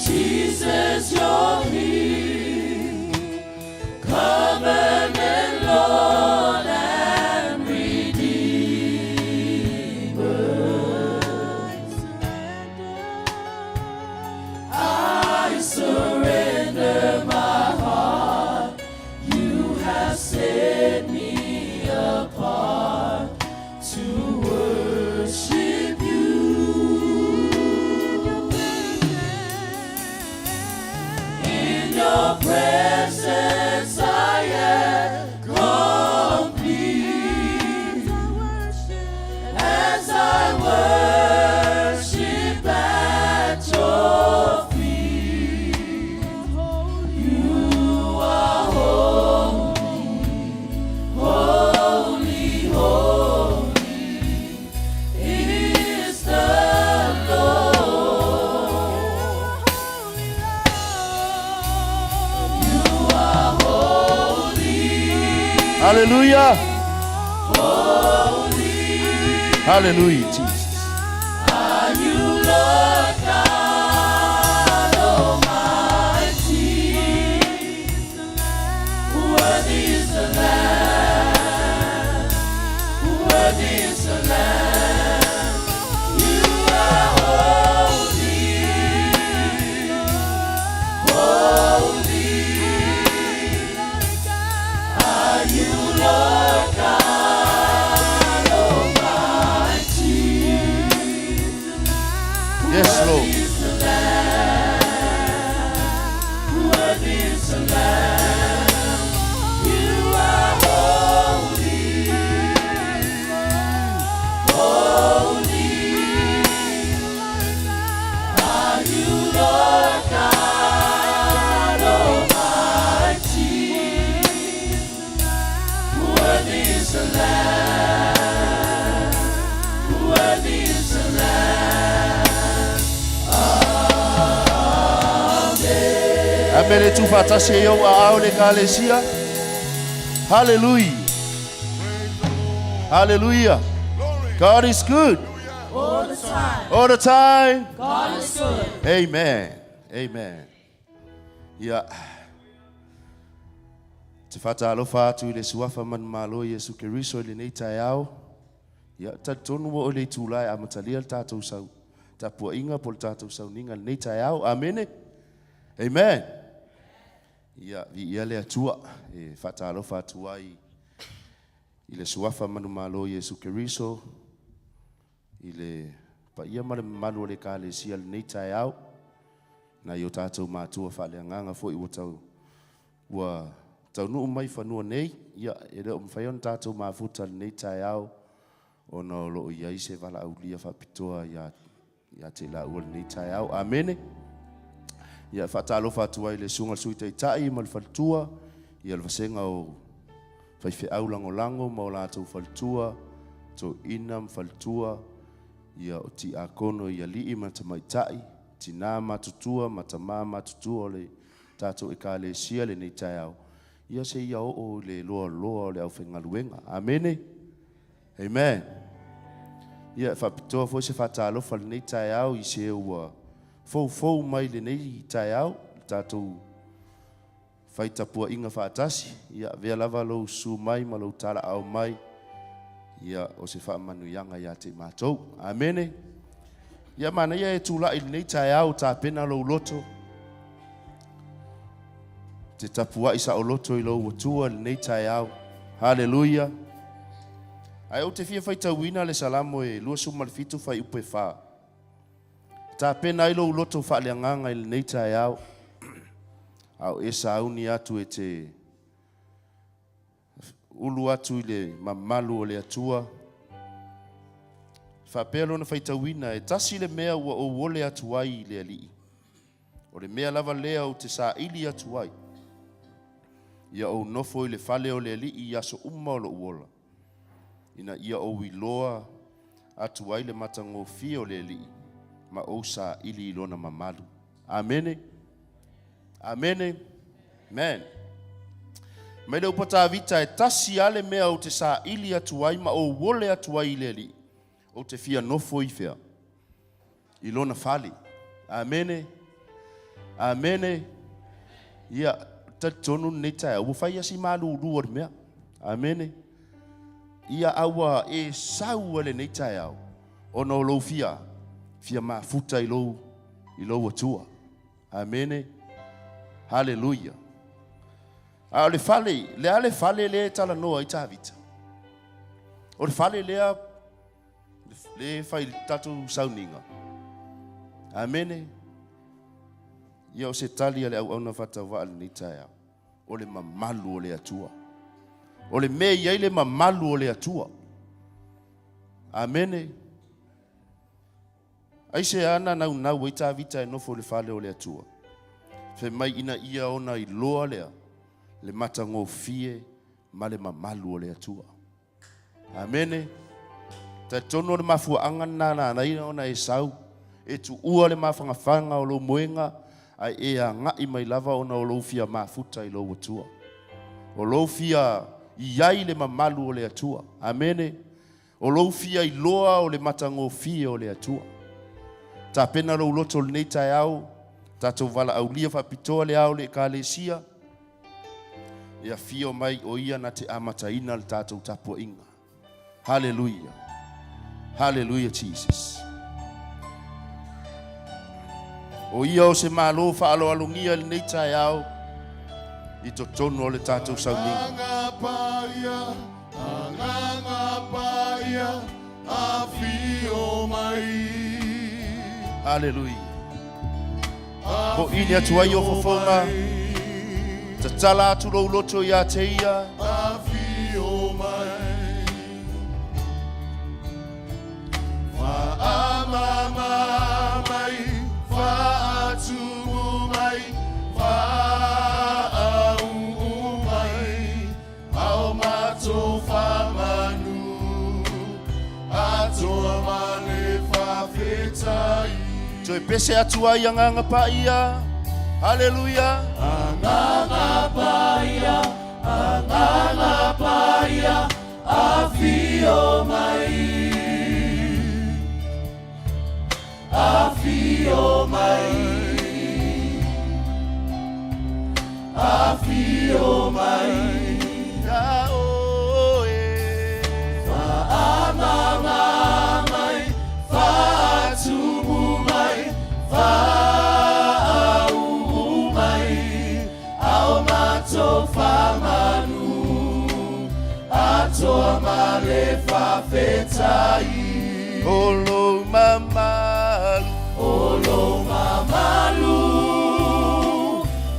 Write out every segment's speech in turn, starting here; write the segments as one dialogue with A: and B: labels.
A: Jesus, your King, covenant Lord and Redeemer. I surrender my heart. You have set me apart to worship you. In your presence I am complete. As I worship at your feet, you are holy, holy, holy is the Lord. You are holy.
B: Hallelujah. Hallelujah, Jesus.
A: Are you Lord God Almighty? Worthy is the Lamb. Worthy is the Lamb. You are holy. Holy. Are you Lord God Almighty?
B: Yes, Lord.
A: Worthy is the Lamb. Worthy is the Lamb. You are holy. Holy. Are you Lord God Almighty? Worthy is the Lamb. Worthy is the Lamb.
B: Amele tu fatasi yo a aule kalesia. Hallelujah. Hallelujah. God is good.
A: All the time.
B: All the time.
A: God is good.
B: Amen. Amen. Yeah. Te fata alofa tu le suafa man malo Yesu Keriso le nei tai au. Ya ta tonu o le tulai a matalia tatou sau. Ta pua inga pol tatou sau ninga nei tai au. Amen. Amen. Ya vi ia le atua e fata alofa tuai i le suafa man malo Yesu Keriso i le pa ia male malu le ka le sia le nei tai au. Na yo tatou matua fa le nganga fo i wo tau wa tau nu mai fanua nei ia e le umfaion tatou mafuta nei tai au ona lo ia se vala au lia fa pitoa ia te la ul nei tai au. Amen. Ia fatalo fatua ile sunga suita itai mal faltua ia le vasenga o fai fe au lango mo la tu faltua to inam faltua ia o ti akono ia li mai tai tina matutua matama matutua le tatou ikale sia le nei tai au. Ia se ia o le loa le au whengaluenga. Amen. Amen. Ia whapitoa fo se whatalo whal nei tai au i se ua fau mai le nei tai au tātou whaitapua inga whaatasi. Ia vea lava lou su mai ma lou tala au mai. Ia o se whaamanu yanga ia te mātou. Amen. Ia mana ia e tūla i nei tai au tā pena lou loto. Te tapua isa o loto i lou watua le nei tai au. Hallelujah. Ai o te fia whaita wina le salamo e lua suma le fitu whai upe wha. Ta pena i lou loto wha le anganga i le nei tai au. Au e sauni atu e te ulu atu i le mamalu o le atua. Wha pēlo na whaita wina e tasi le mea ua o wole atu ai i le alii. O le mea lava lea o te sa ili atu ai. Ia o nofo i le fale o le alii i aso umma o lo uola. Ina ia o wiloa atu ai le matangofi o le alii. Ma o sa ili ilona mamalu. Amene. Amene. Amen. Mai le upata vita e tasi ale mea o te sa ili atu ai ma o wole atu ai le alii. O te fia nofo i fea. Ilona fale. Amene. Amene. Ia tonu nei tai au fai asi malu luar mea. Amen. Ia awa e sau le nei tai au. Ona o lo fia ma futa i lo atua. Amen. Hallelujah. A le fale le tala noa i tavita. O le fale le fai tatu Sauniga. Amen. Ia o se tali ale au na fata wa al nei tai au. O le mamalu o le atua. O le mea iai le mamalu o le atua. Amene. Ai se ana nau i ta vita e nofo le fale o le atua. Fe mai ina ia ona i loa lea. Le matango fie ma le mamalu o le atua. Amene. Ta tono le mafua angana na ina ona e sau. E tu ua le mafangafanga o lo moenga. Ai e a ngai mai lava ona o lo fia mafuta i lo atua. O lo fia iai le mamalu o le atua. Amene. O lou fia I loa o le matango fia o le atua. Ta pena lo loto le nei tai au. Tatou vala au lia whapitoa le au le kalesia. Ia fio mai o ia na te amataina le tatou tapua inga. Hallelujah. Hallelujah, Jesus. O ia o se malo whaalo alungia le nei tai au. I to tono o le tatou Sauniga.
A: Anganga paia, a fio mai.
B: Hallelujah. Ko ini atu ai o fofonga. Ta tala atu lo loto ia te ia.
A: A fio mai. Fa amama mai, fa atu mai, fa au mai. Au mato fa manu, atoa mane fa fetai.
B: Toi pese atu ai anganga pa ia. Hallelujah.
A: Anganga paia, a fio mai. A fio mai. A fio mai.
B: Ya o e.
A: Fa amama mai, fa tumu mai, fa au mai, au mato fa manu, atoa male fa fetai.
B: Olo mamalu.
A: Olo mamalu,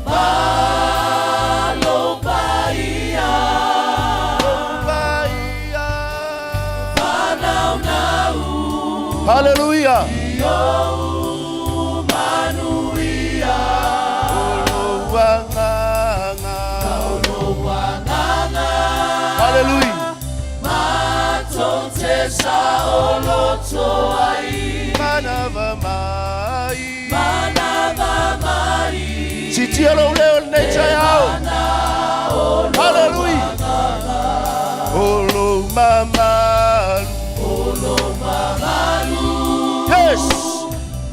A: malo paia.
B: Hallelujah.
A: Yo manuia.
B: Olo wanganga.
A: Olo wanganga.
B: Hallelujah.
A: Matonte sa oloto ai.
B: Manava mai.
A: Manava mai.
B: Sitia lo leo nature yao. Hallelujah. Olo mamalu.
A: Olo mamalu.
B: Yes.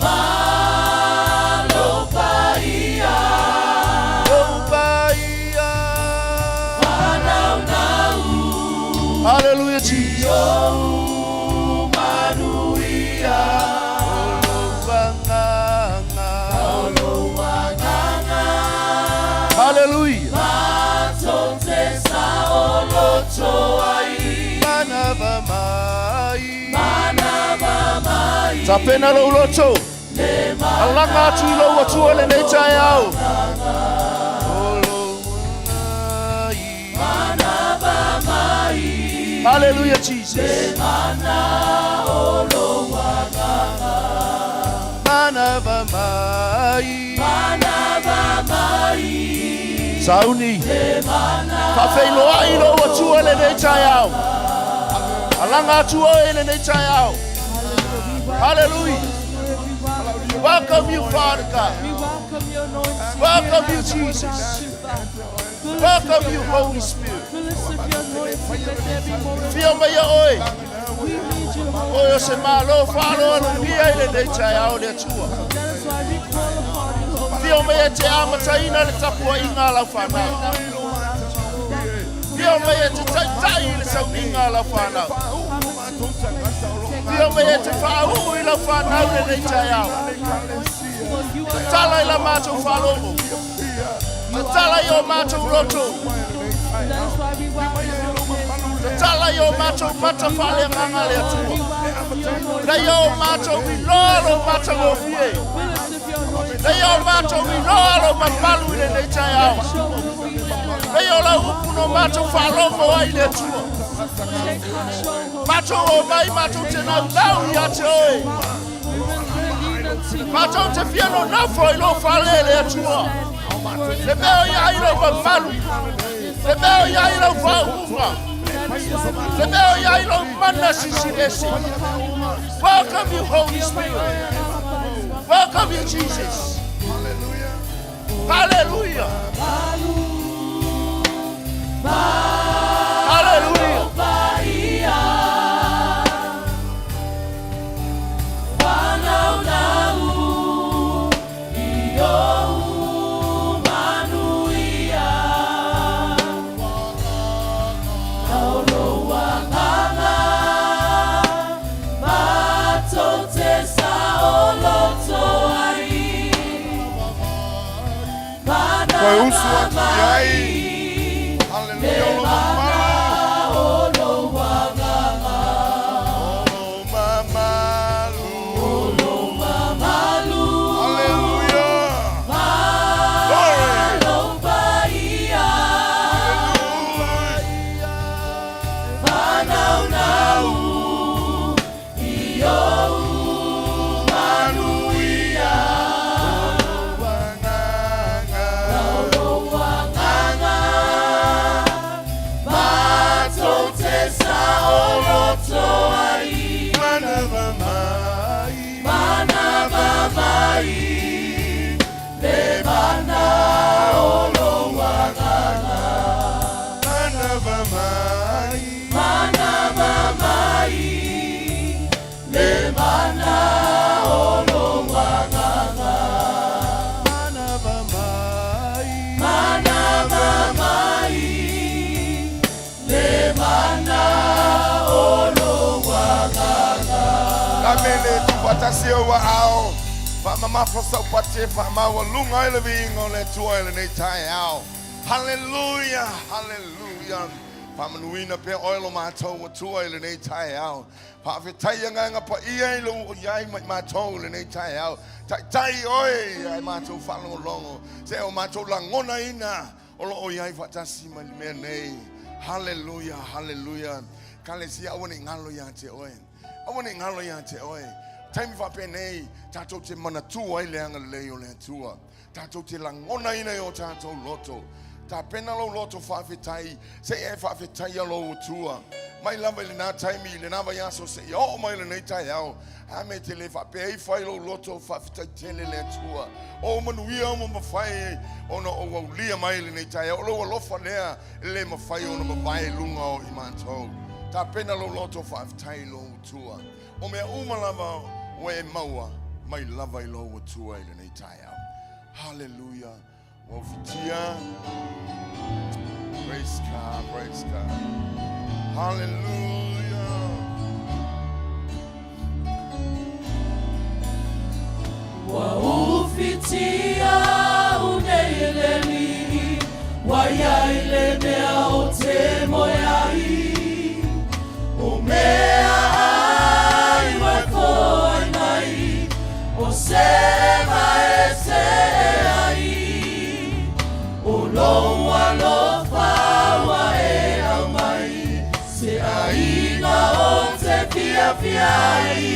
A: Malo paia.
B: Opaia.
A: Manau nau.
B: Hallelujah, Jesus.
A: Yo manuia.
B: Olo wanganga.
A: Olo wanganga.
B: Hallelujah.
A: Matonte sa oloto ai.
B: Manava mai.
A: Manava mai.
B: Tapena lo loto.
A: Le
B: Alanga atu lo watu ole nature yao. Olo mai.
A: manava mai.
B: Hallelujah, Jesus.
A: Mana olo wanganga.
B: Manava mai.
A: Manava mai.
B: Sauni.
A: Le mana
B: Kafei loa ilo watu ole nature yao. Alanga atu ole nature yao. Hallelujah. Welcome you, Father God.
C: We welcome your anointing.
B: Welcome you, Jesus. Welcome you, Holy Spirit.
C: Fill us with your anointing. Let there be more of
B: Fio mai oi.
C: we need you, Lord.
B: Oyo se malo falo alungia ile nature yao le tua.
C: That is why we call upon you, Lord.
B: Fio mai te amataina le tapua inga la fana. Fio mai te tai le sauninga la fana. Fio mai te fa'u i la fana le nature yao. Tala ila mato falomo. Tala yo mato roto.
C: That is why we welcome your anointing.
B: Tala yo mato mata fale nganga le
C: We
B: tua.
C: welcome your anointing.
B: Na yo mato mi lolo mato ngofie.
C: Fill us with your anointing.
B: Na yo mato mi lolo mapalu ile nature yao.
C: Show us what we want.
B: Na yo la upuno mato falomo wa ile tua.
C: Take control, Lord.
B: Mato o mai mato te na lau ya te oi.
C: We will lean unto you.
B: Mato te fiano na fo ilo fale le tua. Le beo ya ilo mapalu. Le beo ya ilo fa ufa. Le beo ya ilo mana sisiresi. Welcome you, Holy Spirit. Welcome you, Jesus. Hallelujah.
D: Hallelujah, hallelujah. Pamanuina pe oil ma to tu oil in a tie out. Pafi tayanga pa ielo yai ma to in a tie out. Tai oi I ma to follow along. Say o ma to langona ina. Olo yai fatasi ma mene. Hallelujah, hallelujah. Kalesia woni ngalo ya te oi. I want ngalo ya te oi. Time fa pene tato te mana tu oi le anga le o le tua. Tato te langona ina yo tato loto. Ta penalo loto fafitai say e fafitai lo tua my love ile na time ile na vaya so say oh my ile na tai ao ametele fa pe fa lo loto fafitai tele le tua o manuia o mo fai ono o lia mai ile na tai o lo fa le mo fai ono mo vai lunga o imanto ta penalo loto fafitai lo tua o me uma lava we maua my love ile tua ile na tai ao hallelujah. Praise God, praise God. Hallelujah.
A: Wa ufitia uneileni wa yaile mea otemo yai umea ai wako anai osema ese Olo alofa wa e amai se aina o te pia piai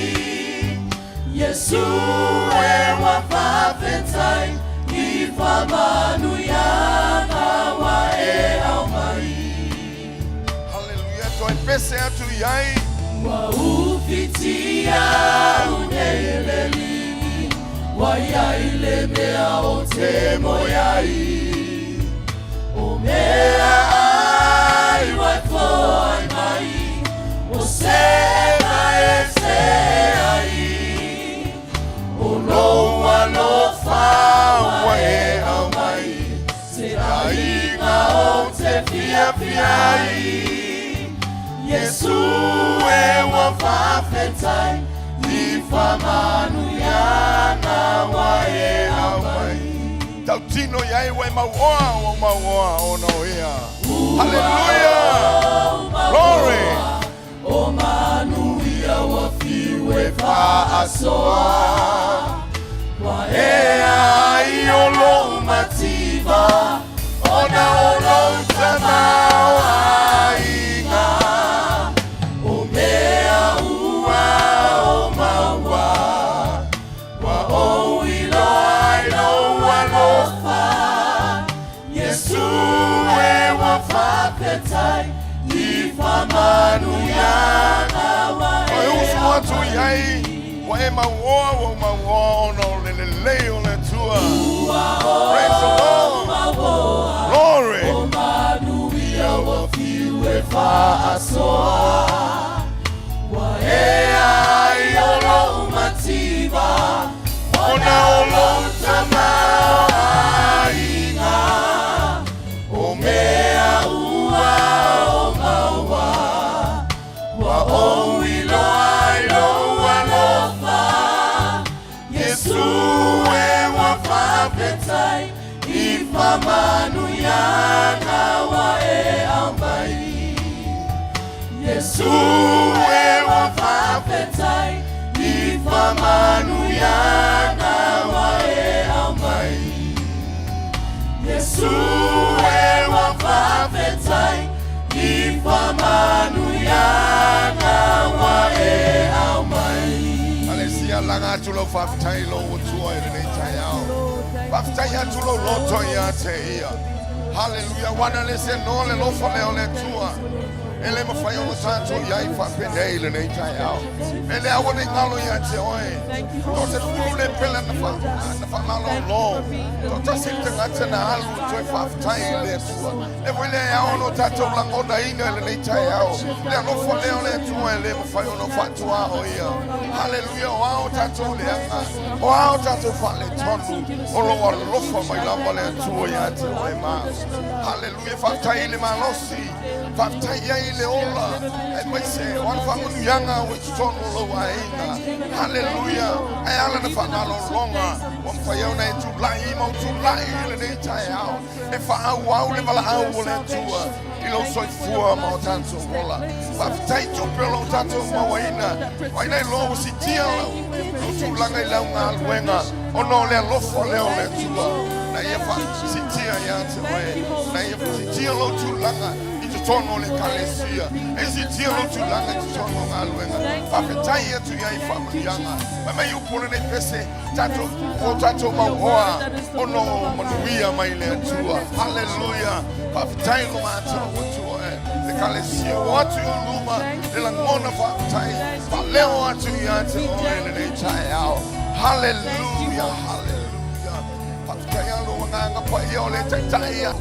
A: Yesu e wa whawhetai I whamanu yana wa e amai
D: Hallelujah, toi pese atu iai
A: Wa ufitia uneleli wa yaile mea o te moiai Mea ai wai mai o sema e se ai o loa no fa e au mai se ai na o te fia fiai Yesu e wa whawhetai I whamanu yana wa e au mai
D: Tautino yai wai maua o no ia. Hallelujah. Glory.
A: O manuia wa fiwe fa asoa. Wa ea I o lo mativa. Ona o lo tamau ainga. O mea ua o maua. Wa o ilo ailo alofa. Yesu e wa whapetai. I whamanu yana wa
D: e usu atu iai. Wa e maua o no lelele o le tua. Praise the Lord. Glory.
A: O manuia wa fiwe fa asoa. Wa ea I o lo mativa. Ona o lo tamau ainga. O mea ua o maua. Wa o ilo ailo alofa. Yesu e wa whapetai. I famanu yana wa amai. Yesu wa fafetai. Famanu yana wa amai. Yesu wa fafetai. Famanu yana wa amai.
D: Alesia langa tulo fafetai lo utua ile tayao. Fafetai ya tulo loto ya teia. Hallelujah. Wana lese no le lo fole ole tua. Ele mafayo tanto yai fa penele ne tayao. Ele awone ngalo ya te oe. Tote fulu le pela na fa malo lo. Tote sikte ngate na halu to fa tai le tua. E wele ya ono tato lango na ina le ne tayao. Le no fole ole tua ele mafayo no fa tua oia. Hallelujah. Wao tato le anga. Wao tato fa le tonu. Olo wa lo fa mai la le tua ya te oe ma. Hallelujah. Fa tai le malosi. Fa tai le ola e mai se wan famunu yanga which son lo waina. Hallelujah. Ai ala na fa ngalo longa wan fa yona tu lai mo tu lai le nei tai au e fa au le bala au le tua ilo so fua mo tanto wola fa tai tu pelo tanto mo waina waina lo si tia lo tu langa ila nga luenga ono le lo fo le ole tua na ye fa si tia ya te we na ye si tia lo tu langa tono le kalesia esi tiro tu langa tono ngaluenga afetai yetu ya ifamilianga mama yupole ne pese tato mawa ono manuia maile tua. Hallelujah. Afetai lo mata tua le kalesia watu yuluma le ngona afetai leo watu yate ole ne chayao. Hallelujah. Hallelujah. Afetai lo nganga pa yole taitaya.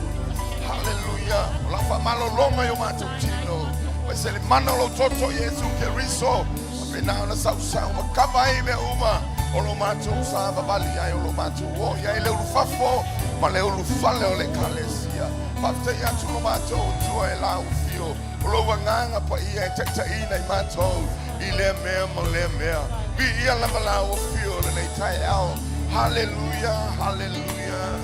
D: Hallelujah. La famalo longa yo matutino. Wasele manolo toto Yesu Keriso. Pena na sausa makava ime uma. Olo matu sa babali ya olo matu wo ya ile ulufafo male ulufale ole kalesia. Pafte ya tulo matu tuwa ela ufio. Olo wanganga pa iya teta ina imato. Ile mea mole mea. Bi iya la ufio le tayao. Hallelujah. Hallelujah.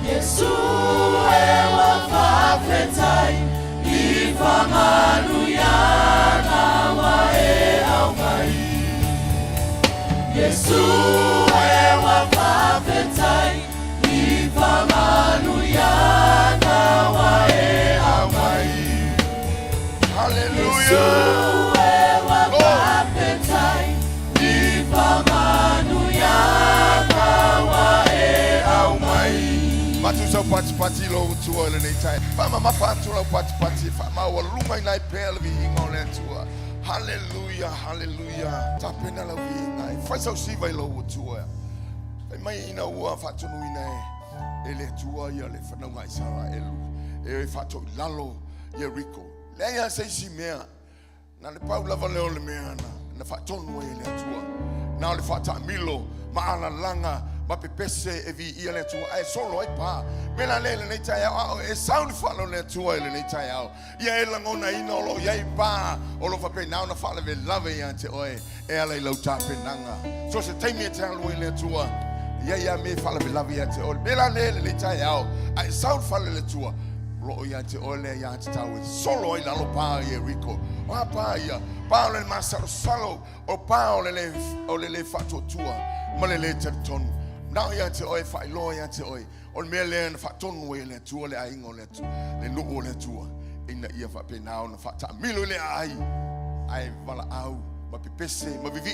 A: Yesu wa fafetai. Famanu yana wa amai. Yesu wa fafetai. Famanu yana wa amai.
D: Hallelujah.
A: Yesu wa fafetai. Famanu yana wa amai.
D: Matusa pati lo tua le nei tai. Fama mafatu lo pati fama waluma ina pel vi ngole tua. Hallelujah. Hallelujah. Tapena lo vi nai. Fasa usiva lo tua. Mai ina ua fatu ina ele tua ya le fana ngai sala elu. E fatu lalo Jericho. Le ya sei simea. Na le Paula vale le meana. Na fatu no ele tua. Na le fata milo maala langa ma pepese e vi ia le tua ai solo ai pa mena le nei tai au e sound follow le tua le nei tai au ia e langona ina lo ia pa o lo fa pe na fa le love ia te oi e ala i lo tape nanga so se tai me te lo le tua ia me fa le love ia te oi mena le nei tai au ai sound follow le tua lo ia te oi le ia te tau solo ai lo pa ia Rico wa pa ia pa le masalo salo o pa o le fatto tua ma le ton. Now ya te oi fa lo ya te oi on me le fa ton we le tu le ai ngole tu le lu le tu ina ia fa pe now na fa ta milo le ai vala au ma pepese ma vivi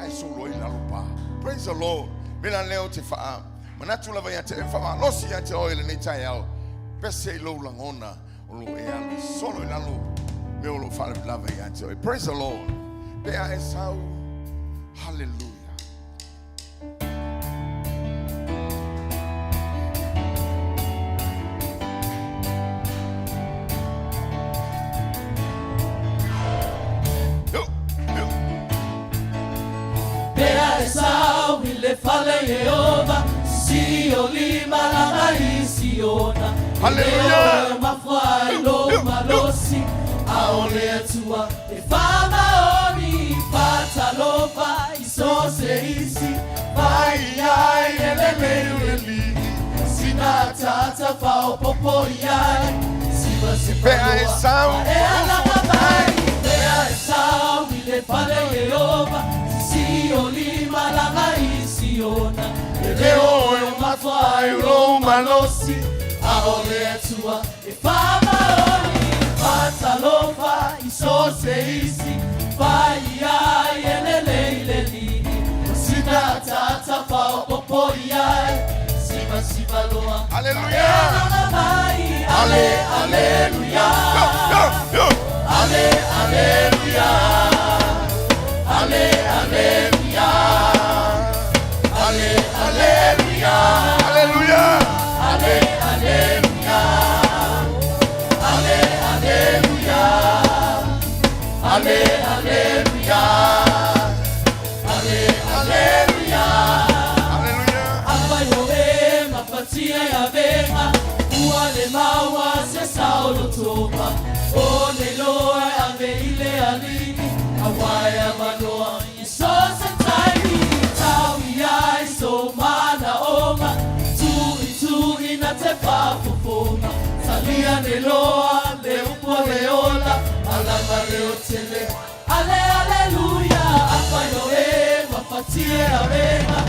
D: ai so lo ina lo pa. Praise the Lord. Me la leo te fa ma na tu la va ya te fa ma lo si ya te oi le ni tai au pese lo langona o lo e al solo ina lo me lo fa la va ya te oi. Praise the Lord. Be ai sau. Hallelujah.
A: Le fale Jehovah, si olima la raisiona.
D: Hallelujah.
A: Ma fai lo malosi, aole tua e fama oni patalofa iso se isi. Fai eleleleli Sina tata fao popo yai Siva siva
D: Pea esau.
A: Ea mabai Pea esau Ile pale Yehova Si olima langa isiona Leo eu mafai Roma losi Aole etua Efama oli Patalofa Isose isi Fai ai eleleleli Sina tata fao popo yai Siva siva loa
D: Hallelujah.
A: Ale, Alleluia. Ale, Alleluia. Ale, Alleluia. Ale, Alleluia.
D: Hallelujah.
A: Ale, Alleluia. Ale, Alleluia. Ale, Alleluia. Ale, Alleluia.
D: Hallelujah.
A: Abayoe mapatia ya vema Uale mawa se saulo toba One loa ave ile alini Awaya manoa Isose taimi Tawi ya iso mana oma Tui na te papopoma Salia ne loa le upo leola Alama leo tele Ale aleluya Abayoe mapatia ya vema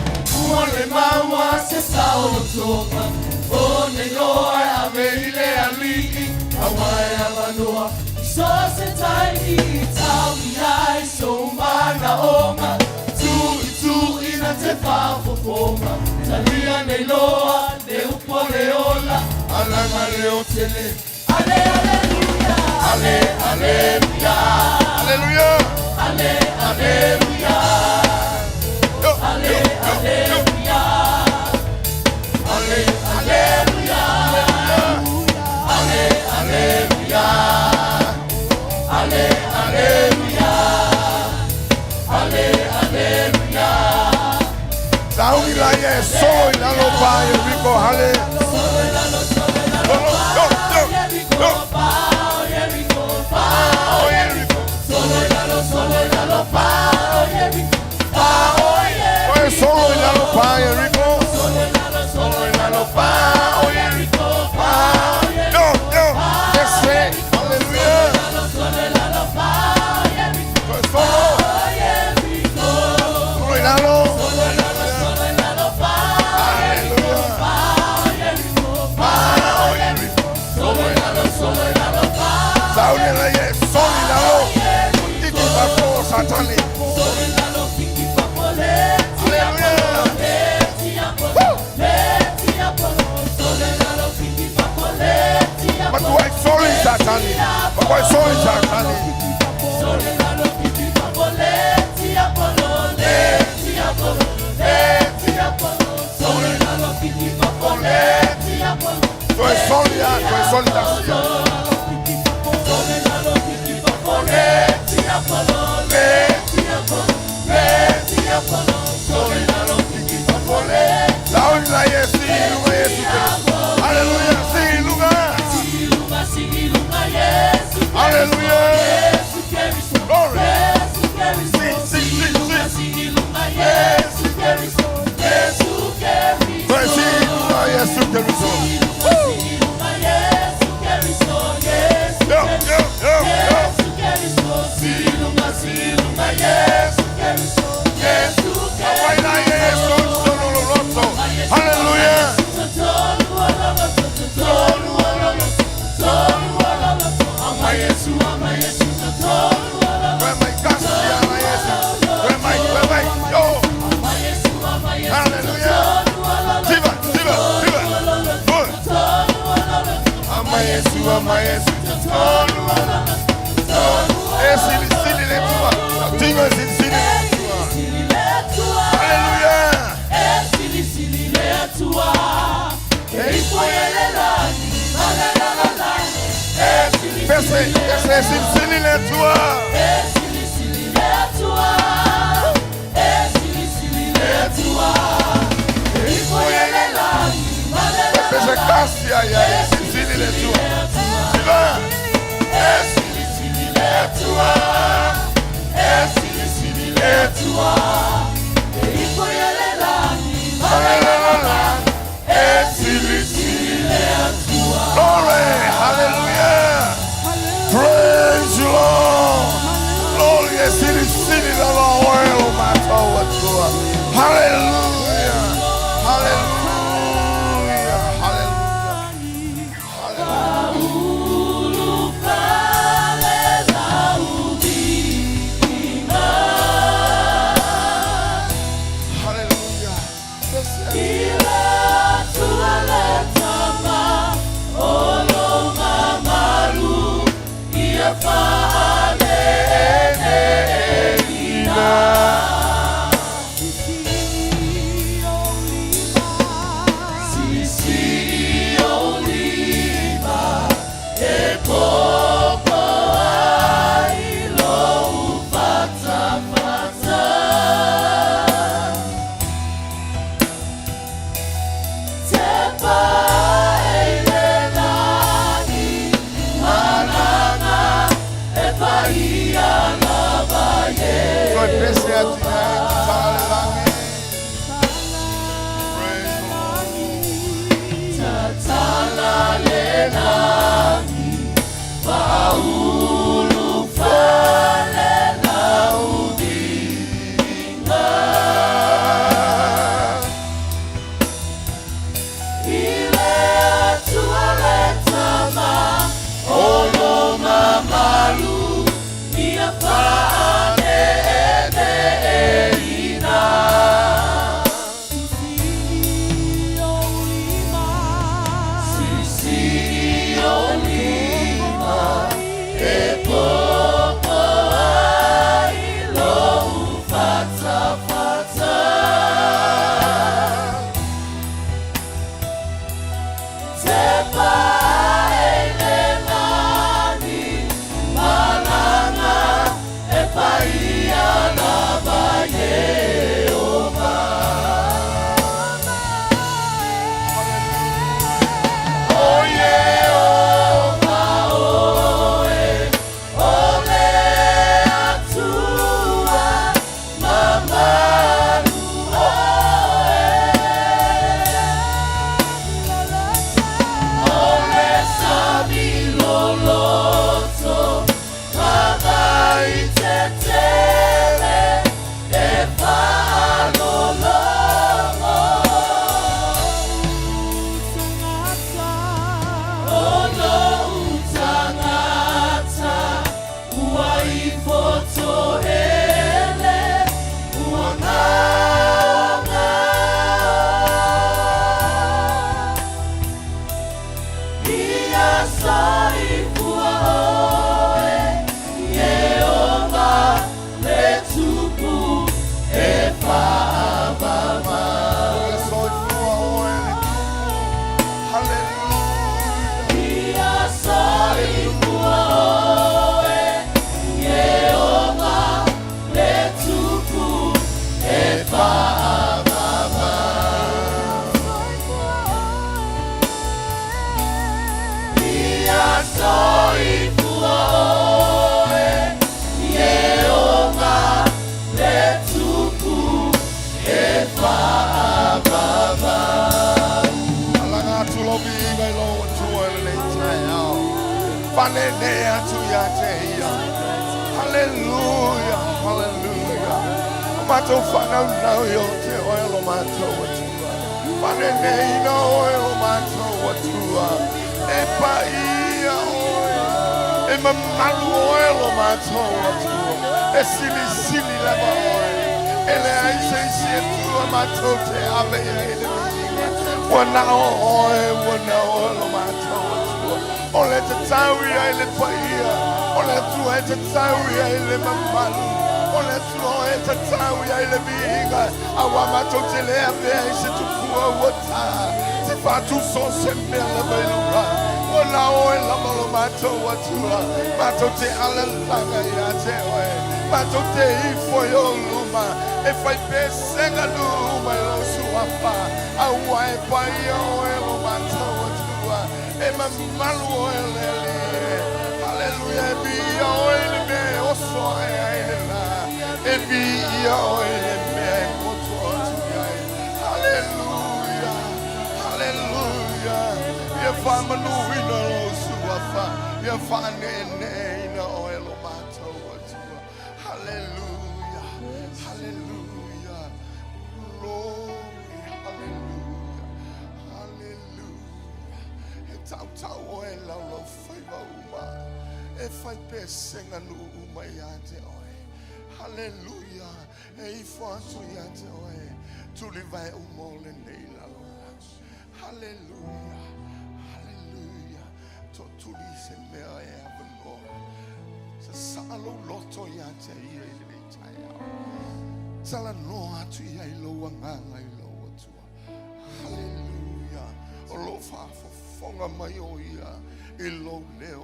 A: Uale mawa se saulo toba One loa ave ile aliki Awaya manoa Isose taimi Tawi ya iso mana oma Tui na te papopoma Salia ne loa le upo leola Alama leo tele Ale aleluya Ale aleluya
D: Hallelujah.
A: Ale aleluya Ale aleluya Ale aleluya Ale aleluya Ale aleluya Ale aleluya
D: Sauniga soy la lopa Rico. Hallelujah. Solo en la lopa Rico.
A: Solo en la lopa, oye rico,
D: Yo, ese. Hallelujah.
A: solo en la lopa, oye rico,
D: Solo.
A: oye rico,
D: Solo en la lopa.
A: solo en la lopa,
D: Hallelujah.
A: oye rico,
D: Oye Rico.
A: solo en la lopa,
D: Sauniga soy la lopa. Tiki papo satani.
A: solo en la lopa, kiki papole,
D: Hallelujah. But why sorry satani? But why sorry satani? Tu es sólida. La única es sí, aleluya, sí, lugar. Aleluya. Glory. Sí. Pues sí, lugar Jesús que Aleluya.
A: Tua
D: my best at the end. Praise Hallelujah, hallelujah. Mato fana na yo te oil mato watua. Fane ne no oil mato watua. E pa ia oil. E mamalu oil mato watua. E sili lava oil. Ele ai se tu mato te ave ele. Wana oil mato watua. Ole te tawi ele pa ia. Ole tu e tawi ele mamalu. Ole tu e tawi ele biga. Awa mato te le ave se tu fua wata. Se fa tu son se me la beluga. Ona o la malo mato watua. Mato te ala langa ya te oe. Mato te ifo yo luma. E fai pe senga luma lo suafa. Awa e pa yo lo mato watua. E mamalu ele. Hallelujah, be your enemy, also I and be your enemy. Hallelujah, hallelujah. Your family will suffer. Your family in oil matter. Hallelujah, hallelujah. Glory, hallelujah, hallelujah. It's out oil of favor. If I pay sing a new umayate oe. Hallelujah. If I to yate oe. To live by umol and nail. Hallelujah. Hallelujah. To this and may I have a Lord. Salo loto yate ye in Chaya. Sala no to yalo wanga ilo to. Hallelujah. Olofa for fonga mayoya. Ilo leo.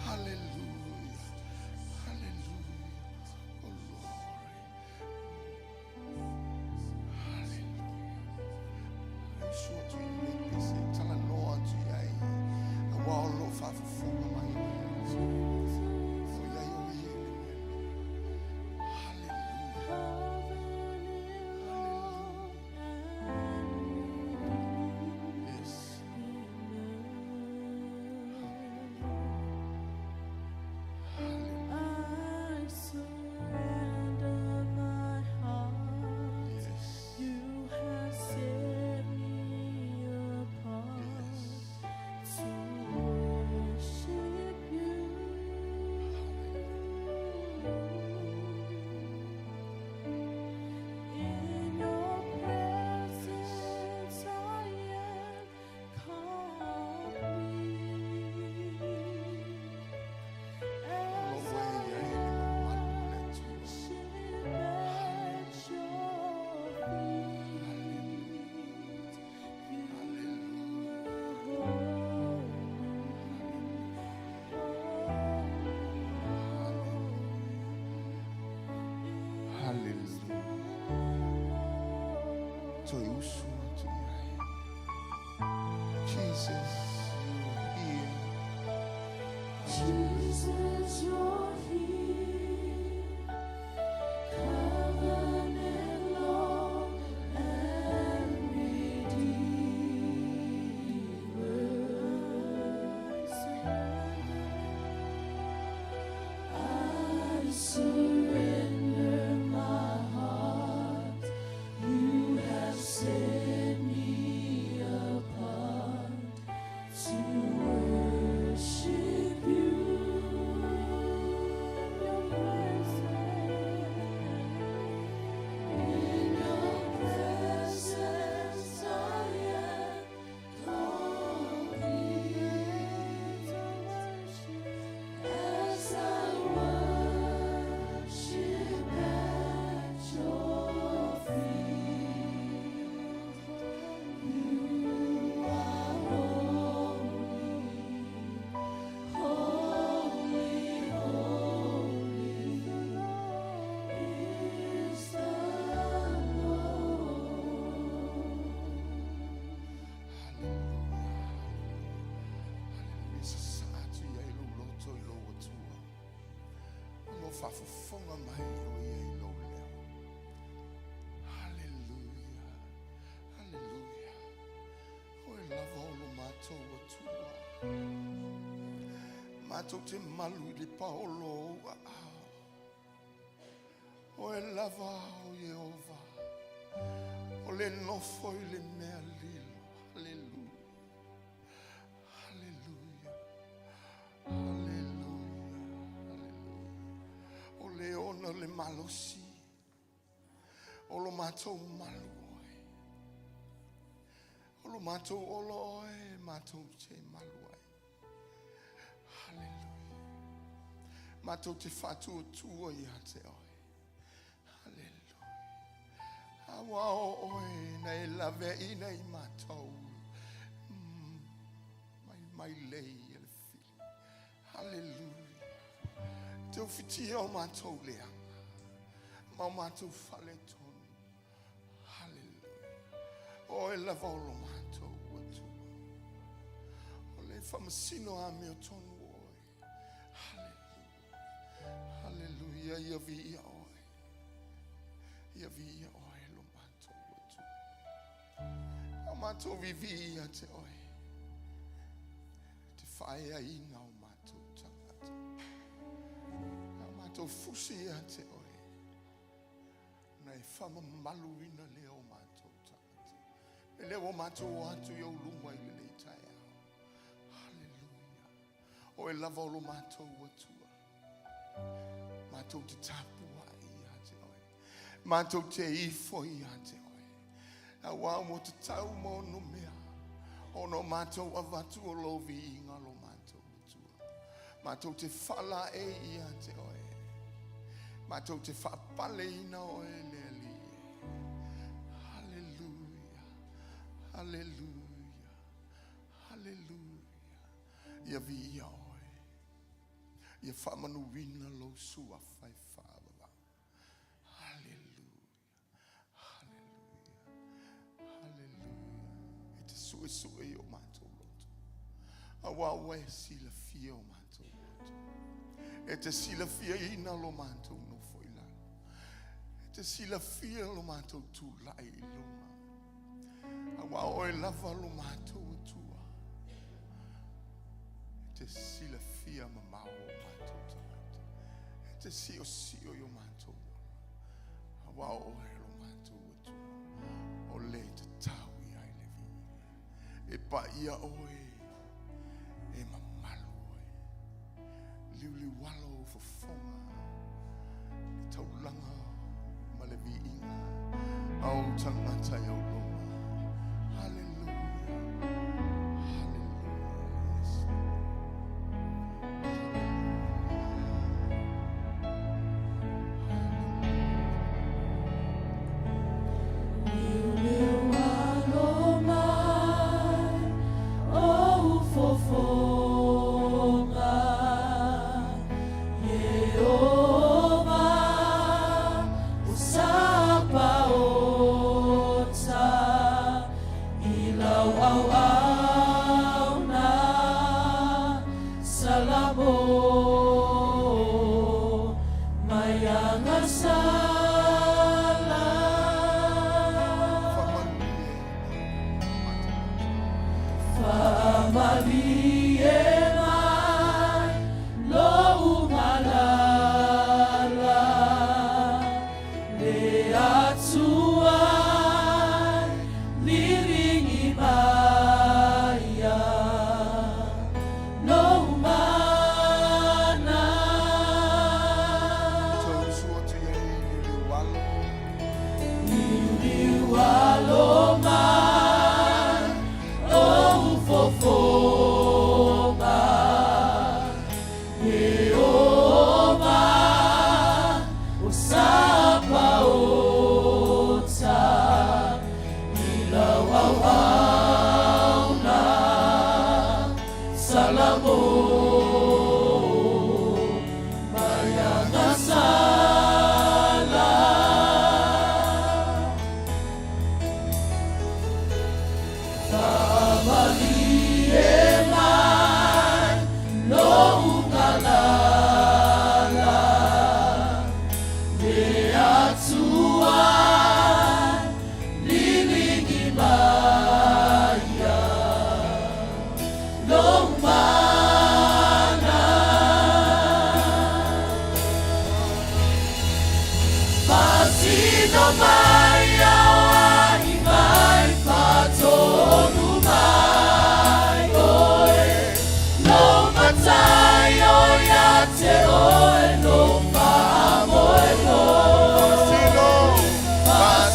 D: Hallelujah. Hallelujah. Oh Lord. Hallelujah. I'm sure to make this tell a Lord to yai. And while no far from my ears. So yai. Jesus, you're here.
A: Jesus, you're here. Covenant Lord and Redeemer. I surrender my heart. You have set me apart to worship you. In your presence I am complete. As I worship at your feet, you are holy, holy is the
D: Te malu di Paulo. O e lava o Yehova. O le nofo i le mea lilo. Hallelujah. Hallelujah. Hallelujah. Hallelujah. O le ona le malosi. O lo matou malu oi. O lo matou olo oi. Matou te malu oi. Hallelujah. Matou te fatu tua ia te oi. Hallelujah. Awa oi na e lave ina i matou. Mai lei e le fili. Hallelujah. Te ufitia o matou lea. Ma matou fale tonu. Hallelujah. O e lava o lo matou atu. O le famasino a me o tonu. Hallelujah, ia via oi. Ia via oi lo matou atu. O matou vivia te oi. Te whaia ina o matou tangata. O matou fusia te oi. Nei whama maluina leo matou tangata. E leo matou atu iau luma i le tae au. Hallelujah. O e lava o lo matou atu. Matou te tapua i ate oi. Matou te ifo i ate oi. A wā mo te tau mo no mea. O no matou avatu o lovi i ngā lo matou utua. Matou te whala e i ate oi. Matou te whapale ina oi le li. Hallelujah. Hallelujah. Hallelujah. Ia vi oi. Ia whamanuina lo sua whai whawa. Hallelujah. Hallelujah. Hallelujah. E te sue sue i o mātou loto. A wawe sila fia o mātou loto. E te sila fia ina lo mātou no foila. E te sila fia lo mātou tu lai luma. A wawe lava lo mātou atua. E te sila fia mamao o te sio sio yo matou. Awa o he lo matou atu. O le te tau i ai le vi. E pa ia oe. E mamalu oe. Liuli walo fofonga. Li taulanga. Ma le vi inga. Au tangata iau loma. Hallelujah.
A: Jehovah, usapa ota. Sino maya wa imai patonu mai oe. No matayo ya te oe no mamoe no.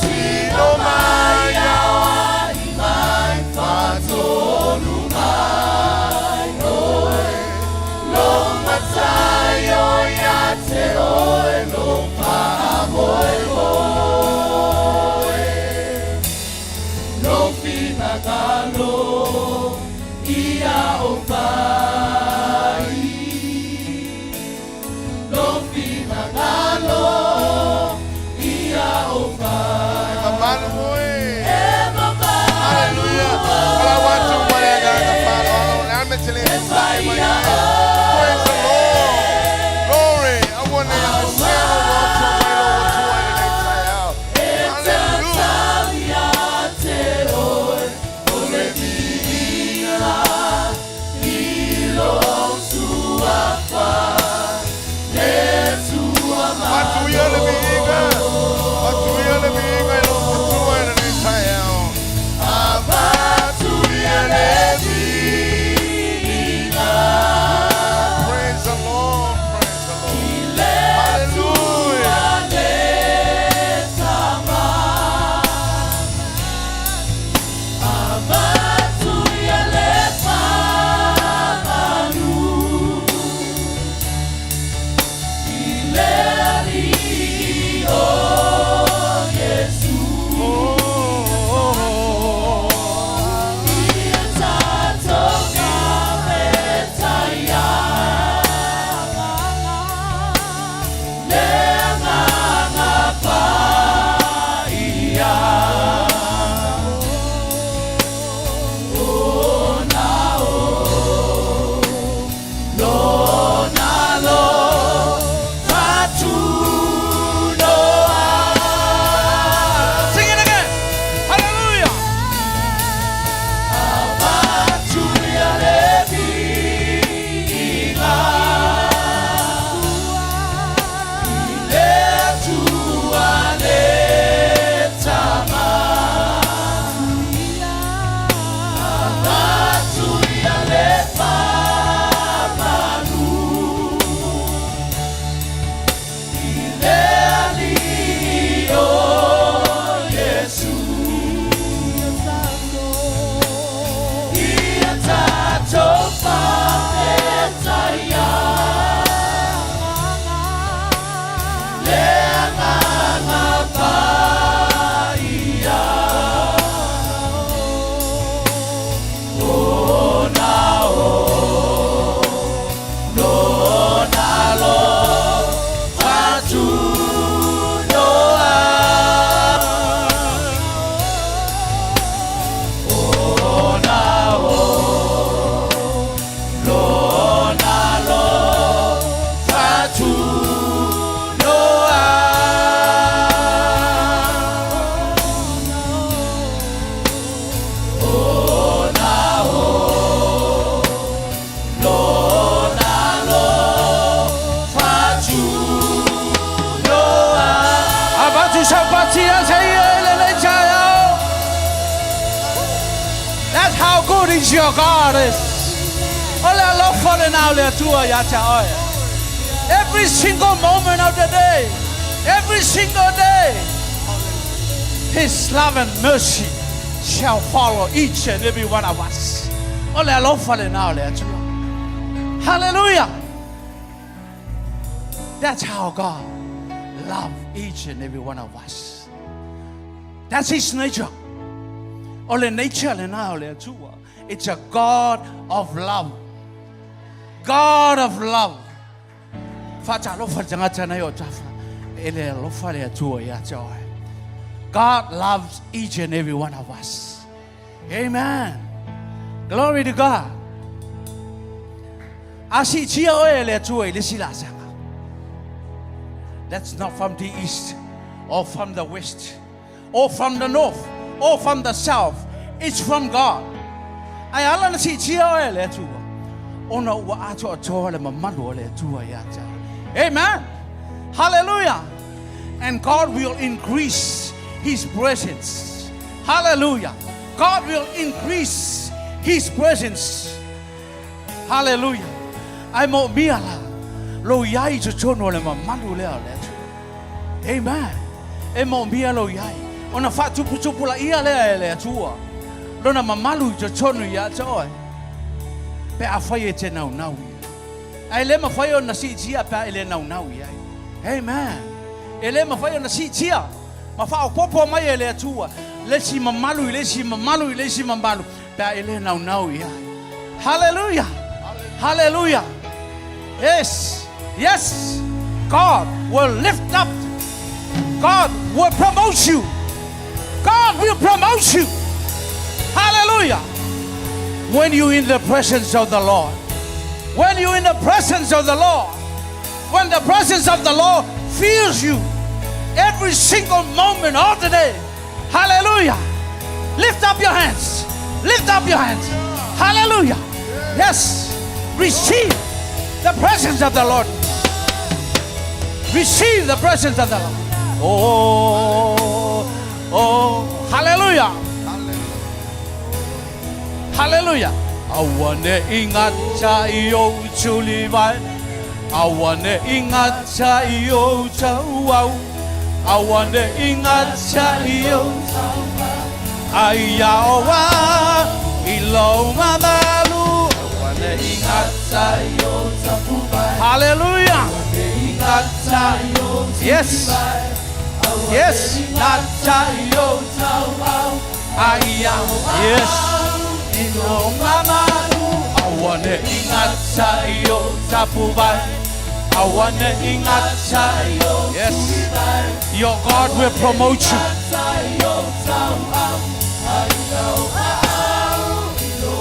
A: Sino maya wa imai patonu mai oe. No matayo ya te oe no mamoe no. No finagalo ia o pai. No finagalo ia o pai.
D: Hallelujah. Well, I want to what I got the Father. I'm mentally inside my eyes. Praise the Lord. Glory. I want to share the Lord to wait over to it and they cry out. Praise the Lord. Praise the Lord. Hallelujah.
E: That's how good is your God is. Every single moment of the day, every single day, His love and mercy shall follow each and every one of us. Hallelujah. That's how God loves each and every one of us. That's His nature. It's a God of love. God of love. God loves each and every one of us. Amen. Glory to God. That's not from the east or from the west or from the north or from the south. It's from God. Amen. Hallelujah. And God will increase His presence. Hallelujah. God will increase His presence. Hallelujah. I'm a miala. Lo yai to chono le mamalu le ale. Amen. Emo mia lo yai. Ona fa tupu tupu la ia le tua. Lona mamalu to chono ya joy. Pe afaye te nau nau. Ai le mafayo na si tia pa ele nau nau yai. Amen. Ele mafayo na si tia. Mafa o popo mai ele tua. Le si mamalu le si mamalu le si mamalu. Pa ele nau nau yai. Hallelujah. Hallelujah. Yes. Yes. God will lift up. God will promote you. God will promote you. Hallelujah. When you're in the presence of the Lord. When you're in the presence of the Lord. When the presence of the Lord fills you every single moment of the day. Hallelujah. Lift up your hands. Lift up your hands. Hallelujah. Yes. Receive the presence of the Lord. Receive the presence of the Lord. Oh, oh, hallelujah. Hallelujah. Awane ingat sa iyo chulibay. Awane ingat sa iyo chawaw. Awane ingat sa iyo ayawa ilaw mamalu. Awane ingat sa iyo chapubay. Hallelujah. Ingat sa iyo. Yes. Yes, not tayo tawaw ayaw. Yes, ino mamalu. Awane ingat sa iyo tapubay. Awane ingat sa iyo. Yes, your God will promote you.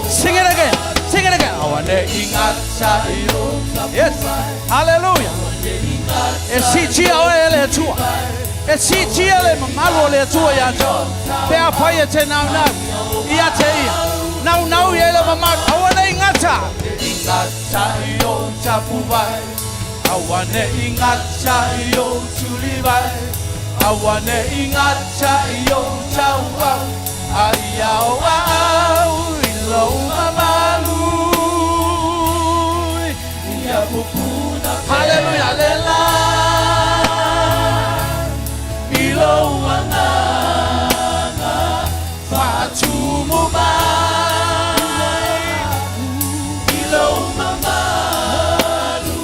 E: Sing it again. Sing it again. Awane ingat sa iyo. Yes, hallelujah. Esitia ele tua. Esitia le mamalo le tua ya jo. Pe apaye te now now. Ia te ia. Now now ele mamalo. Awane ingata. Ingata yo chapubai. Awane ingata yo chulibai. Awane ingata yo chawa. Ayawa ilo mamalu. Ia pupuna. Hallelujah. Lela. Ilo wananga fatumu mai. Ilo mamalu.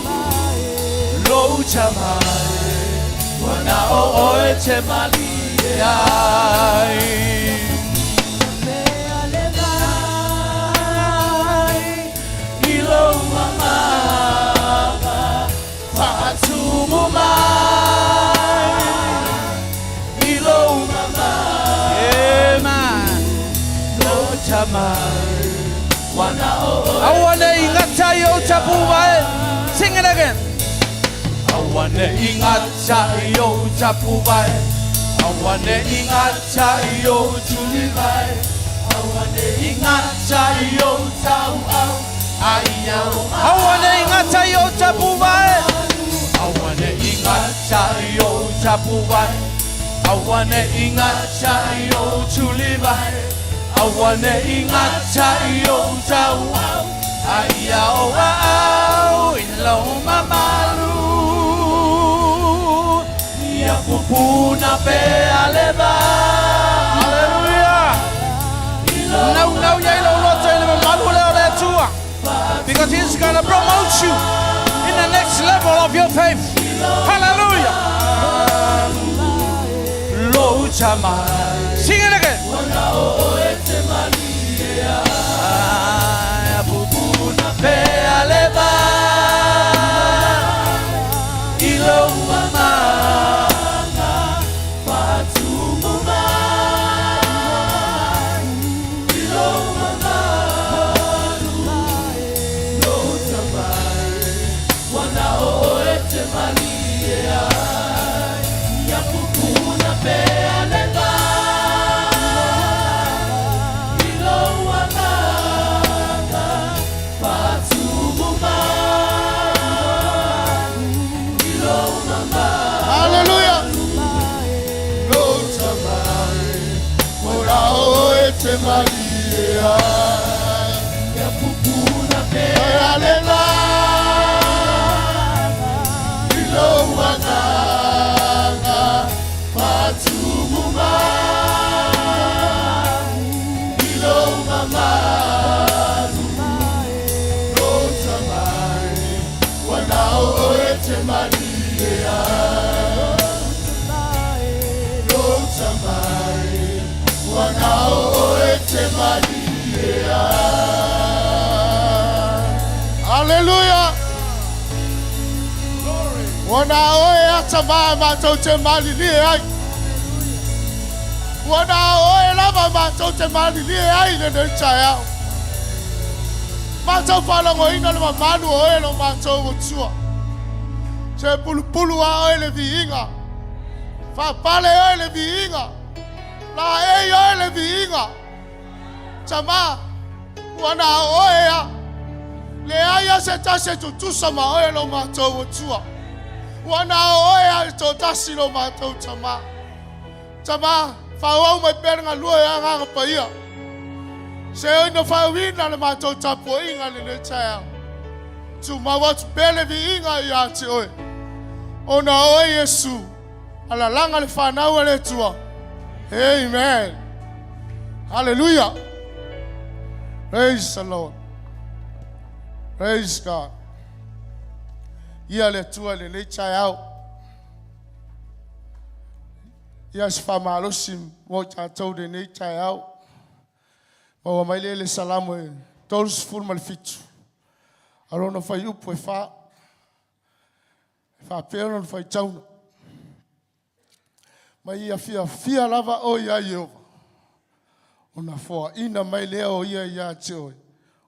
E: Lo chamai. Wana oe te mali ai. Ilo wananga fatumu mai. Awane ingata yo chapubai. Sing it again. Awane ingata yo chapubai. Awane ingata yo chulibai. Awane ingata yo tawau ayaw. Awane ingata yo chapubai. Awane ingata yo chapubai. Awane ingata yo chulibai. Awane ingata yo tawau ayaw ilaw mamalu. Ia pupuna pe aleba. Hallelujah. Now ya ilaw loto ile mamalu le ole tua. Because He's gonna promote you in the next level of your faith. Hallelujah. Lo chama. Sing it again.
A: Maria ya pupuna pe alela ilo wananga patuma ilo mama rota mai wanao oete Maria rota mai wanao oete Maria. Hallelujah. Wanao oete mama tote Maria. Wanao oete mama tote Maria ile nchaya. Mato pala ngoinga le manu oe lo mato wotua. Se pulu wa oe le viinga. Fa pale oe le viinga. La e oe le viinga. Chama wana oe ya. Le aya se tase tutusa ma oe lo mato wotua. Wana oe ya to tasi lo mato chama. Chama fa o me perna lua ya nga pa ia. Se no fa wina le mato tapo inga le chaya. Tu ma wat bele vi inga ya te oi. Ona o Yesu. Ala langa le fa na le tua. Amen. Hallelujah. Praise the Lord. Praise God. Ia le tua le chaya. Yes, fa malosim mo cha tau de ne chaya. O mai le salamu e todos ful mal fitu. Arona fai upo e fa pera no fai tau. Mai ia fia lava o ia Jehova. Ona foa ina mai le o ia te oi.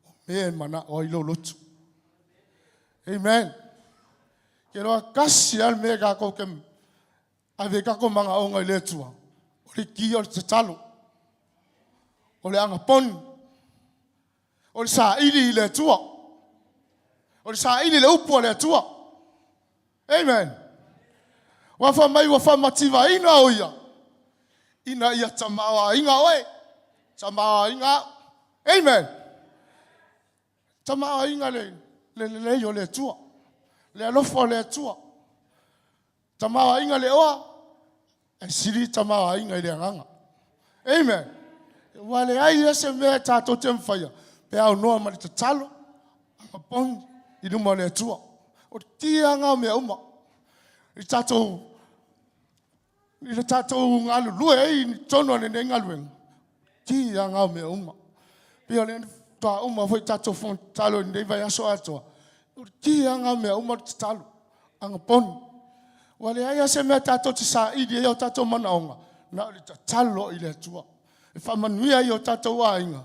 A: O me mana o ilo lotu. Amen. Ke roa kasi al me ka ko kem ave ka ko manga o ngai le tua. O le ki o te talo. O le anga pon. O le sa ili le tua. O le sa ili le upo le tua. Amen. Wafa mai wafa mativa ina oia. Ina ia tamawa inga oe. Tamawa inga. Amen. Tamawa inga le yo le tua. Le alofo le tua. Tamawa inga le oa. E siri tamawa inga le nganga. Amen. Wale ai ese me tato temfaya. Pe au noa mali te talo. Anga pon. Idu mo le tua. O tia nga me uma. I tato ngalu lue i tono ne ngalu. Tia nga me uma. Pe ale toa uma foi tato fon talo ne vai aso ato. O tia nga me uma te talo. Anga pon. Wale ai ese me tato te sa idi yo tato mana onga. Na le talo i le tua. E whamanuia i o tatou wāinga.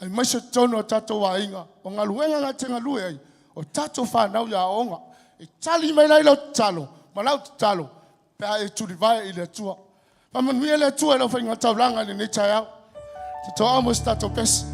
A: Ai maise tono o tatou wāinga. O ngā luenga ngā te ngā lue ai. O tatou whanau ia onga. E tali mai lai lau talo. Malau te talo. Pea e turivae i le tua. Whamanuia le tua e lau whainga taulanga ni nei tai au. Te toa amos tatou pesi.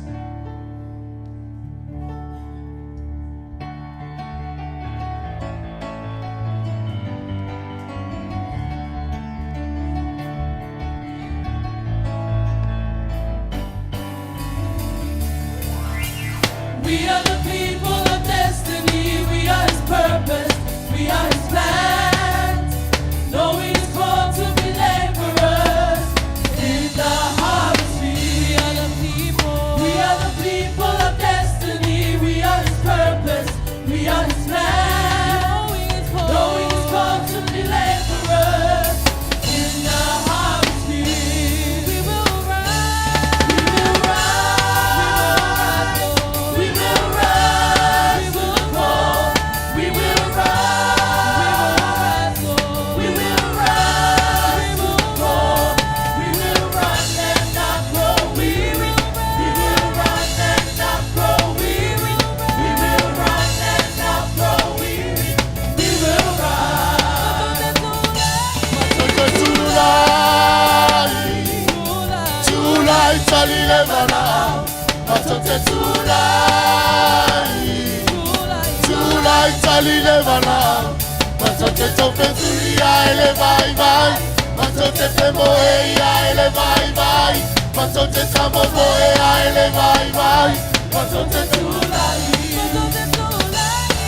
A: We are the people of destiny, we are His purpose, we are His plans. Knowing He's called to be laborers in the harvest field. We are the people of destiny, we are His purpose, we are His plans. Knowing He's called to be laborers in the harvest field. We will rise, we will rise, we will rise. We will rise, we will rise, we will go. We will run and not grow weary. We will run and not grow weary. We will run and not grow weary. We will rise. Tulai talile mana. Matote tulai talile mana. Matote tope tulia ele bye bye. Matote pemo eya ele bye bye. Matote tamo moe ai le vai vai. Matote tulai.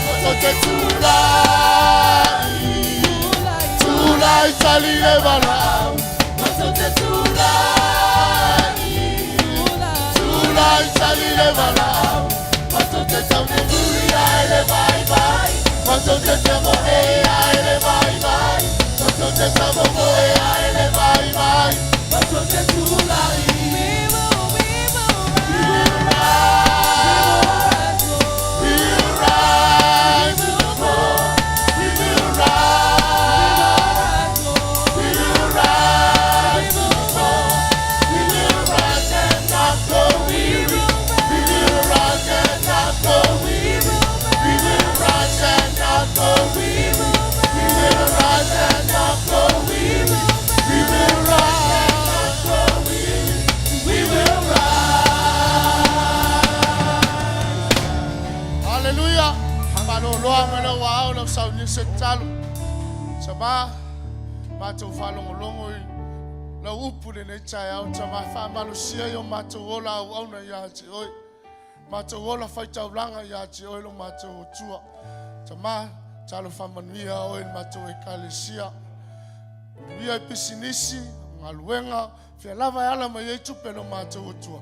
A: Matote tulai. Tulai tali le balau. Matote tulai. Tulai tali le balau. Matote tamo moe ai le vai vai. Matote tamo moe ai le vai vai. Matote tamo moe ai le vai vai. Matote tulai. Setalo sama mato falongolongo la upu le ne chai au sama fa malusia yo mato ola au na ya chi oi mato ola fa taulanga ya chi oi lo mato tua sama talo fa manuia oi mato e kalesia ia pisinisi ngaluenga fe lava yala ma yetu pelo mato tua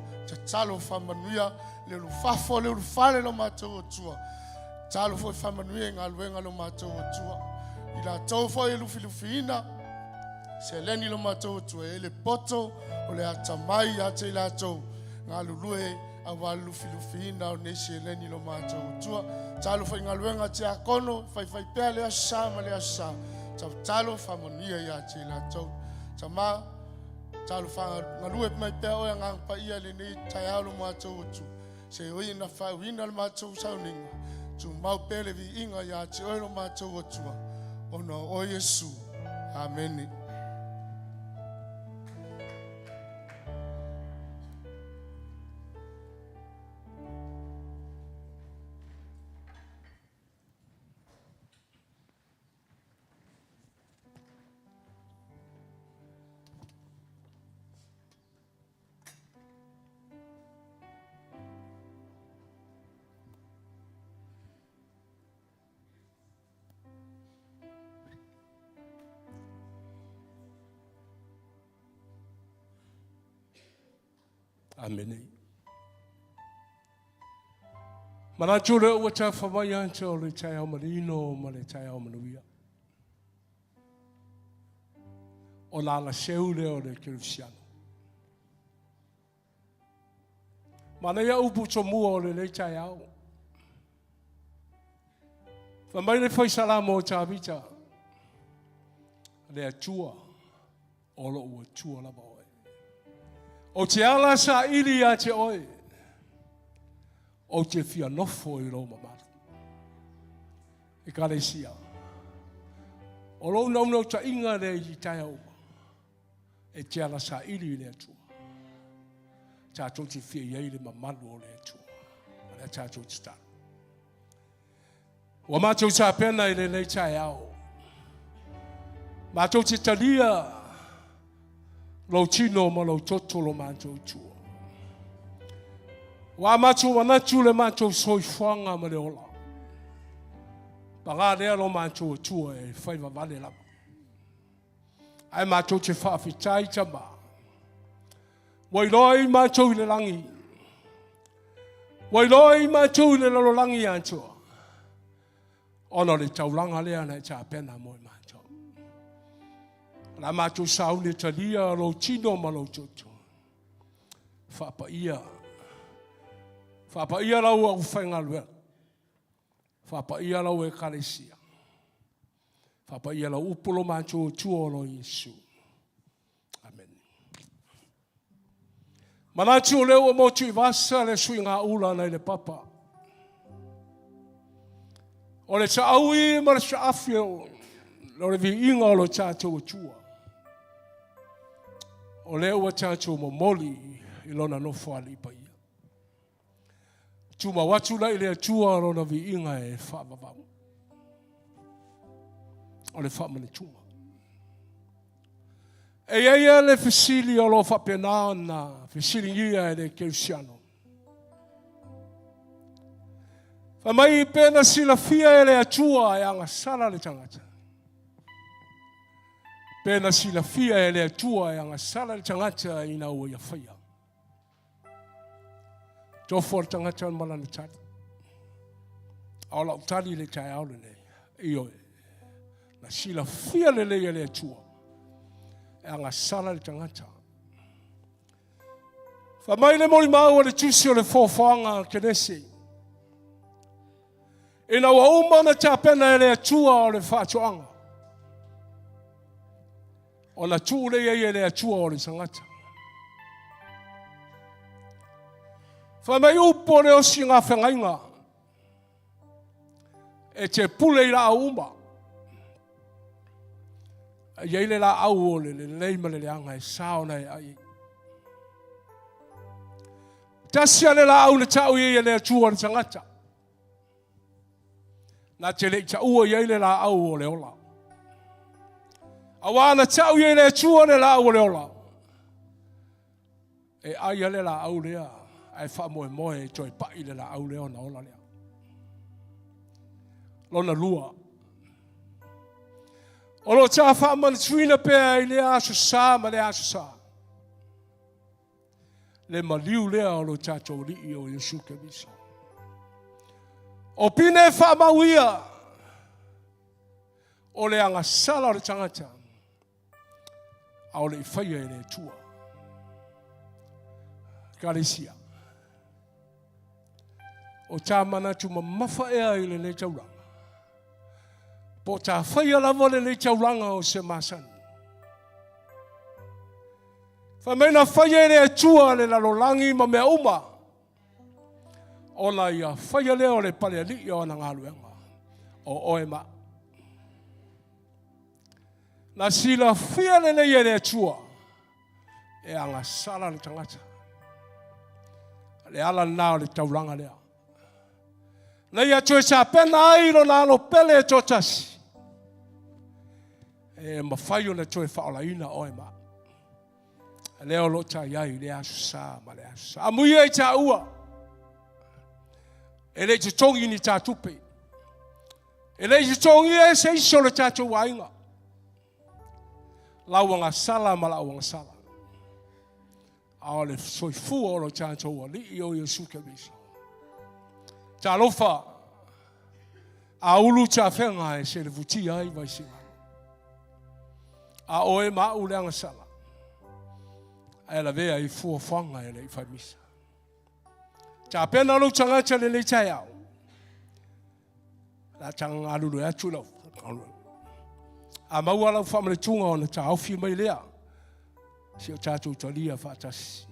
A: talo fa manuia le lu fafo le lu fale lo mato tua talo foi famanuia ngaluenga lo matou tua ila tau foi lufilufina se leni lo matou tua ele poto o le atamai ate ila tau ngalulue awa lufilufina o nesi leni lo matou tua talo foi ngaluenga te akono fai pea le asama talo famanuia ya te ila tau tama talo fa ngalue mai pea o ngang pa ia le nei tai lo matou tua se oi na fa wina lo matou Sauniga tu mau pele vi inga ya te oilo matou atua ona o Yesu amen.
F: Amen. Mana chule o cha famaya cho le cha o marino ma le cha o manuia. O la seule o le cristiano. Mana ya upu cho mu o le cha o. Famai le fai salamo cha bicha. Le chua o lo chua la ba. O te ala sa iri a te oe. O te fia nofo I lo mamata. E kare sia. O lo nau ta inga le I tai au. E te ala sa iri le atua. Ta tō te fia iei le mamalu o le atua. Mana ta tō te tau. Wa mātou sa pena I le tai au. Mātou te talia lo tino ma lo toto lo mātou tua. Wa mātou wanatu le mātou soifuanga ma le ola. Panga rea lo mātou tua e whaiva vale lama. Ai mātou te whawhitai tama. Wairoi mātou I le langi. Wairoi mātou I le lalolangi antua. Ono le taulanga lea na ta pena mo mātou. La mātou saune talia lo tino ma lo toto. Whapa ia. Whapa ia lau au whainga lua. Whapa ia lau e karesia. Whapa ia lau upolo mātou tua lo Yesu. Amen. Manatu leo o motu I vasa le sui ngā ula nei le papa. O le sa aui ma le sa afio. Lo le vi inga o lo tātou tua. O leo wa tātou mo moli I lona no whali pa ia. Tuma watu lai lea tua lona vi inga e whaavavau. O le whaamane tuma. E ia le fesili o lo whapena na fesili ia e le keusiano. Whamai pena sila fia e le atua e anga sala le tangata. Pena sila fia e le atua e anga sala le tangata ina ua ia whaia. Tofo le tangata an malana tari. Aola utari le tai aole nei. Iyo e. Na sila fia le le atua. E anga sala le tangata. Whamai le mori mau le tusi o le fōwhanga kenesi. Ina wa umana ta pena e le atua o le whātuanga. O na tū le e le atua o le sangata. Whamai upo le osi ngā whengainga. E te pule i la uma. Ia le la au o le leima le anga e saona e ai. Tasia le la au le tau i le atua o le sangata. Na te le ta ua i le la au o le ola. Awana tau i le atua le la au o le ola. E ai le la au lea. Ai wha moe moe e toi pai le la au lea na ola lea. Lona lua. O lo ta wha man tuina pēa i le aso sā ma le aso sā. Le maliu lea o lo ta tau li o Yesu Keriso. O pine wha mauia. O le anga sala o le tangata. A o le i whaia e le tua. Karesia. O ta mana tu mamafa ea i le tauranga. Po ta whaia lava le tauranga o se masani. Whamena whaia e le tua le lalolangi ma mea uma. Ona ia whaia leo le pale ali o na ngaluenga. O oema. Na sila whia le le tua. E anga sala le tangata. Le ala nao le tauranga lea. Na ia tue sa pena airo na alo pele e totasi. E mawhai o le tue whaola ina oema. Leo lo ta iai le asu sa ma le asu sa. Amuia i ta ua. E le te tongi ni tā tupe. E le te tongi e se iso le tātou wainga. Lauanga sala ma lauanga sala. A le soifua o lo tātou wa li i o Yesu Keriso. Tā lofa. A ulu tā whenga e se le vuti ai vai singa. A oe ma u leanga sala. A la vea i fua whanga e le i whaimisa. Ta pena lo tangata le tai au. La tanga alulu e atu lau. A maua lau whamale tunga o na ta awhi mai lea. Si o tātou talia whātasi.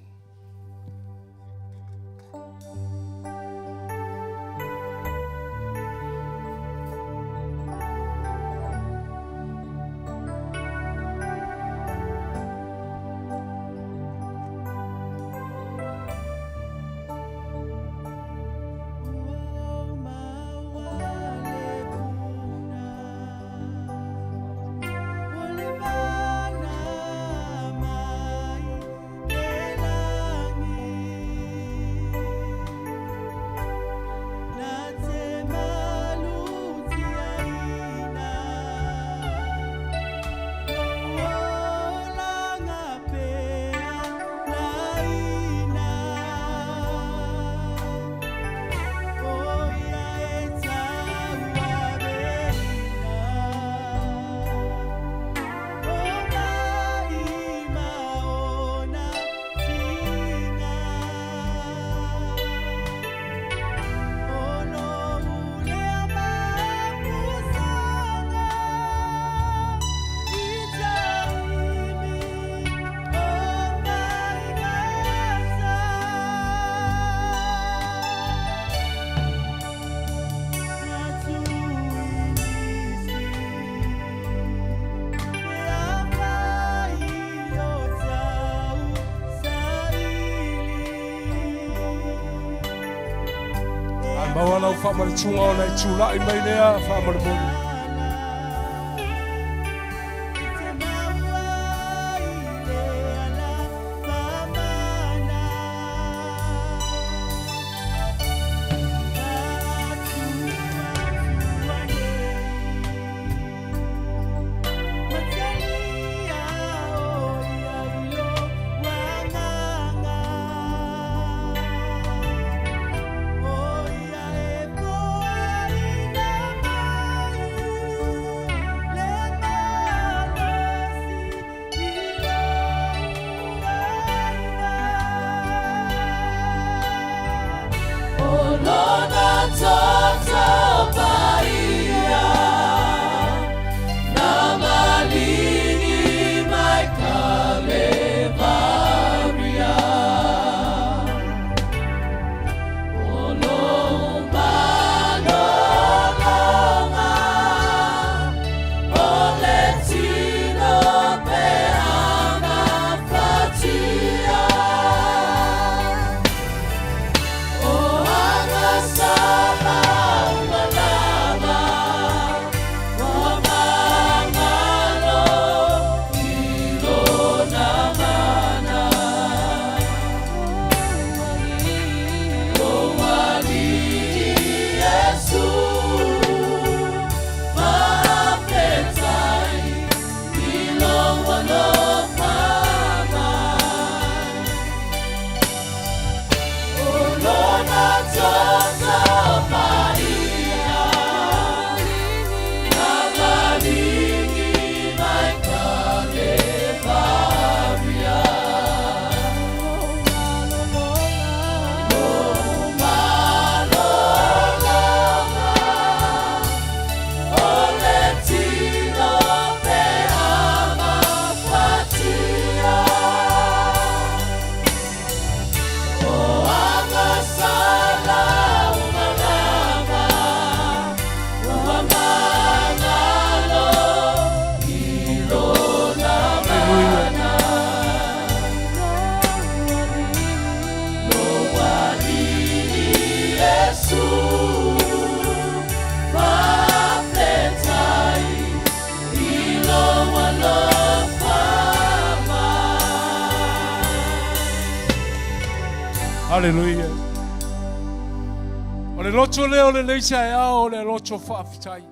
F: Mawana u whamare tunga o nei tūlai mai lea whamare moni. Hallelujah. O le loto leo le leisa e ao le loto whaafitai.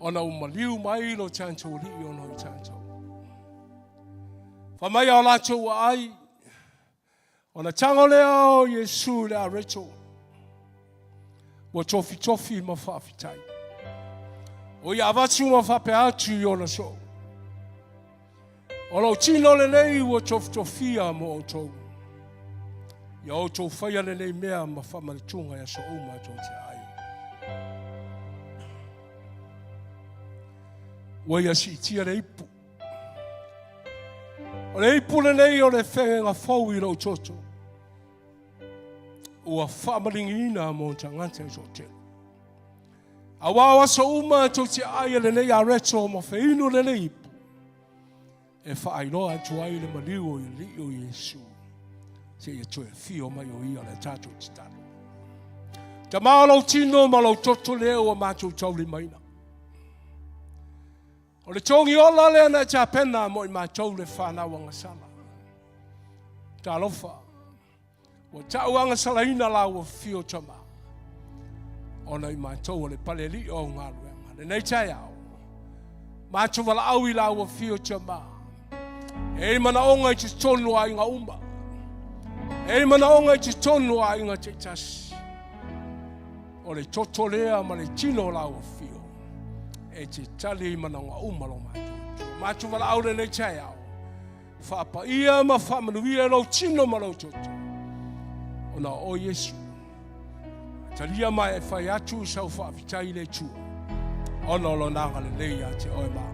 F: Ona umaliu mai lo chancho li ono i chancho. Whamai au lato wa ai. Ona tango leo Yesu le areto. Wa tofi ma whaafitai. O i awatu ma whape atu i ona so. O lo tino le nei wa tofia mo o tau. Ia o tau whaia le nei mea ma whamaritunga ia so uma tau te ai. Wa ia si itia le ipu. O le ipu le nei o le whenga whau i rau toto. Ua whamaringi ina mo tanganta i so te. A wawa so uma tau te ai le nei a reto ma whainu le nei ipu. E whaailoa atu ai le maliu o i li o Yesu. Se ia tue fio mai o ia le tātou titano. Ta mālau tino ma lau toto leo a mātou tauli maina. O le tongi ola lea na tā pena mo i mātou le whanau angasala. Tā lofa. O tāu angasala ina lau o fio tama. Ona i mātou o le pale li o ngā ruenga. Le nei tai au. Mātou wala au i lau o fio tama. E mana onga i te tonu a inga umba. E mana onga i te tonu a inga te tasi. O le toto lea ma le tino lau fio. E te tali i mana onga umalo mātou. Mātou wala au le nei tai au. Whapa ia ma whamanuia lau tino ma lau toto. Ona o Yesu. Talia mai e whai atu sau whaafitai le tua. Ona o lo nanga le leia te oe maa.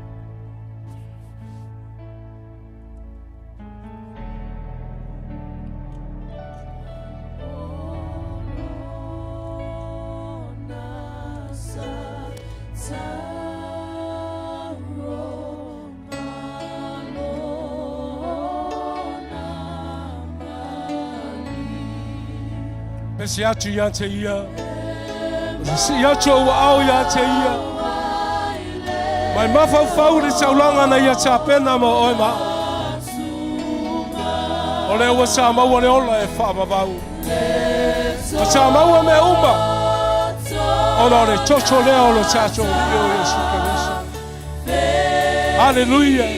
F: Pese atu ia te ia. Si atu au au ia te ia. Mai mawhau le taulanga na ia tā pena ma oe ma. O le ua sa maua le ola e whaamawau. O sa maua me uma. O le toto leo lo tātou i o Yesu Keriso. Hallelujah.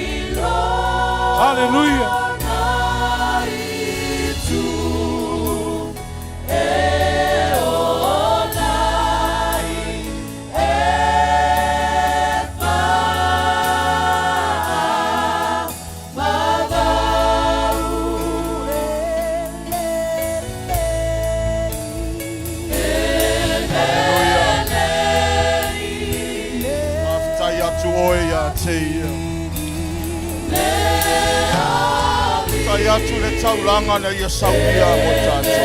F: Hallelujah.
D: Tai atu le taulanga na ia Sauniga mo tātou.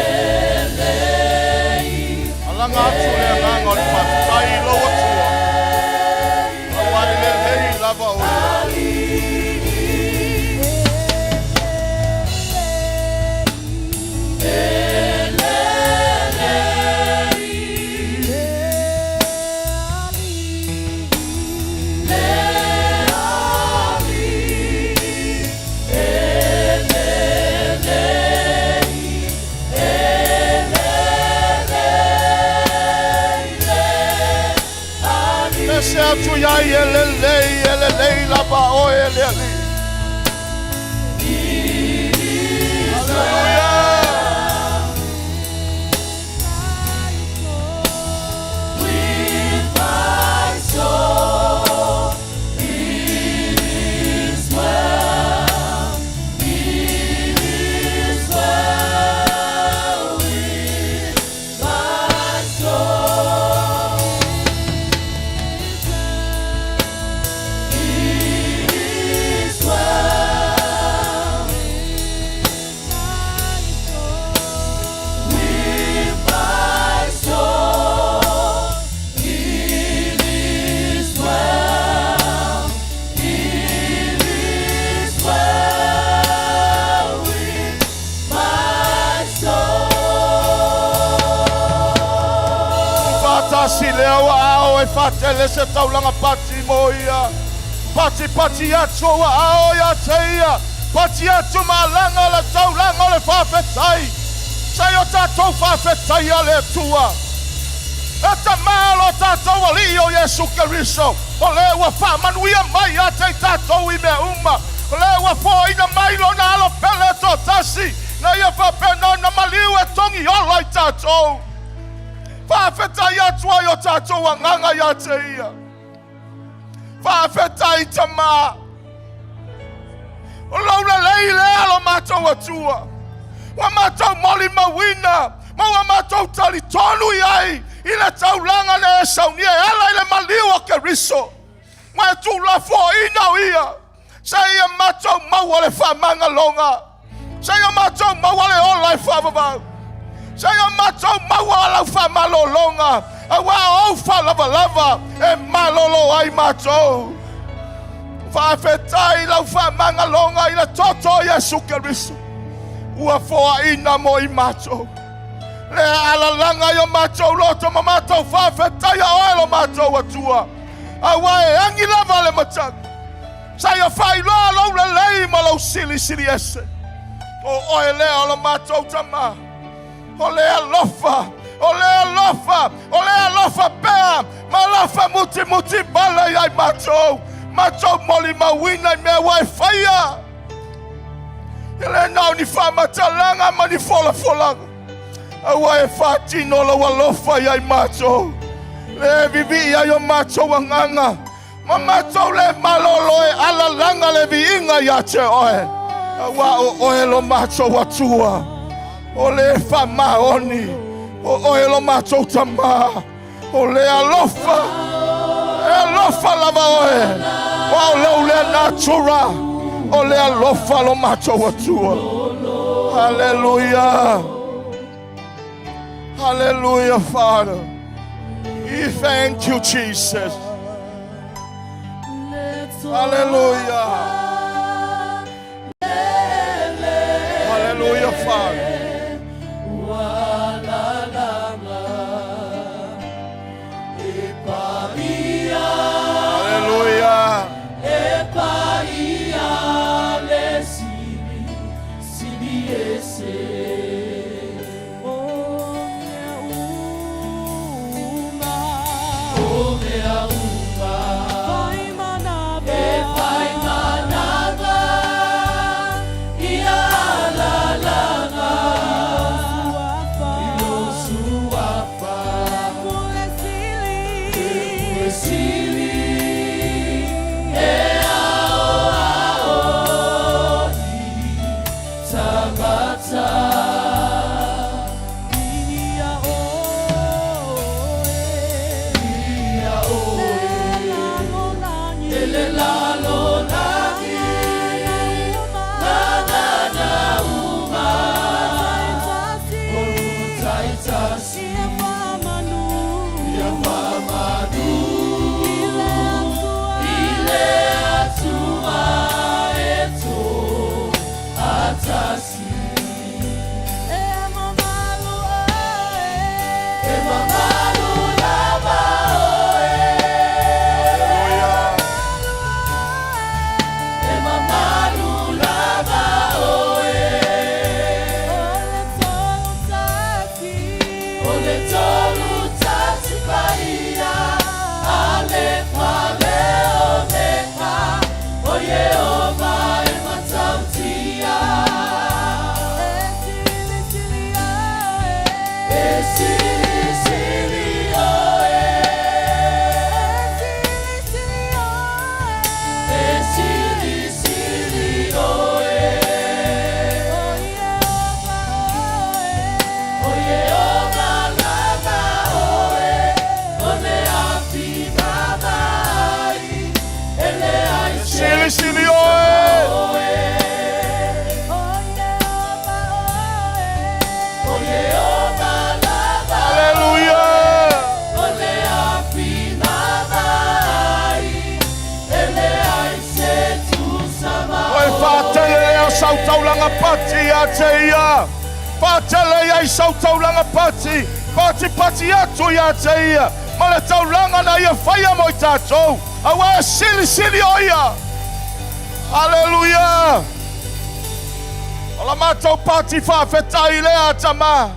D: Alanga atu le anganga o le whaafitai loa tua. Awari le hei lava o se atu iai ele lei lava o ele ali. Hallelujah. With my soul, it is well, it is well with my soul. Si leo ao e whatele se taulanga pati mo ia. Pati atu ao ia te ia. pati atu malanga le taulanga le whawhetai. Sai o tātou whawhetai a le tua. E ta malo tātou ali o Yesu Keriso. O le ua whamanuia mai a te tātou I mea uma. O le ua fōina mai lo na alo pele tō tasi. Na ia whapena na maliu e tongi ola I tātou. Whawhetai atua I o tātou anganga ia te ia. Whawhetai ta maa. O launa lei le alo mātou atua. Wa mātou moli mawina. Ma wa mātou tali tonu iai. Ina taulanga le Sauniga. Ala ile maliu o Keriso. Ma tu la fo ina ia. Sa ia mātou maua le whamanga longa. Sa ia mātou maua le ola I whavavau. Sa ia mātou maua lau whamalo longa. A wa au whalava lava. E malolo ai mātou. Whawhetai lau whamanga longa ina toto Yesu Keriso. Ua foa ina mo I mātou. Le alalanga yo mātou loto ma mātou whawhetai a oelo mātou atua. A wae angi lava le matang. Sa ia whai loa lau le lei ma lau sili sili ese. O oe lea o la mātou tama. O lea lofa. O lea lofa. O lea lofa pēa. Ma lofa muti muti bala ai mātou. Mātou moli mawina I mea wae whaia. Ele nau ni whamatalanga ma ni fola folanga. A wae whatino la walofa ai mātou. Le vivi ai o mātou anganga. Ma mātou le malolo e alalanga le viinga ia te oe. A wa o oe lo mātou atua. O le whamaoni. O oe lo mātou tama. O le alofa. E alofa lava oe. O leo le natura. O le alofa lo mātou atua. Hallelujah. Hallelujah, Father. We thank you, Jesus. Hallelujah. Hallelujah, Father. Sautaulanga pati ate ia. Patele ia sautaulanga pati. Pati pati atu ia ate ia. Male taulanga na ia whaia mo I tātou. Awa sili sili o ia. Hallelujah. Ola mātou pāti whawhetai lea tama.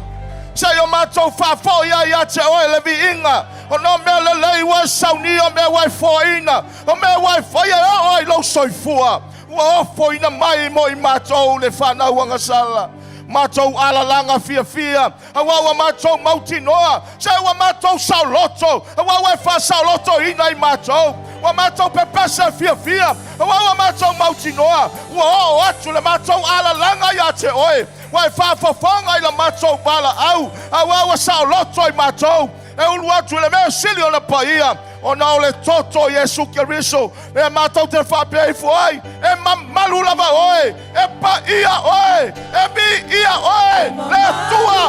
D: Sei o mātou whawhoia ia te oe le vi inga. O no mea le lei wa sauni o mea wai whoina. O mea wai whaia o ai lau soifua. Ua ofo ina mai mo I mātou le whanau anga sala. Mātou alalanga fia fia. Awawa mātou mautinoa. Sei wa mātou sauloto. Awawa wha sauloto ina I mātou. Wa mātou pepesa fia fia. Awawa mātou mautinoa. Ua o atu le mātou alalanga ia te oe. Wai whawhawhanga I la mātou bala au. Awawa sauloto I mātou. E ulu atu le mea sili o na paia. O na o le toto Yesu Keriso. E mātou te whapea I fuai. E malu lava oe. E pa ia oe. E bi ia oe. Le tua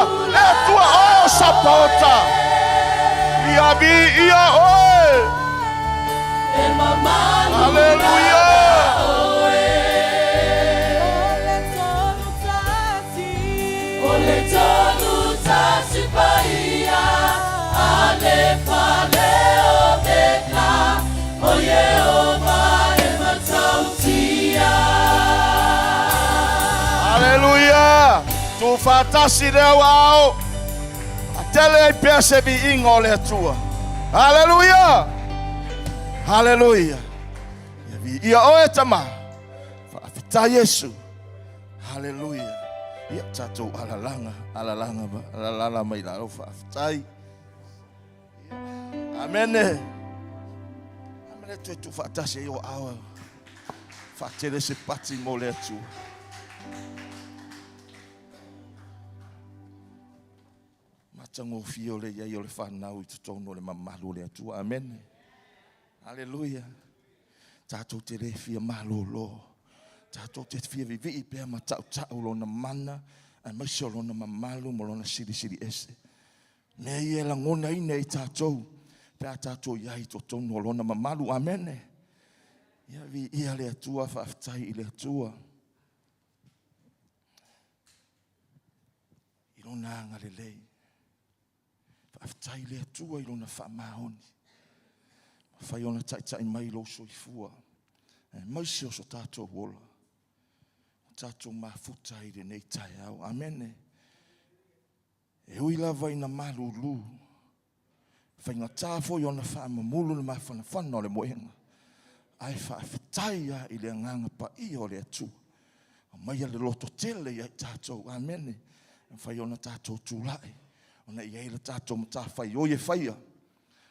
D: oe o sapota. Ia bi ia oe. Hallelujah.
C: Ole tonu tasi paia. Ale fale o deka. O Yehova e matautia.
D: Hallelujah. Tu fatasi leo ao. Atele I pia se vi ingo le tua. Hallelujah. Hallelujah. Ia oe tama. Whaafita Yesu. Hallelujah. Ia tatou alalanga ba. Alalala mai la rofa whaafitai. Amene. Amene tu whaatase o awa. Whaatele se pati mo le atu. Matango fio le iai o le whanau I tutono le mamalu le atu. Amen. Hallelujah. Tatou te le fia malolo. Tatou te fia vivi pea matau tau lo na mana. Ai maisio lo na mamalu mo lo na siri ese. Me ie la ngona ine I tatou. Pea tatou iai totono lo na mamalu. Amen. Ia vi ia le atua whaafitai I le atua. I lo na anga le lei. Whaafitai le atua I lo na whaamahoni. Whai ona tai mai lo soifua. Maisi o so tātou wola. Tātou mafuta I le nei tai au. Amen. E hui lava I na malulu. Whai ngā tāfo I ona whaamamulu le mawhanawhana o le moenga. Ai whaafitai I le nganga pa I o le atu. Mai a le loto tele I tātou. Amen. Whai ona tātou tūlai. Ona I eile tātou matawhai o ye whaia.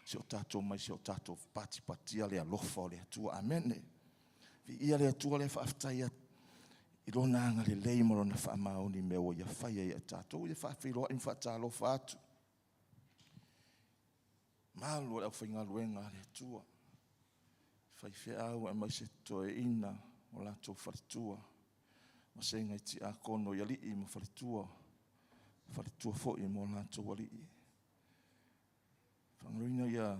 D: Se o tātou mai se o tātou pati le alofa o le atua. Amen. Vi ia le atua le whaafitai I lo nanga le lei maro na whaamaoni me o ia whaia ia tātou. Ia whaafiroa I whaatalofa atu. Malo le au whainga luenga le atua. Whai whea au e mai se toe ina o lātou wharitua. Ma se ngai ti a kono ia lii mo wharitua. Wharitua fo I mo lātou alii. Whangaruina ia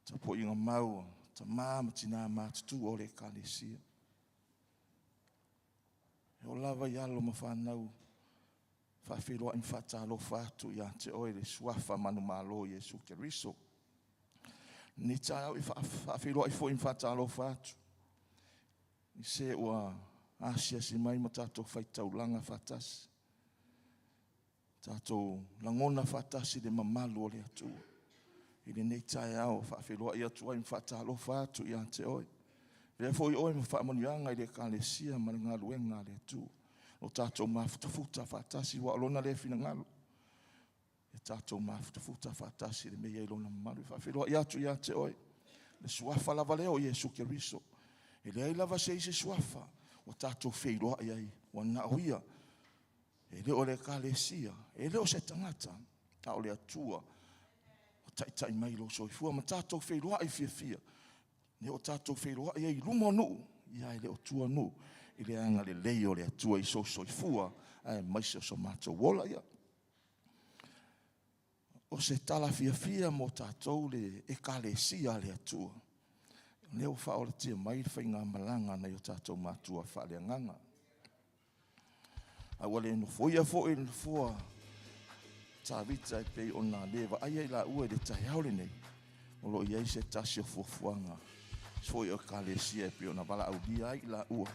D: ta po inga mau, ta māma tina mātutu o le kalesia. E o lava I alo ma whanau, whawhiroa I whatalo whātu ia te oe le suafa manu malo Yesu Keriso. Ni tai au I whawhiroa I fo I whatalo whātu. I se ua asia si mai ma tātou whaitau langa whatasi. Tātou langona whatasi le mamalu o le atua. I le nei tai au whawhiroa I atua I whatalo whātu I ante oi. Vea fo I oi ma whaamanianga I le kalesia ma le ngaluenga le atua. O tātou mafutafuta whatasi wa alona le fina ngalu. E tātou mafutafuta whatasi le mea ilona mamalu. Whawhiroa I atu I ante oi. Le suafa lava leo Yesu Keriso. E le ai lava se suafa. O tātou whiroa I ai. Wa na huia. E leo le kalesia, e leo se tangata, ta o le atua, o tai mai lo soifua, ma tātou whiroa I fia. Ne o tātou whiroa I lumo nu, ia I leo tua nu, I le anga le leo le atua I soifua, ai maise o so mātou wola ia. O se tala fia mo tātou le e kalesia le atua. Leo wha o le tia mai whainga malanga na I o tātou mātua wha le nganga. Awale no foia foi no foa. Tavita I pei ona leva. Ai la ua de tai haole nei. O lo iai se tasi o fuafuanga. Foi o kalesia e pe ona wala au dia ai la ua.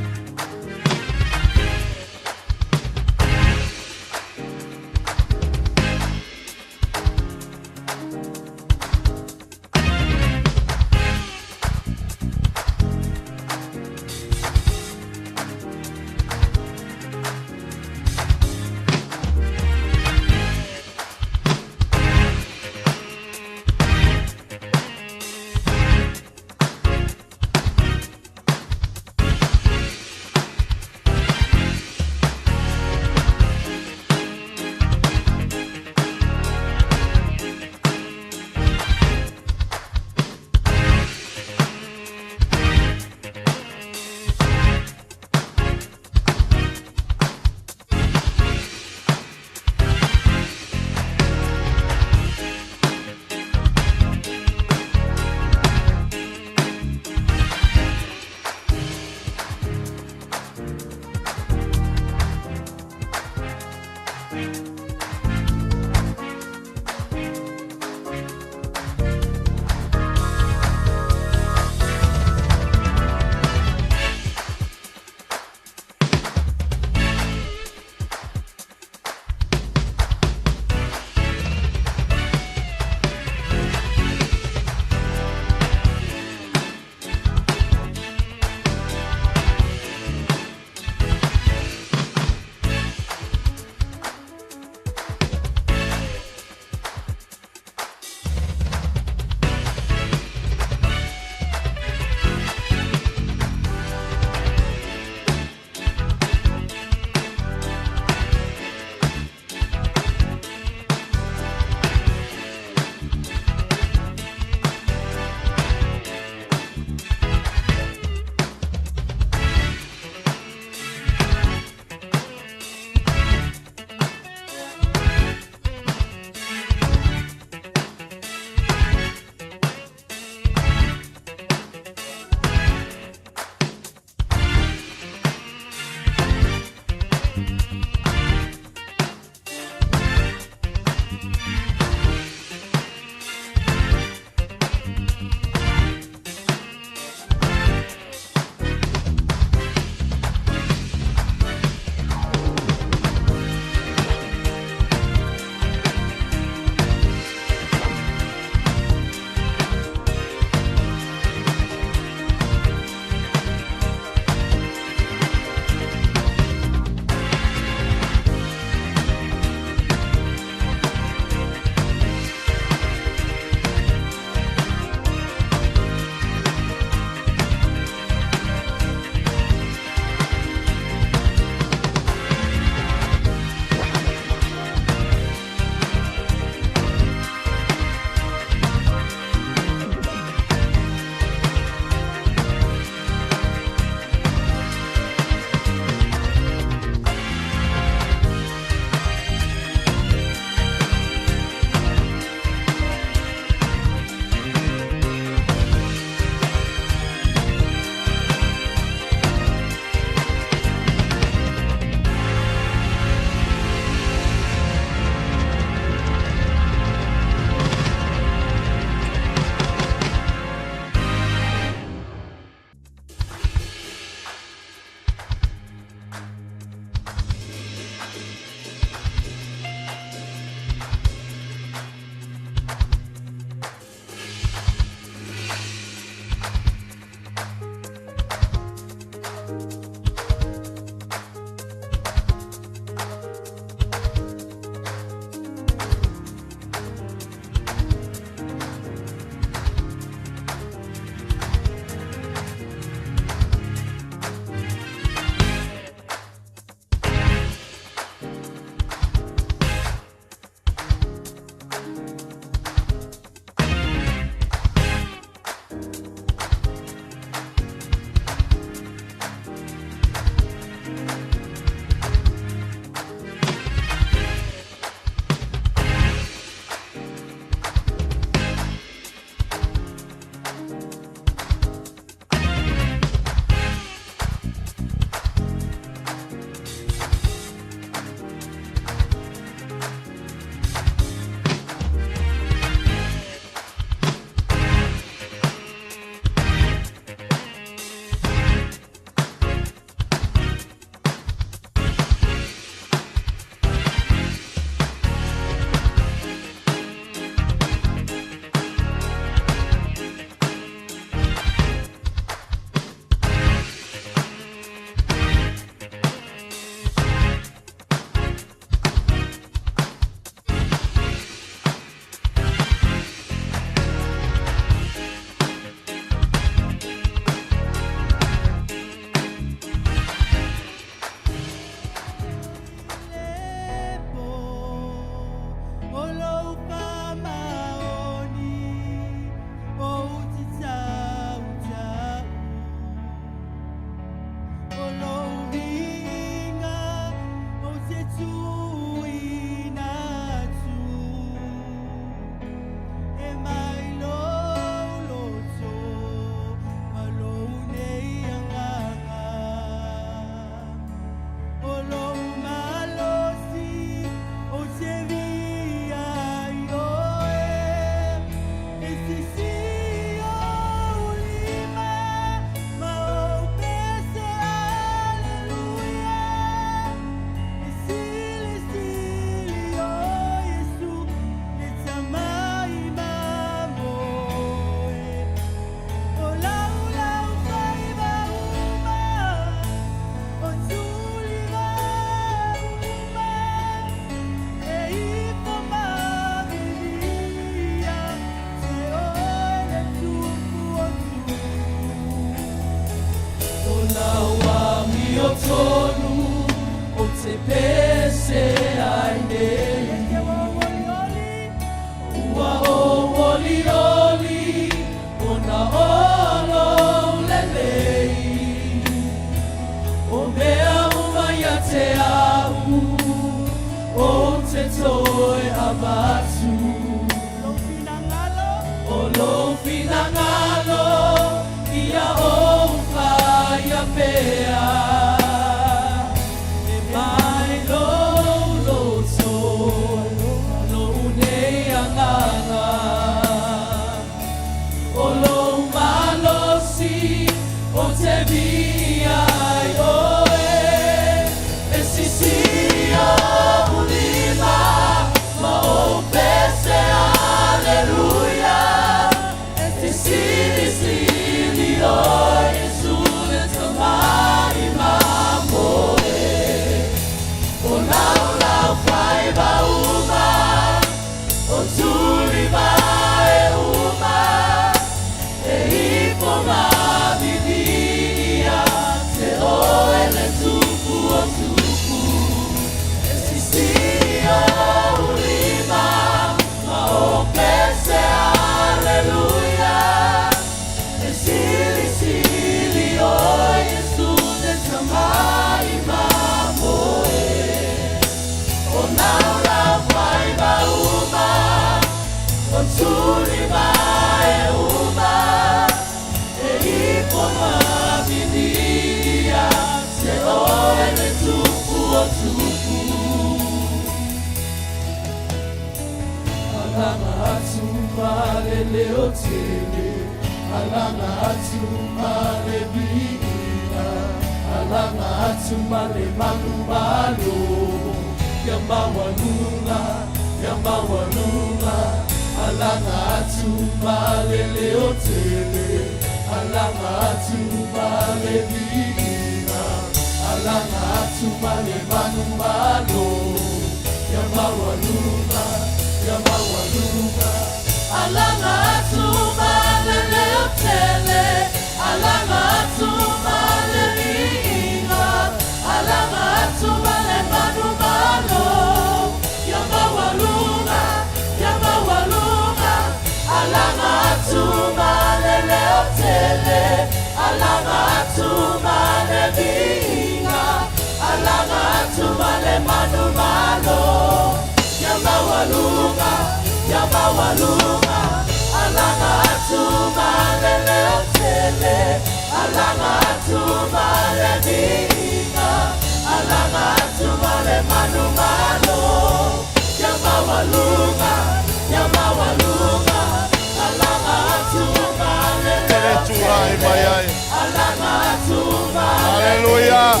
D: Hallelujah.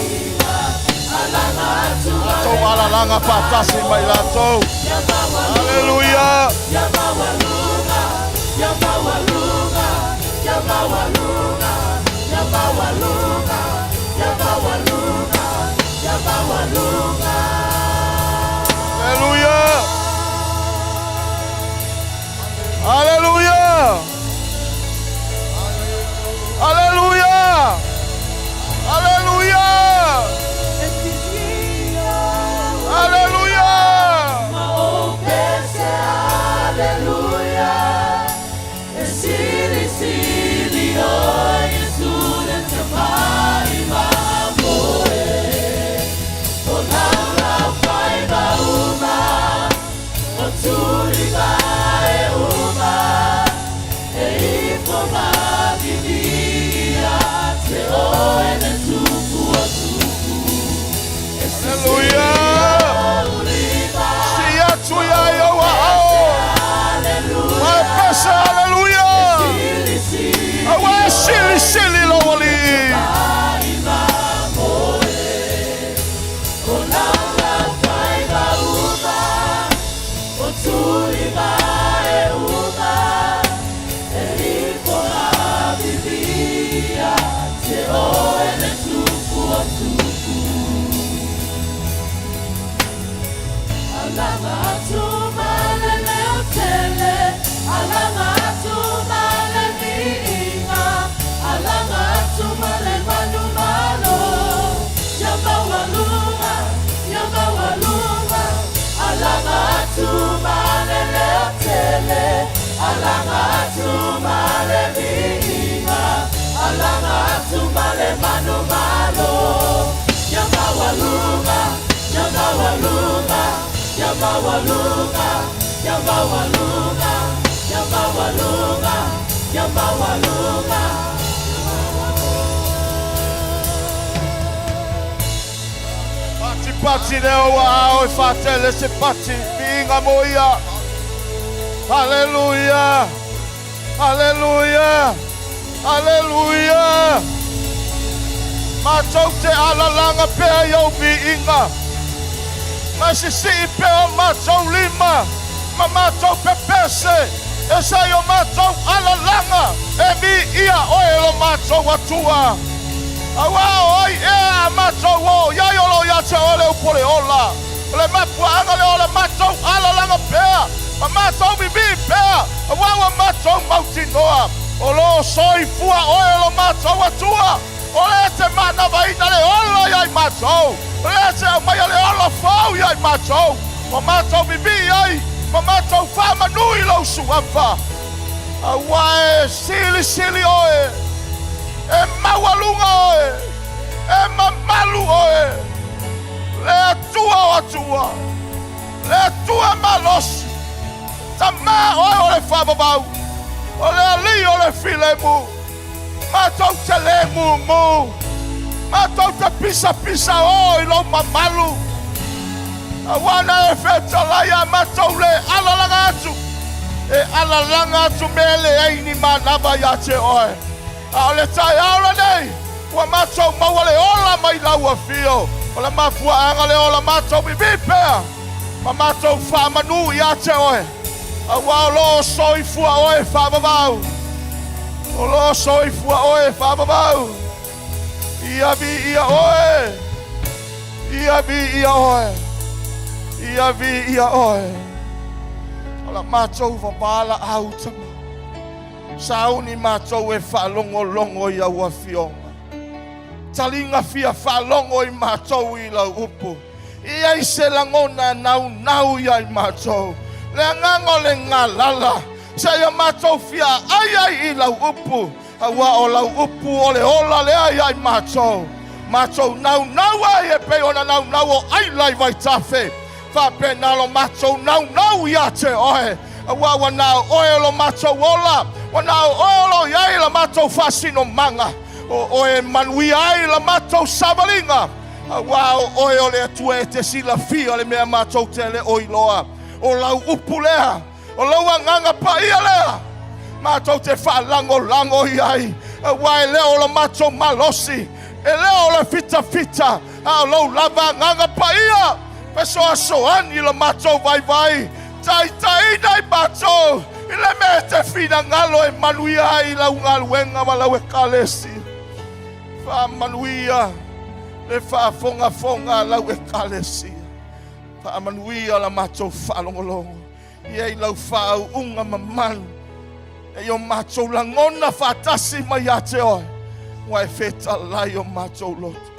D: Langa patasi mai lato. Hallelujah. Hallelujah. Hallelujah. Hallelujah. Hallelujah. Pati leo wao ifatele se pati binga moya. Hallelujah. Hallelujah. Hallelujah. Matote alalanga pe yo binga. Masisi pe mato lima. Mamato pepese. Esa yo mato alalanga. Ebi ia oelo mato watua. Awa oi e mato wo ya yolo ya cha ole upole ola. Ole mapua angale ole mato ala langa pea. Ma mātou bibi pēa. Awawa mātou mautinoa. O lo soifua oe lo mātou atua. O le te mana vaina le olo iai mātou. O le te amaya le olo fau iai mātou. Ma mātou bibi ai. Ma mātou whamanui lau suafa. Awae sili oe. E mawalunga oe. E mamalu oe. Le atua o atua. Le atua malosi. Tama oe o le whababau. O le ali o le filemu. Mātou te le mu. Mātou te pisa oe lo mamalu. Awana e whetalaya mātou le alalanga atu. E alalanga atu mele eini manaba ya te oe. A le tai aula nei. Ua mātou maua le ola mai laua fio. O le mafua anga le ola mātou bibipea. Ma mātou whamanu i a te oe. A wao lo soifua oe whababau. O lo soifua oe whababau. Ia vi ia oe. Ia vi ia oe. Ia vi ia oe. O la mātou whabala au tama. Sauni mātou e whalongo i au a fionga. Talinga fia whalongo i mātou i lau upu. Ia i se langona nau i ai mātou. Le ngango le ngā lala. Se ia mātou fia ai i lau upu. Awa o lau upu o le ola le ai mātou. Mātou nau ai e pe ona nau o ai lai vai tafe. Whape nalo mātou nau i a te oe. Awa wana oe lo mātou ola. Wana oe lo iai la mātou whasino manga. O oe manui ai la mātou savalinga. Awa oe o le atua e te sila fia le mea mātou te le oiloa. O lau upu lea. O lau anganga pa ia lea. Mātou te whalango iai. Awa e leo la mātou malosi. E leo la fita. A lau lava anganga pa ia. Peso asoani la mātou vai. Tai nai mātou. I le mea te whina ngalo e manuia ai lau ngaluenga ma lau e kalesi. Wha manuia le wha fonga lau e kalesi. Wha manuia la mātou whalongolongo. Iei lau wha unga mamanu. E o mātou langona whatasi mai a te oe. Wa e wheta lai o mātou lotu.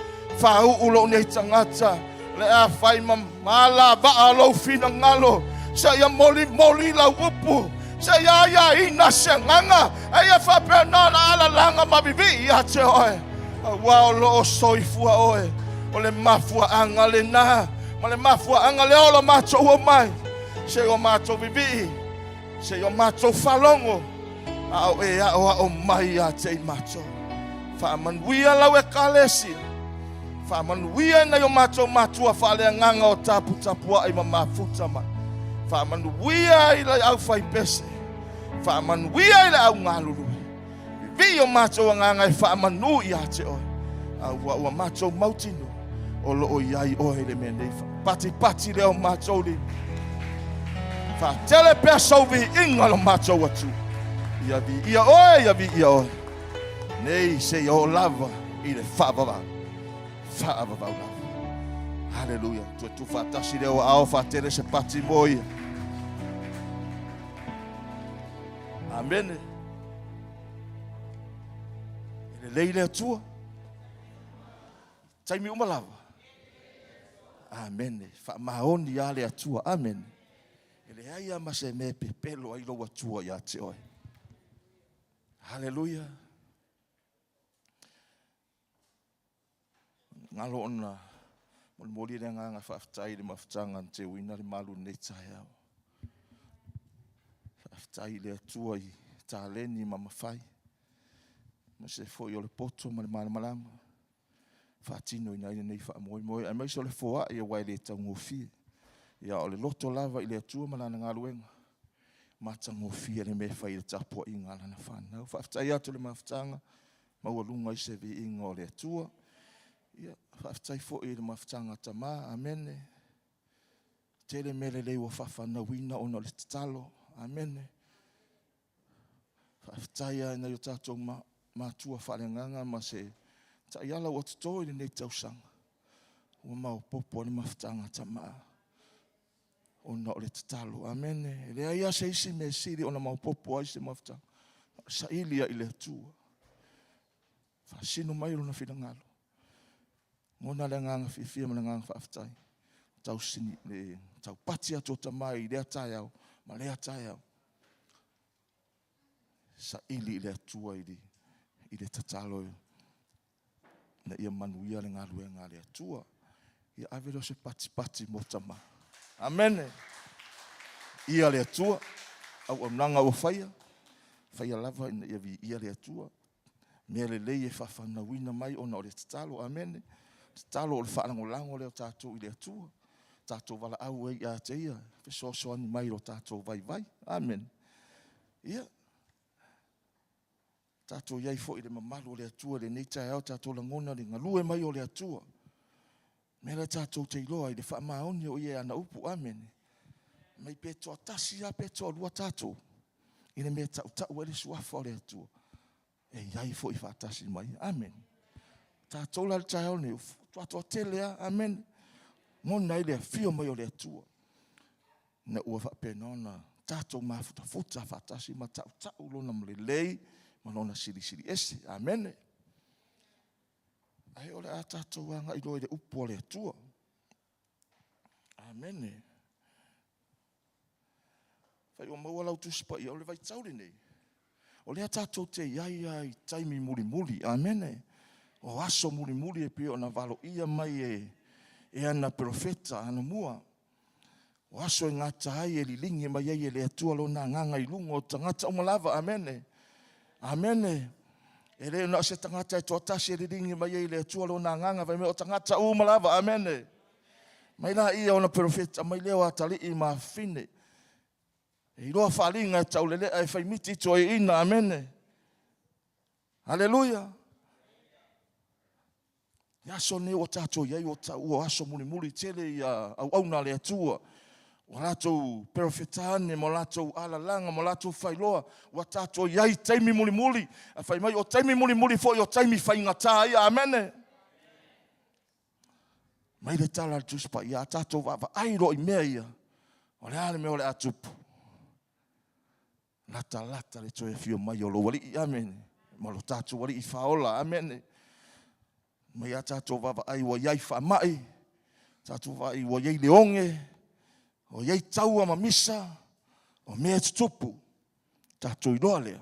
D: Wha ulo nei tangata. Le a whai mala vaa lau whina ngalo. Sa ia moli lau upu. Sa ia ina se nganga. E ia whapea nana ala langa mabibi i a te oe. Wa o lo soifua oe. O le mafua anga le na. Ma le mafua anga le ola mātou o mai. Se o mātou bibi. Se o mātou whalongo. Au e o mai a te mātou. Whamanuia lau e kalesi. Whamanuia na o mātou mātua whalea nganga o tapua ai mafuta mai. Whamanuia i lai au whai pese. Whamanuia i lai au ngālurui. Vi o mātou nganga e whamanu i a te oe. Ua mātou mautino. O loo iai oe le mea nei. Pati leo mātou li. Whatele pea sauvi inga lo mātou atu. Ia vi ia oe. Nei se o lava i le whaavavau. Whaavavau lava. Hallelujah. Tu whatasi leo ao whatele se pati moi. Amen. Ele leile atua. Taimi umalawa. Amen. Whamahoni ia le atua. Amen. Ele aia mase me pepelo ai lo atua ia te oe. Hallelujah. Ngalo ona moli le nganga whaftai le mafutanga te wina le malu nei tai au. Whaftai le atua i tāleni ma mawhai. Ma se fo i o le poto ma le malamalama. Whaatino i naine nei whaamoe. Ai mai so le foa i a wai le tangofie. Ia o le loto lava i le atua ma lana ngaluenga. Ma tangofie le me whai le tapua i ngala na whanau. Whaftai atu le mafutanga. Maualunga i se vi inga o le atua. Ia, whaftai fo i le mafutanga tama, amene. Tele mele lei wa whawhana wina ona le tatalo, amene. Whaftai a ina yo tātou mātua whalenganga ma se ta iala wa tuto i nei tausanga. Ua mau popo le mafutanga tama.
G: ona o le tatalo. Amene. Le aia se isi me siri ona maupopo ai se mafta. Sa ilia i le atua. Fasino mai lona finangalo. Ngona le nganga fifia ma le nganga faaftai. Tau sini le tau pati atu o tamai le atai au. Ma le atai au. Sa ili i le atua i le tatalo. Na ia manuia le ngalue ngā le atua. Ia avero se pati mo tamai. Amene. Ia le atua. Au amnanga o faia. Faia lava ina ia vi ia le atua. Mea le lei e whawhanawina mai ona o le tatalo. Amene. Tatalo o le whaangolango leo tātou i le atua. Tātou wala au ei a te ia. Fesoso ani mai o tātou vai. Amen. Ia. Tātou iai fo i le mamalu o le atua. Le neitai au tātou langona le ngalue mai o le atua. Mea le tātou te iloa i le whaamaoni o ia ana upu. Amen. Mai peto atasi a peto lua tātou. I le mea tau ele suafa o le atua. E iai fo i whaatasi mai. Amen. Tātou la le tai au ne tuatua telea. Amen. Ngona i le fio mai o le atua. Na ua whapena tātou mafuta whaatasi ma tau lona mle lei. Manona siri ese. Amen. Ai ole a tātou anga i loe le upo le atua. Amen. Whai o maua lau tusipa i ole vai tauri nei. Ole a tātou te iai taimi muli. Amen. O aso muli e pio na valo ia mai e ana profeta ana mua. O aso e ngata ai e lilingi mai e le atua lo na nganga i lungo o tangata umalava. Amen. Amen. E reo na se tangata e tuatasi e lilingi mai e le atua lo na nganga vai me o tangata umalava. Amen. Mai la ia ona profeta mai leo atali i ma fine. E iroa whalinga e taulele e whaimiti to e ina. Amen. Hallelujah. Yaso ne o tato iai o aso muli tele ia au na le atua. O lato perfetane, mo lato alalanga, mo lato whailoa. O tato iai taimi muli. A whai mai o taimi muli fo i o taimi whaingata ia. Amen. Mai le tala tuspa ia tato wa airo i mea ia. O le ale me o le atupu. Lata le toe fio mai o lo wali. Amen. Ma lo tato wali i whaola. Amen. Mai a tātou wawa ai wa iai whamai, tātou wawa ai wa iai leonge, o iai taua ma misa, o mea tutupu, tātou i loa lea,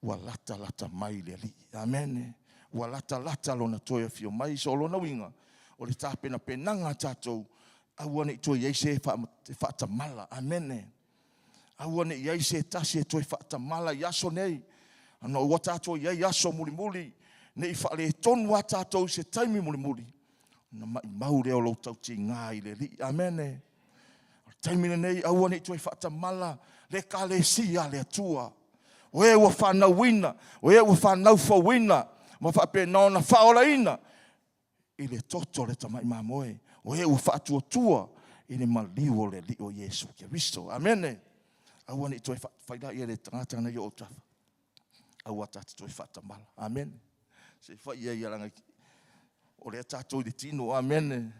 G: wa lata mai lea li. Amen. Wa lata lona toia fio mai, so lona winga, o le tāpena penanga tātou, awane i toi iai se whaatamala. Amen. Awane i iai se tasi e toi whaatamala i aso nei, ano o tātou iai aso muli, ne i whaale tonu a tātou se taimi muli. Na mai maure o lau tau ti ngā i le li. Amen. Taimi nei awane i toi whaatamala, le ka le si a le atua. O e ua whanau wina, o e ua whanau whawina, ma whape naona whaola ina. I le toto le tamai mamoe, o e ua whaatua i le maliu o le li o Yesu Keristo. Amen. Awane i toi whaida i le tangata na i o tafa. Awa tata toi whaatamala. Amen. Se fai ia langa o le tātou i tino. Amen.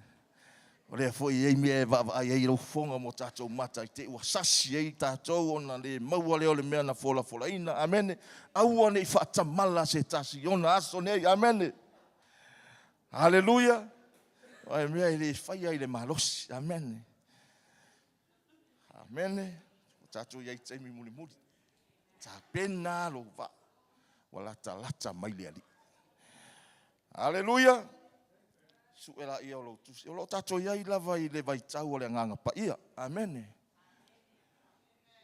G: O le fai ia mea vava ai rau fonga mo tātou mata i te ua sasi ei tātou ona le maua leo le mea na fola ina. Amen. Aua nei whaatamala se tasi ona aso nei. Amen. Hallelujah. Ai mea i le fai ai le malosi. Amen. Amen. O tātou iai taimi muli. Tā pena lo va. Wa lata mai le ali. Hallelujah. Suela ia o lo tusi. O lo tato iai lava i le vai tau o le nganga pa ia. Amen.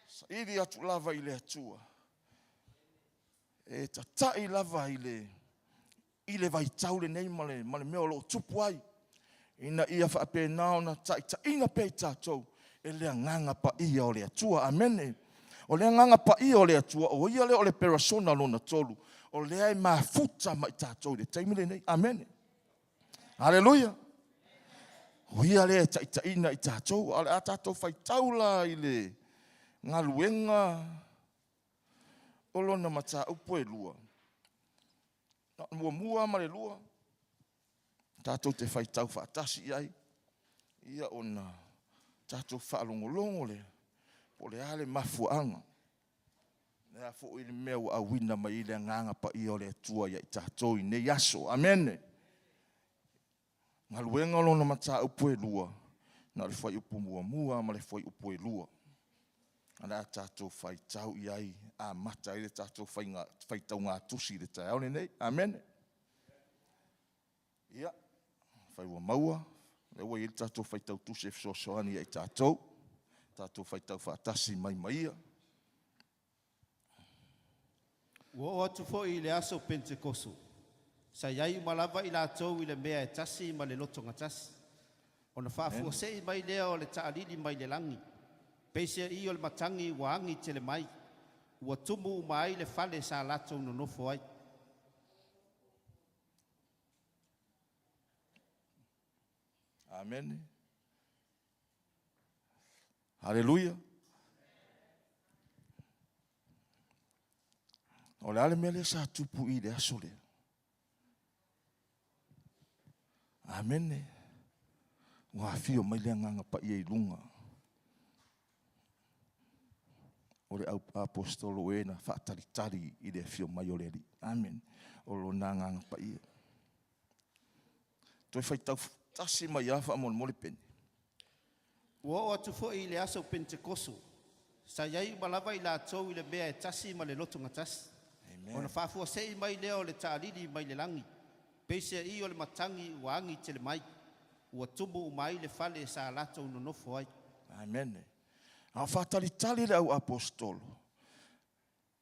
G: Sa ili atu lava i le atua. E tatai lava i le vai tau le nei male meo lo tupu ai. Ina ia whape nao na ta ina pe tatou. E le nganga pa ia o le atua. Amen. O le nganga pa ia o le atua. O ia le o le persona lona tolu. O le ai mafuta mai tātou le taimile nei. Amen. Hallelujah. O ia le taitaina i tātou. A tātou whai taula i le ngā luenga. O lona mata upo e lua. Mua ma le lua. Tātou te whai tau whaatasi ai. Ia ona Tātou whaalongolongo le. Po le ale mafuanga. Nea fo i le mea ua awina mai i le nganga pa i o le atua ia i tātou i ne yaso. Amen. Ngaluenga lona mata upu e lua. Na le fai upu mua ma le fai upu e lua. Ana tātou fai tau i ai a mata i le tātou fai tau ngā tusi le tai au nei. Amen. Ia. Fai ua maua. Le ua i le tātou fai tau tusi e fisosoani i tātou. Tātou fai tau whaatasi mai maia.
H: Ua atu fo i le aso Pentekoso. Sa iai malava i la tau i le mea e tasi ma le loto ngatasi. O na whaafua se i mai lea o le taalili mai le langi. Peisia i o le matangi waangi te le mai. Ua tumu mai le fale sa lato no nofo ai.
G: Amen. Hallelujah. O le ale mele sa tupu i le aso le. Amen. Wa fio mai le nganga pa i lunga. O le apostolo e na whaatari i le fio mai o le ri. Amen. O lo na nganga pa i. Toi fai tau tasi mai afa mo le peni.
H: Ua o atu fo i le aso Pentekoso. Sa iai malava i la tau i le mea e tasi ma le loto ngatasi. O na whaafua se i mai lea o le taalili mai le langi. Peisia i o le matangi waangi te le mai. Ua tumu mai le fale sa lato no nofo ai.
G: Amen. A whaatalitali le au apostolo.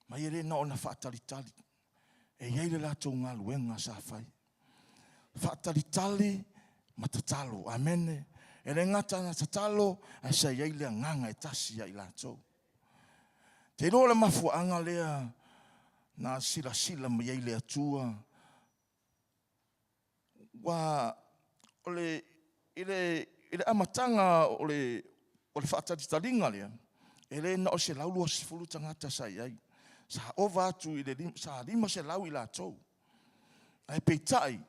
G: Mai ere na o na whaatalitali. E iei le lato ngā luenga sa whai. Whaatalitali matatalo. Amen. E le ngata na tatalo a sa iei le nganga e tasi ai lato. Te ro le mafuanga lea na sila mai iei le atua. Wa ole ile amatanga ole whaataditalinga lea. Ele na o se laulu o se fulu tangata sa iai. Sa ova atu ile sa lima se lau i la tau. Ai peitai.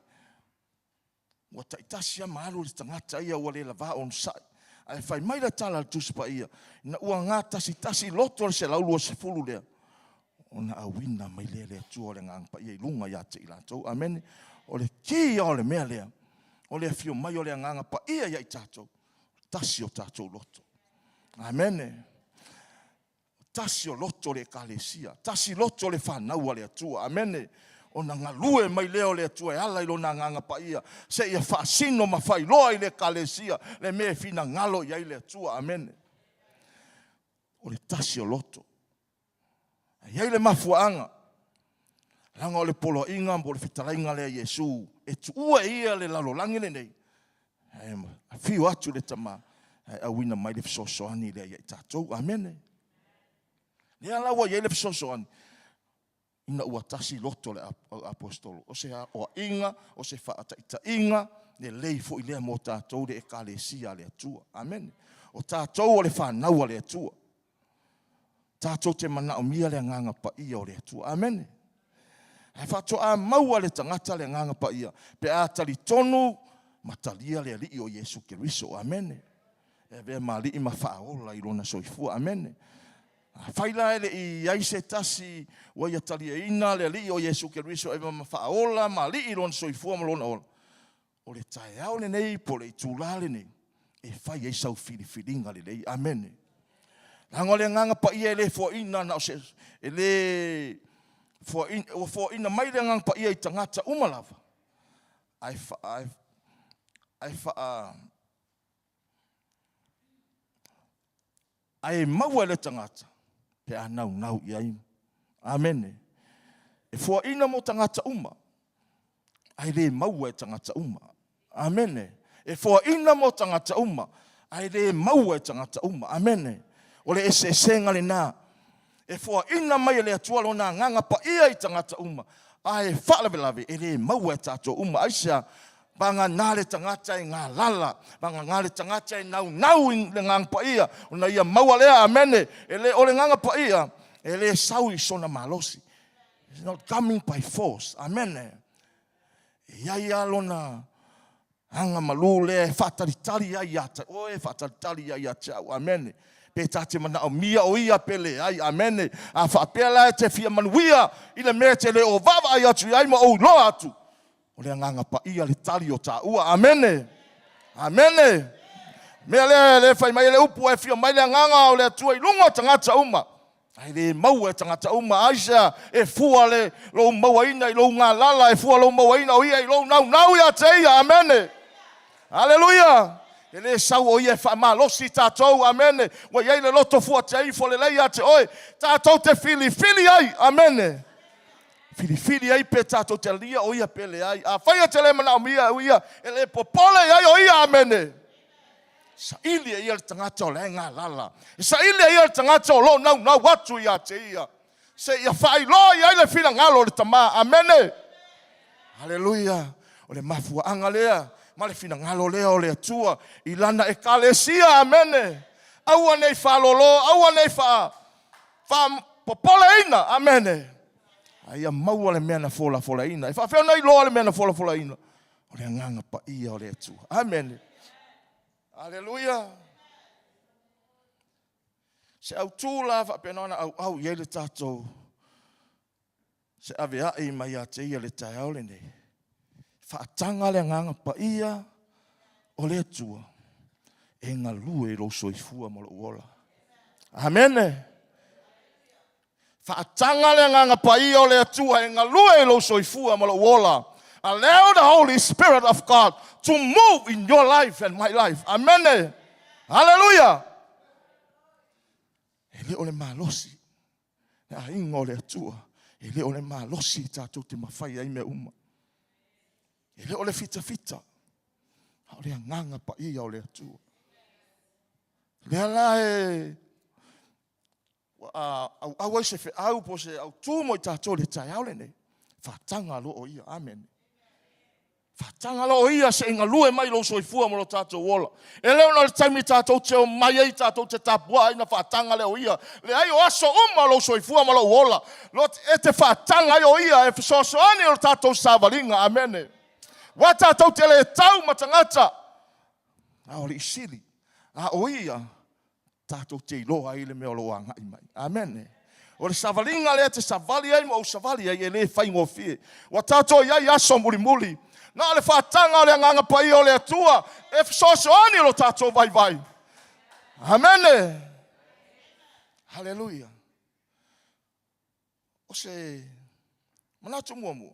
G: Wa taitasia maalo le tangata ia wale la va on sai. Ai fai mai la tala tuspa ia. Na ua ngata tasi loto se laulu o se fulu lea. Ona awina mai le atua le ngang pa ia ilunga ia te i la tau. Amen. Ole ki ole mea lea. Ole fio mai ole nganga pa ia i tātou. Tasi o tātou loto. Amen. Tasi o loto le kalesia. Tasi loto le whanau le atua. Amen. O na ngalue mai leo le atua e ala ilo na nganga pa ia. Se ia whaasino ma whai loa i le kalesia. Le mea fina ngalo i le atua. Amen. Ole tasi o loto. Iai le mafuanga. Langa o le polo inga mo le fitalainga le Yesu. E tua ia le lalolangi le nei. A fiu atu le tama. A wina mai le fisosoani le ia i tātou. Amen. Le alawa iai le fisosoani. Ina ua tasi loto le apostolo. O se o inga, o se whaata inga. Le lei fo i lea mo tātou le ekalesia le atua. Amen. O tātou o le whanaua le atua. Tātou te mana o mia le nganga pa ia o le atua. Amen. He whatoa maua le tangata le nganga pa ia. Pe a tali tonu matalia le ali o Yesu Keriso. Amen. E vea mali i mawhaola i rona soifua. Amen. Whaila ele i aise tasi wa ia tali e ina le ali o Yesu Keriso. E vea mawhaola mali i rona soifua malona ola. O le tae au le nei po le itulale nei. E whai e sau filifilinga le nei. Amen. Lango le nganga pa ia ele fo ina na o se ele for in mai le ngang pa ia i tangata umalava. Ai maua le tangata. Pe anau iai. Amen. E for ina mo tangata uma. Ai le maua e tangata uma. Amen. E for ina mo tangata uma. Ai le maua e tangata uma. Amen. O le senga le nā. E fua ina mai le atua lona nganga pa ia i tangata uma. Ai whalavelave e le maua e tātou uma. Aisia, banga nā le tangata i ngā lala. Banga ngā le tangata i nau i le ngang pa ia. Una ia maua lea, amene. E le o le nganga pa ia. E le sau i sona malosi. It's not coming by force. Amene. E iai alona. Anga malule fatalitali ai ata. Oe fatalitali ai ata. Amen. Pe tate mana o mia o ia pele ai. Amen. A whapela te fia manuia. Ina mea te le o vava ai atu. Ai ma o lo atu. O le nganga pa ia le tali o ta ua. Amen. Amen. Mea le fai mai le upu e fia mai le nganga o le atua i lungo tangata uma. Ai le mau e tangata uma. Aisha e fua le lo mawaina i lo ngā lala. E fua lo mawaina o ia i lo nau ia te ia. Amen. Hallelujah. Ele sau o ia fa malosi tatou. Amen. Wa ia le loto fua te ai fo le leia te oi. Tatou te fili ai. Amen. Fili ai pe tatou te lia o ia pele ai. A faia te le mana o mia o ia. Ele popole ai o ia. Amen. Sa ili ia le tangata o le ngā lala. Sa ili ia le tangata o lo nau watu ia te ia. Se ia fai lo ia le fina ngalo le tama. Amen. Hallelujah. O le mafua anga lea. Ma le fina ngalo lea o le atua. I lana e kalesia. Amen. Aua nei fa lolo. Aua nei fa popole ina. Amen. Aia maua le mea na fola ina. E fa feo nei loa le mea na fola ina. O le nganga pa ia o le atua. Amen. Hallelujah. Se au tūla whapenona au iei le tātou. Se awea i mai a te ia le tai au le nei. Whaatanga le nganga pa ia o le atua. E ngā lue lo soifua mo lo uola. Amen. Whaatanga le nganga pa ia o le atua. E ngā lue lo soifua mo lo uola. Allow the Holy Spirit of God to move in your life and my life. Amen. Hallelujah. Ele ole malosi. Na inga ole atua. Ele ole malosi tātou te mawhai ai me uma. Ele ole fita. Ole nganga pa ia ole atua. Lea la e. Au ai se fe au po se au tūmo i tātou le tai au le nei. Whatanga lo o ia. Amen. Whatanga lo ia se inga lue mai lo soifua mo lo tātou wola. E leo na le taimi tātou te o mai ei tātou te tapua ina whatanga leo ia. Le ai o aso lo soifua mo lo wola. Lo e te whatanga o ia e fisosoani o tātou savalinga. Amen. Wa tātou te le tau matangata. A o le isili. A o ia tātou te iloa i le mea lo wanga i mai. Amen. O le savalinga le te savali ai mo o savali ai e le whaingo fie. Wa tātou iai aso muli. Na le whatanga o le nganga pa i o le atua. E fisosoani lo tātou vai. Amen. Hallelujah. O se manatu mua.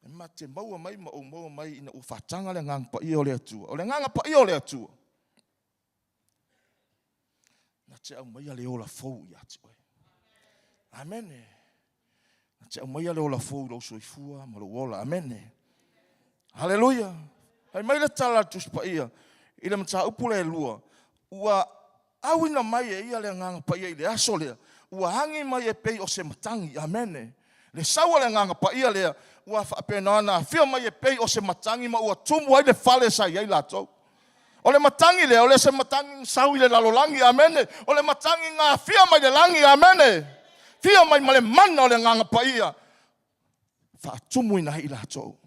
G: E mate maua mai ma o maua mai ina u whatanga le nganga pa i o le atua. O le nganga pa i o le atua. Na te au mai le ola fou i atu. Amen. Na te au mai le ola fou lo soifua ma lo ola. Amen. Hallelujah. Hai mai le tala tus pa ia. Ina mta upu le lua. Ua awina mai e ia le nganga pa ia i le aso lea. Ua hangi mai e pei o se matangi. Amen. Le sawa le nganga pa ia lea. Ua whapenana. Fia mai e pei o se matangi ma ua tumu ai le fale sa iai latou. O le matangi le. O le se matangi sau i le lalolangi. Amen. O le matangi ngā fia mai le langi. Amen. Fia mai ma le mana o le nganga pa ia. Whaatumu ina i latou.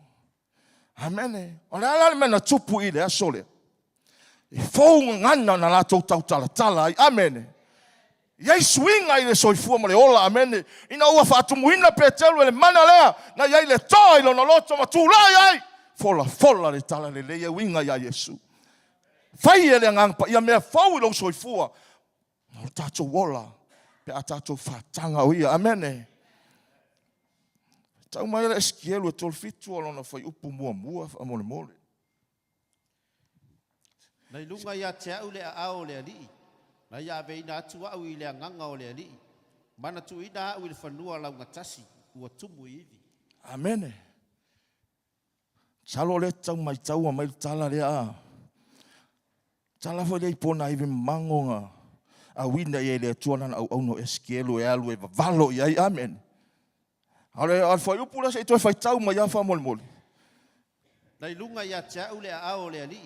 G: Amen. O le ala le mena tupu i le aso le. E fou ngana na latou tau tala. Amen. Iai swinga i le soifua mo le ola. Amen. Ina ua whaatumuina petelu le mana lea. Na iai le toa i lona loto matulai ai. Fola le tala le leia winga ia Yesu. Fai e le ngangpa. Ia mea fau i lo soifua. O tātou ola. Pe a tātou whatanga o ia. Amen. Tau mai le eskielu e tolfitu o lona fai upu mua. Mole.
H: Nei lunga ia te au le ao le ali. Na ia veina atu au i le nganga o le ali. Mana tu ina au i le whanua lau ngatasi. Ua tumu iwi.
G: Amen. Salo le tau mai tau a mai tala lea. Tala fo le ipona iwi mangonga. A wina i le tuanan au no eskielu e alu e valo i ai. Amen. Ale al fai upu la se toi fai tau mai afa mole.
H: Nei lunga ia te au le ao le ali.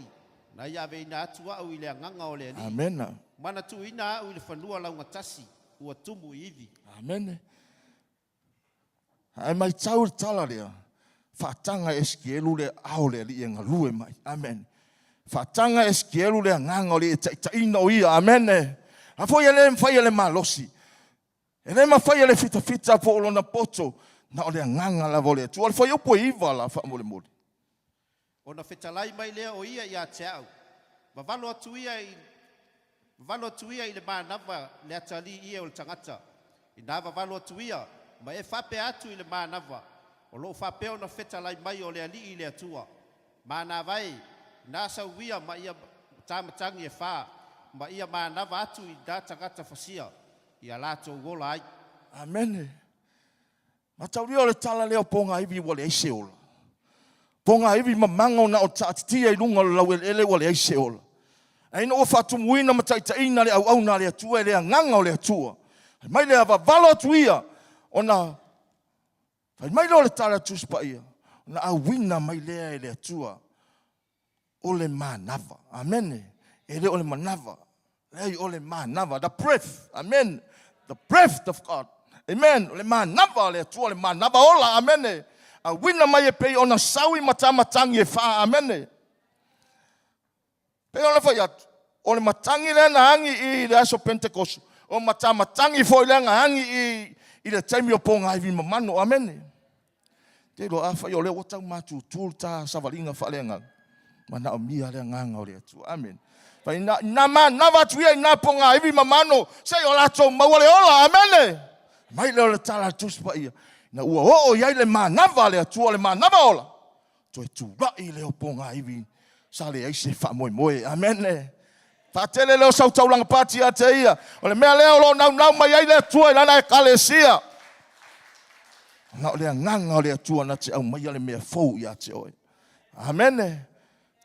H: Na ia veina atu au i le nganga o le ali.
G: Amen.
H: Mana tu ina au i le whanua lau ngatasi. Ua tumu iwi.
G: Amen. Ai mai tau tala lea. Whatanga eskielu le aole li enga lue mai. Amen. Whatanga eskielu le nganga le taina o ia. Amen. Afo ele mfai le malosi. Ele mafai le fita po olona poto. Na ole nganga la vole. Tu al foi opo iva la fa mole mole.
H: Ona fetalai mai lea o ia ia te au. Vavalo atu ia i le mānava le atali ia o le tangata. I nā vavalo atu ia, ma e whape atu i le mānava. O lo whape ona fetalai mai o le ali i le atua. Māna vai, nā sauia ma ia tāmatangi e whā. Ma ia mānava atu i nā tangata whasia. Ia lātou wola ai.
G: Amen. Matauri o le tala leo ponga iwi wale eise ola. Ponga iwi mamanga na o tātitia i lunga lau ele wale eise ola. Aina o whatumuina mataitaina le au na le atua le nganga o le atua. Mai le ava valo atu ia. Ona, mai le o le tala tuspa ia. Ona awina mai lea le atua. O le manava. Amen. Ele o le manava. Lei o le manava. The breath. Amen. The breath of God. Amen. O le manava le atua le manava ola. Amen. Awina mai e pei ona sawi matamatangi e wha. Amen. Pega ona fai atu. O le matangi le na hangi i le aso Pentecost. O matangi foi le na hangi i le taimi o ponga iwi mamano. Amen. Te lo a fai o le watau matu tūl ta savalinga whalenga. Mana o mia le nganga o le atu. Amen. Fai na vatu ia i na ponga iwi mamano. Sei o lato mawale ola. Amen. Mai le o le tala tuspa ia. Na ua o iai le manava le atu o le manava ola. Toi tu rai le o ponga iwi. Sale aise wha moe. Amen. Whatele leo sau taulanga pati a te ia. O le mea leo lo nau mai ai le atua i lana e kalesia. Na o le nganga o le atua na te au mai ale mea fau i a te oe. Amen.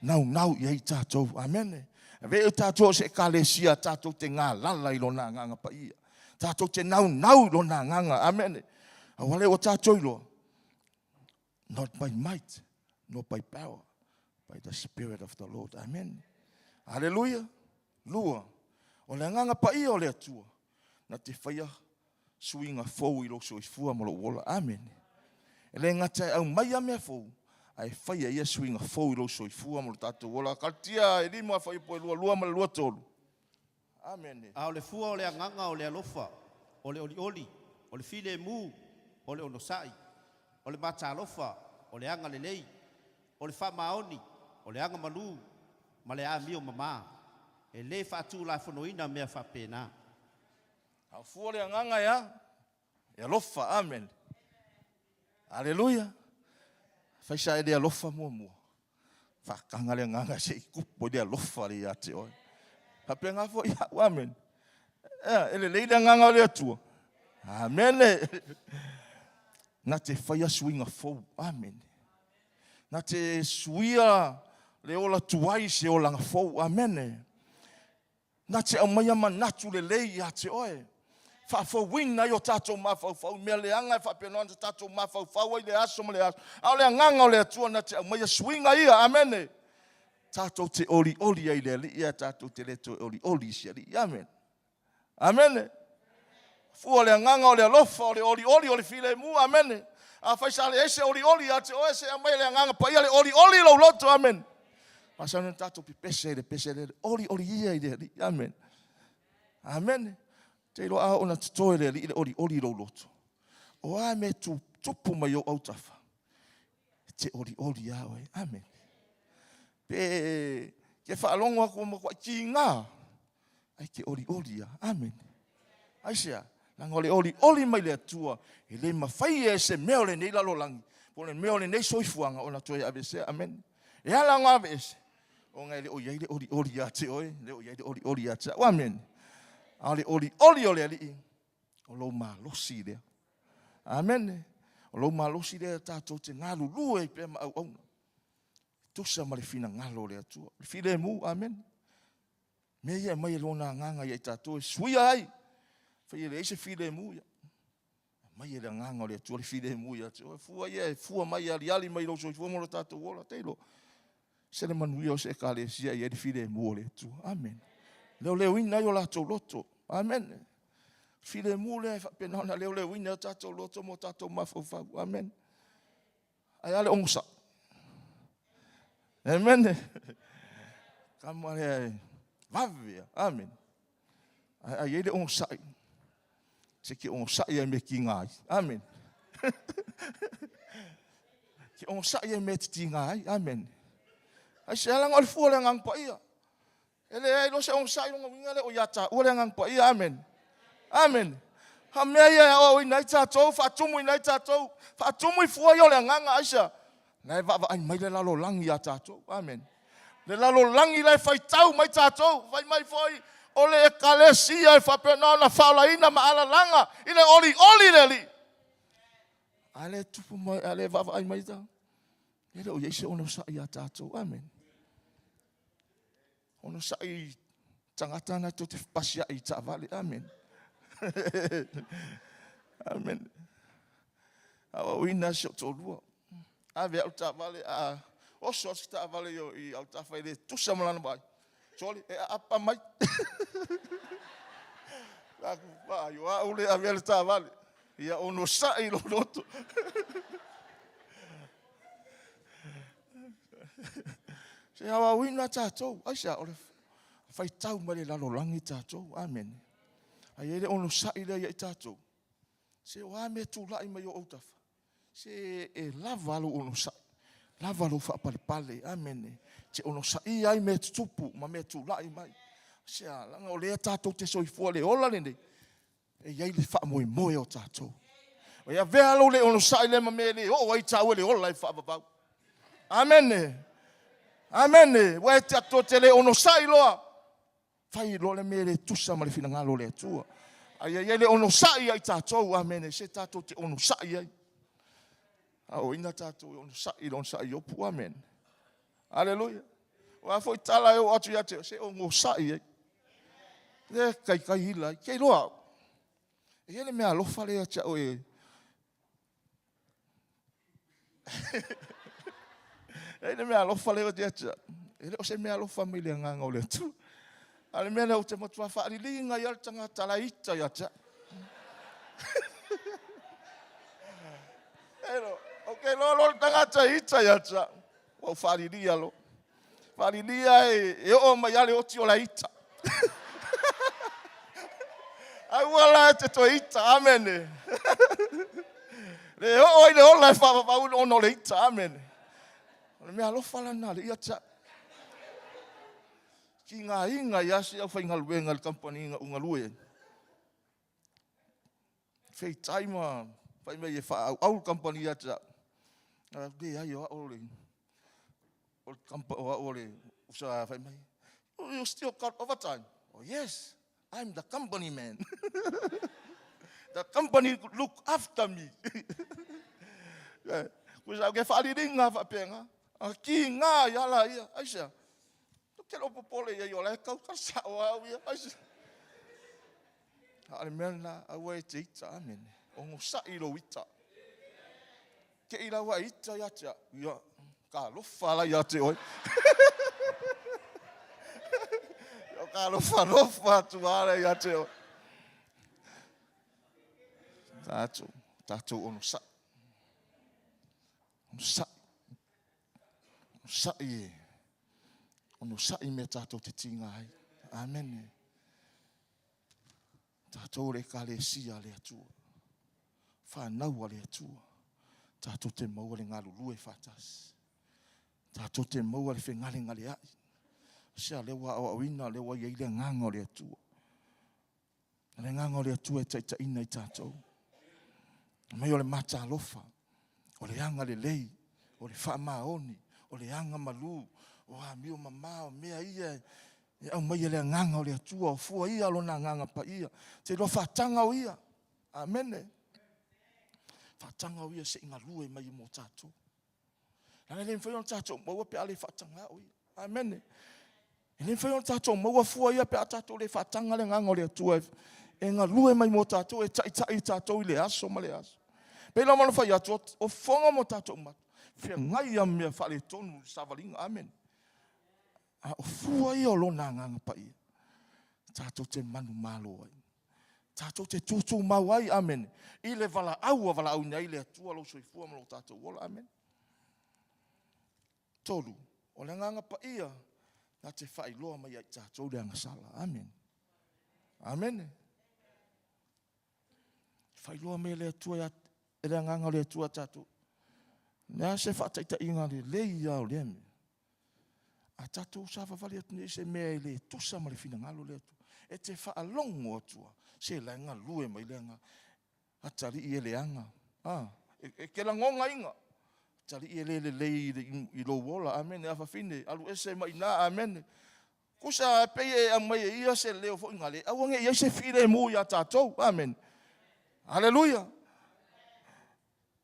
G: Nau i ai tātou. Amen. Ve o tātou se kalesia tātou te ngā lala i lo na nganga pa ia. Tātou te nau i lo na nganga. Amen. Awale o tātou i lo. Not by might, not by power. By the Spirit of the Lord. Amen. Hallelujah. Lua. O le nganga pa ia o le atua. Na te whaia suinga fau i loso i fua mo lo wola. Amen. E le ngata au mai a mea fau. Ai whaia ia suinga fau i loso i fua mo lo tātou wola. Kaltia e lima whai po e lua ma le lua tolu. Amen.
H: A o le fua o le nganga o le alofa. O le oli. O le file mu. O le onosai. O le matalofa. O le anga le lei. O le whamaoni. O le anga malu, ma le a mio mama. E le whatu la whanoina mea whapena.
G: A fua le nganga ya. E alofa, amen. Aleluia. Whaisa e le alofa mua. Whakanga le nganga se i kupo le alofa le ate oi. Hape ngā fo ia, amen. Ele leile nganga le atua. Amen. Na te whaia suinga fau, amen. Na te suia le ola tuai se ola nga fau. Amen. Na te au mai ama natu le lei a te oe. Whafau wina i o tātou mawhau. Mea le anga e whapenoa te tātou mawhau. I le aso ma le aso. Au le nganga o le atua na te au mai a swinga ia. Amen. Tātou te oli ai le li. Ia tātou te leto oli sia li. Amen. Amen. Fua le nganga o le alofa o le oli o le file mu. Amen. A whaisa le ese oli a te oe se a mai le nganga pa ia le oli lau loto. Amen. Masa nuna tātou pi pese le oli ia i le li. Amen. Amen. Te ilo a ona tutoe le li i le oli lau loto. O a me tu tupu mai o au tafa. Te oli a oe. Amen. Pe ke whaalongo ako mo kwa ki ngā. Ai ke oli a. Amen. Aisea. Nanga oli mai le atua. E le mawhai e se meo le nei lalo langi. Po le meo le nei soifuanga o na toe avese. Amen. E ala ngā avese. O ngai le oiai le oli a te oe. Le oiai le oli a te. O amen. A le oli o le ali. O lo ma losi lea. Amen. O lo ma losi lea tātou te ngalu lua i pēma au auna. Tusa ma le fina ngalo le atua. Le file mu. Amen. Mea ia mai lona nganga i tātou. Suia ai. Fai le ese file mu ia. Mai le nganga le atua le file mu ia. Fua ia. Fua mai ali mai lo so. Fua mo lo tātou wola. Teilo. Se le manuia o se kale sia ia le file mu le atua. Amen. Leo ina yo tātou loto. Amen. File mu le penona leo ina tātou loto mo tātou mafau. Amen. Ai ale onsa. Amen. Kamare vavia. Amen. Ai ele onsa. Se ki onsa ia me ki ngai. Amen. Ki onsa ia me ti ngai. Amen. Ai se lang al fu lang ang pa ia. Ele ai lo se onsa yung ngale o yata o lang ang pa ia. Amen. Amen. Hamea o inai tatou fa tumu inai tatou fa tumu fu yo lang ang aisha. Nai va ai mai le lalo lang ia tatou. Amen. Le lalo lang i lai fai tau mai tatou. Fai mai foi ole ekalesia fa pena na fala ina ma ala langa ina oli leli. Ale tupu mai ale va ai mai ta. Ele o Yesu ono sa ia tatou. Amen. Ono sa I tangata na to te pasia I ta vale. Amen. Amen. Awa wina sho to lua. Ave au ta vale a o so ta vale yo I au ta fai le tu samlan bai. Soli e apa mai. Aku ba yo a ule ave ta vale. Ia ono sa I lo loto. Se awa wina tatou, aisa ole fai tau mare lalo langi tatou. Amen. Ai ele ono sa ile ia tatou. Se wa me tu lai mai o tafa. Se e lavalo ono sa. Lavalo fa pale. Amen. Se ono sa ai me tupu ma me tu lai mai. Se langa ole tatou te soi fole ola nende. E ia le fa moi o tatou. O ia vea lo le ono sa ile ma me le o ai tau le ola fa ba. Amen. Amen. Wa te atotele ono sai loa. Fai lo le mere tusa ma le fina ngalo le tua. Ai le ono sai ai tatou. Amen. Se tatou te ono sai ai. Au ina tatou ono sai opu. Amen. Hallelujah. Wa foi tala eu atu ya te se ono sai ai. Le kai hila. Kei loa. Ele me alofa le acha o e. Ele me alofa leo dia tsa. Ele o se me alofa mile nganga o le tu. Ale me le o te matua fa ali linga ia tanga tala ita ia tsa. Ero, okay lo tanga tsa ita ia tsa. O fa ali dia lo. Fa ali dia e o ma ia le o ti o la ita. Ai wala te to ita, amen. Le o ile o la fa o no le ita, amen. Me alofa lana le ia tsa. Ki ngā inga ia si au whai ngalue ngal company inga ungalue. Whai taima, whai mei e wha au company ia tsa. Ge ai o ole. O company o ole. Usa whai mei. Oh, you still got overtime? Oh yes, I'm the company man. The company look after me. Kusa ke whaaliringa whapenga. Ki ngā yala ia, aisa. Tuke lopo pole ia yola, kau karsa o au ia, aisa. Ale mena, au e te ita, amen. Ongo sa ilo ita. Ke ila wa ita ia tia, ia, ka lofa la ia te oi. Ka lofa tu ala ia te oi. Tātou ono sa. Ono sa. Ono sai me tātou te tinga ai. Amen. Tātou le kalesia le atua. Whanau le atua. Tātou te maua le ngalulue whatas. Tātou te maua le whengale ngale ai. Sia lewa au awina lewa iei le nganga le atua. Le nganga le atua e taita ina I tātou. Mai o le mata alofa. O le anga le lei. O le whamaoni. O le anga malu, o ha mio mamao, mea ia, e au mai le nganga o le atua, o fua ia lo na nganga pa ia, te lo whatanga o ia, amene. Whatanga o ia se inga lue mai mo tātou. Nana le mwhai on tātou, maua pe ale whatanga o ia, amene. Le mwhai on tātou, maua fua ia pe a tātou le whatanga le nganga o le atua, e ngā lue mai mo tātou, e tai tātou I le aso ma le aso. Pe la mano whai atua, o whonga mo tātou matu. Fia ngai a mea whale tonu savalinga, amen. O fua ia o lona nganga pa ia. Tātou te manu malo ai. Tātou te tūtū mau ai, amen. I le wala au nei le atua lo soi fua malo tātou wola, amen. tolu. O le nganga pa ia. Nā te whailoa mai ai tātou le angasala. Amen. Amen. Whailoa mai le atua e le nganga le atua tātou. Nā se whataita inga le lei au le ame. A tātou sa whawali atu ne se mea le tosa ma le whina ngalo le atua. E te whaalongo atua. Se la ngā lue mai le ngā. Atari i ele anga. E ke la ngonga inga. Tari i ele lei i lo wola. Amen. E awha fine. Alu ese mai nā. Amen. Kusa peye a mai e ia se leo fo inga le. Awange ia se whire mu ia tātou. Amen. Hallelujah.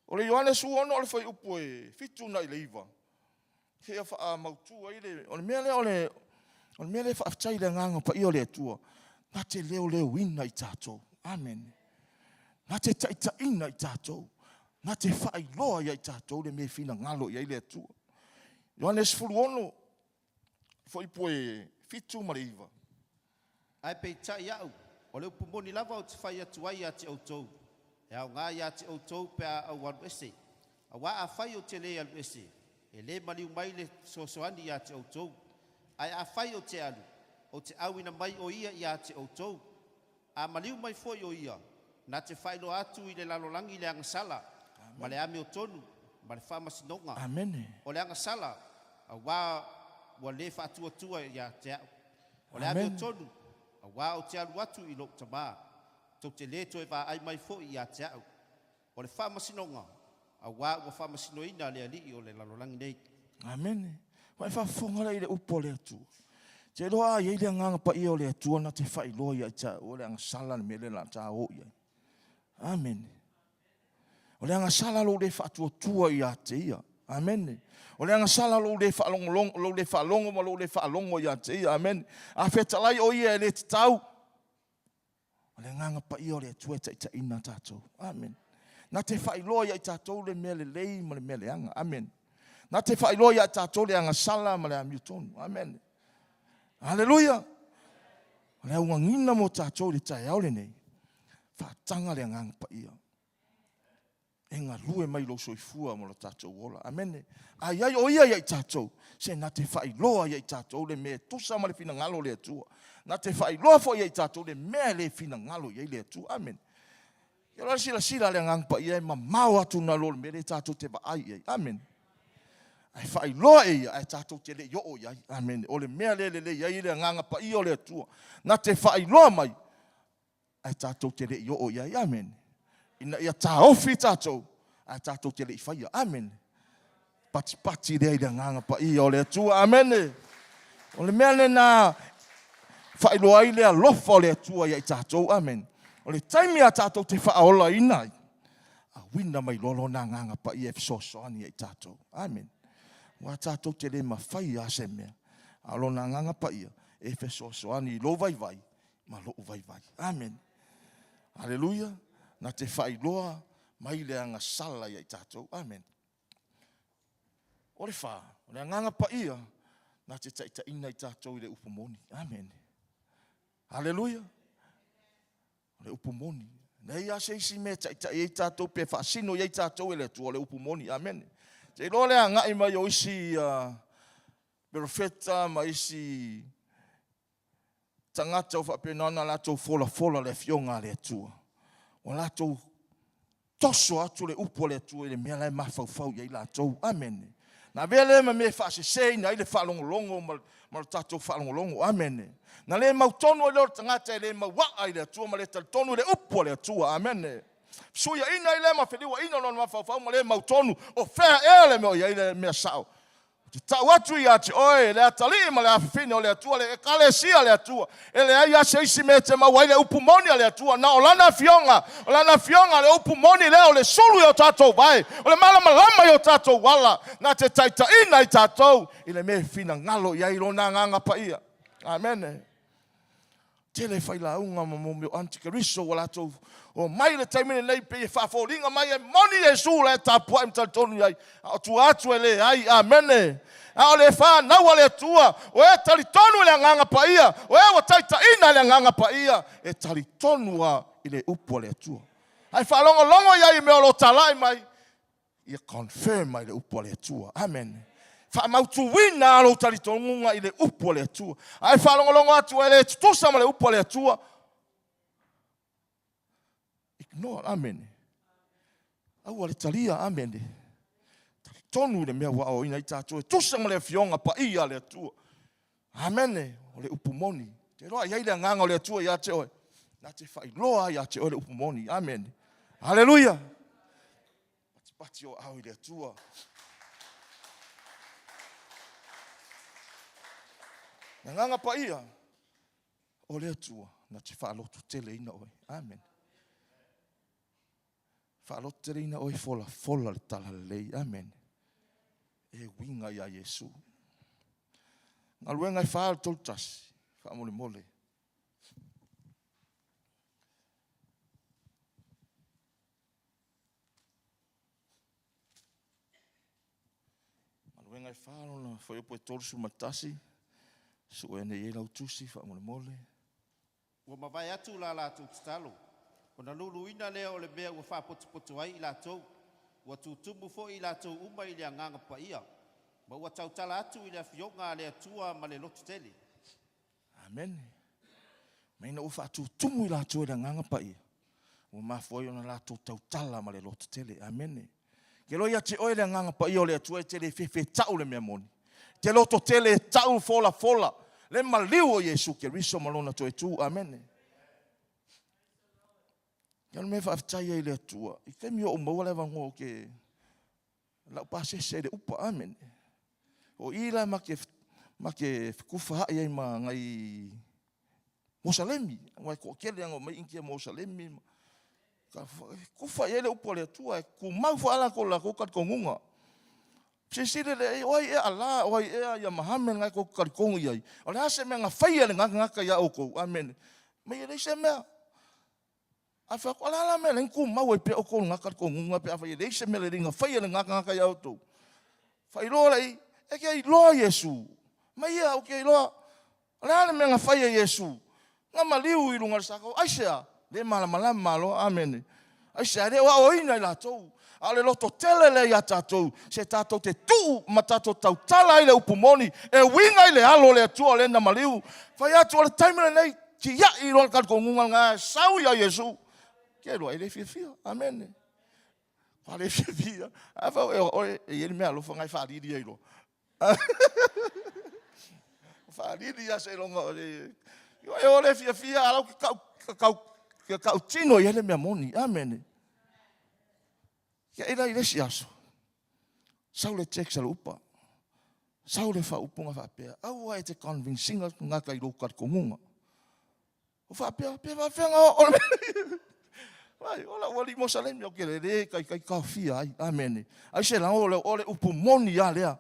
G: O le Ioane suono o le whai upo e fitu na i leiva. Kea wha mautua i le. O le mea le o le mea le whaaftai le nganga pa i o le atua. Nā te leo ina i tātou. Amen. Nā te taita ina i tātou. Nā te whai loa i tātou le me whina ngalo i le atua. Ioane suono whai upo e fitu ma leiva.
H: Ai pei tai au. O le upumoni lava o te whai atu ai a te autou. E au ngā ia te autou pe a au alu ese. A wā a whai o te le alu ese. E le maliu mai le sosoani ia te autou. Ai a whai o te alu. O te awina mai o ia te autou. A maliu mai foi o ia. Nā te whailo atu i le lalolangi le angasala. Ma le ame o tonu. Ma le whamasinonga.
G: Amen.
H: O le angasala. A wā le whaatua ia te au. O le ame o tonu. A wā o te alu atu i lok tamā. Tau te leto e wā ai mai fo i a te au. O le whamasinonga. A wā ua whamasinoina le ali o le lalolangi nei.
G: Amen. Wai whawhongara i le upo le atu. Te roa i le nganga pa i o le atua na te whai loa i a ta o le angasala me le la ta o i. Amen. O le angasala lo le whaatua tua i a te ia. Amen. O le angasala lo le whaalongo ma lo le whaalongo i a te ia. Amen. A whetalai o ia le te tau. O le nganga pa i o le atua ta ina tātou. Amen. Nā te whai loa i a tātou le mea le lei ma le mea le anga. Amen. Nā te whai loa i a tātou le angasala ma le amiutonu. Amen. Hallelujah. O le aungangina mo tātou le tai au le nei. Whaatanga le nganga pa ia. E ngā lue mai lo soifua mo le tātou ola. Amen. Ai o ia i tātou. Se nā te whai loa i a tātou le mea tusa ma le whina ngalo le atua. Nā te whai loa fo i a tātou le mea le whina ngalo i le atua. Amen. Ia la sila le nganga pa ia e mamau atu na lo le mea le tātou te vaai i. Amen. Ai whai loa e ia e tātou te le yo o iai. Amen. O le mea le iai le nganga pa i o le atua. Nā te whai loa mai. Ai tātou te le yo o iai. Amen. Ina ia tā ofi tātou. Ai tātou te le i whaia. Amen. Pati rea i le nganga pa i o le atua. Amen. O le mea le nā whai loa i le alofa o le atua i tātou. Amen. O le taimi a tātou te whaola inai. A wina mai lolo nā nganga pa i e fisosoani i tātou. Amen. Wa tātou te le mawhai a se mea. A lo nā nganga pa ia. E fisosoani lo vai vai. Ma lo vai vai. Amen. Hallelujah. Na te whai loa mai le anga sala i tātou. Amen. O le wha. O le nganga pa ia. Na te taita ina i tātou i le upamoni. Amen. Hallelujah. O le upamoni. Nei a se isi me taita i tātou pe whaasino i tātou e le tua le upamoni. Amen. Te lo le ngai mai o isi berofeta ma isi tangata o whapenana latou fola le fionga le atua. O latou toso atu le upo le atua i le mea lai mawhauwhau i latou. Amen. Na vele ma me whaasesei na i le whaalongolongo ma tatou whaalongolongo. Amen. Na le mautonu i lor tangata i le mawaa i le atua ma le tonu le upo le atua. Amen. Suia ina i le mawhiliwa ina non mawhauwhau ma le mautonu o whea ele meo i le mea sao. Te tau atu i ati oe le atali ma le awhine o le atua le kalesia le atua. E le ai ase isi me te mawai le upumoni le atua. Na o lana fionga le upumoni leo le sulu i o tatou vai. O le malama i o tatou wala. Na te taita ina i tatou. I le me fina ngalo i airo na nganga pa ia. Amen. Tele whaila unga mo meo antikariso wala tau. O mai le taimine nei pe whaforinga mai e moni e su le tapua im taltonu iai. A tu atu e le ai. Amen. A o le wha naua le tua. O e talitonu le nganga pa ia. O e wa taita ina le nganga pa ia. E talitonu a i le upo le tua. Ai whalongo iai me o lo talai mai. Ia confirm mai le upo le tua. Amen. Whaamautuina alo talitongunga i le upu le atua. Ai whaalongolongo atu e le tutusa ma le upu le atua. Ignore, amen. Au ale talia, amen. Tonu le mea wao ina i tātou e tusa ma le fionga pa ia le atua. Amen. O le upu moni. Te roa iai le nganga o le atua ia te oe. Nā te whailoa ia te oe le upu moni. Amen. Hallelujah. Pati o au i le atua. Nā nganga pa ia. O le atua. Nā te whaalotu tele ina oe. Amen. Whaalotu tele ina oe fola fola le tala lei. Amen. E winga ia Yesu. Ngā luenga i whaal toltasi. Wha mole mole. Ngā luenga i whaal na whaiopo e tolusu matasi. Su e nei e lau tusi wha mole mole.
H: Ua mawai atu la lātou te talo. O na lulu ina lea o le mea ua whapotu ai i lātou. Ua tutumu fo i lātou uma i lea nganga pa ia. Ma ua tautala atu i lea fionga a lea tua ma le lotu tele.
G: Amen. Maina ufa tutumu i lātou i lea nganga pa ia. Ua mafoi o na lātou tautala ma le lotu tele. Amen. Ke loia te oe lea nganga pa ia o lea tua i tele fefe tau le mea moni. Te loto tele tau fola fola. Le maliu o Yesu ke riso malona to e tu. Amen. Ia me whaftaia i lea tua. I kemi o maua lewa ngō ke lau pase se le upa. Amen. O ila ma ke kufa hae ai ma ngai Mosalemi. Ngai ko kele ngo mai inkia Mosalemi. Kufa ia le upa le tua. Ku mau whaala ko la kukat ko ngunga. Sesile le oi e ala oi e ia mahame ngai ko karikongu iai. O le ase me nga whaia le ngaka ia oko. Amen. Me le se mea. A fa ko ala me le ku mau e pe oko ngaka ko ngunga pe a whaia le se me le ringa whaia le ngaka ia oko. Whai loa lei e ke i loa Yesu. Mai ia o ke i loa. Ala me nga whaia Yesu. Nga maliu i lunga le sako. Aisea. Le malama malo. Amen. Aisea le wa oina i la tou. Ale loto tele le ia tātou, se tātou te tuu ma tātou tau tala i le upumoni, e winga i le alo le atua le na maliu. Whai atu ale taimele nei, ki ia i roa kato ngunga ngā sau ia Yesu. Ke roa i le fia. Amen. Wha le fia. Awha e ieri mea lofa ngai whaariri ei roa. Whaariri ia se longa. E o le fia, alau ki kau tino i ele mea moni. Amen. Ia ira i resi aso. Sau le tek sa upa. Sau le wha upunga whapea. Aua e te convincinga ngaka i rokat kongunga. O whapea, pia whawhenga o le. Vai, ola wali Mosalemi o kere re, kai kawhia ai. Amen. Ai se lang ole upumoni a lea.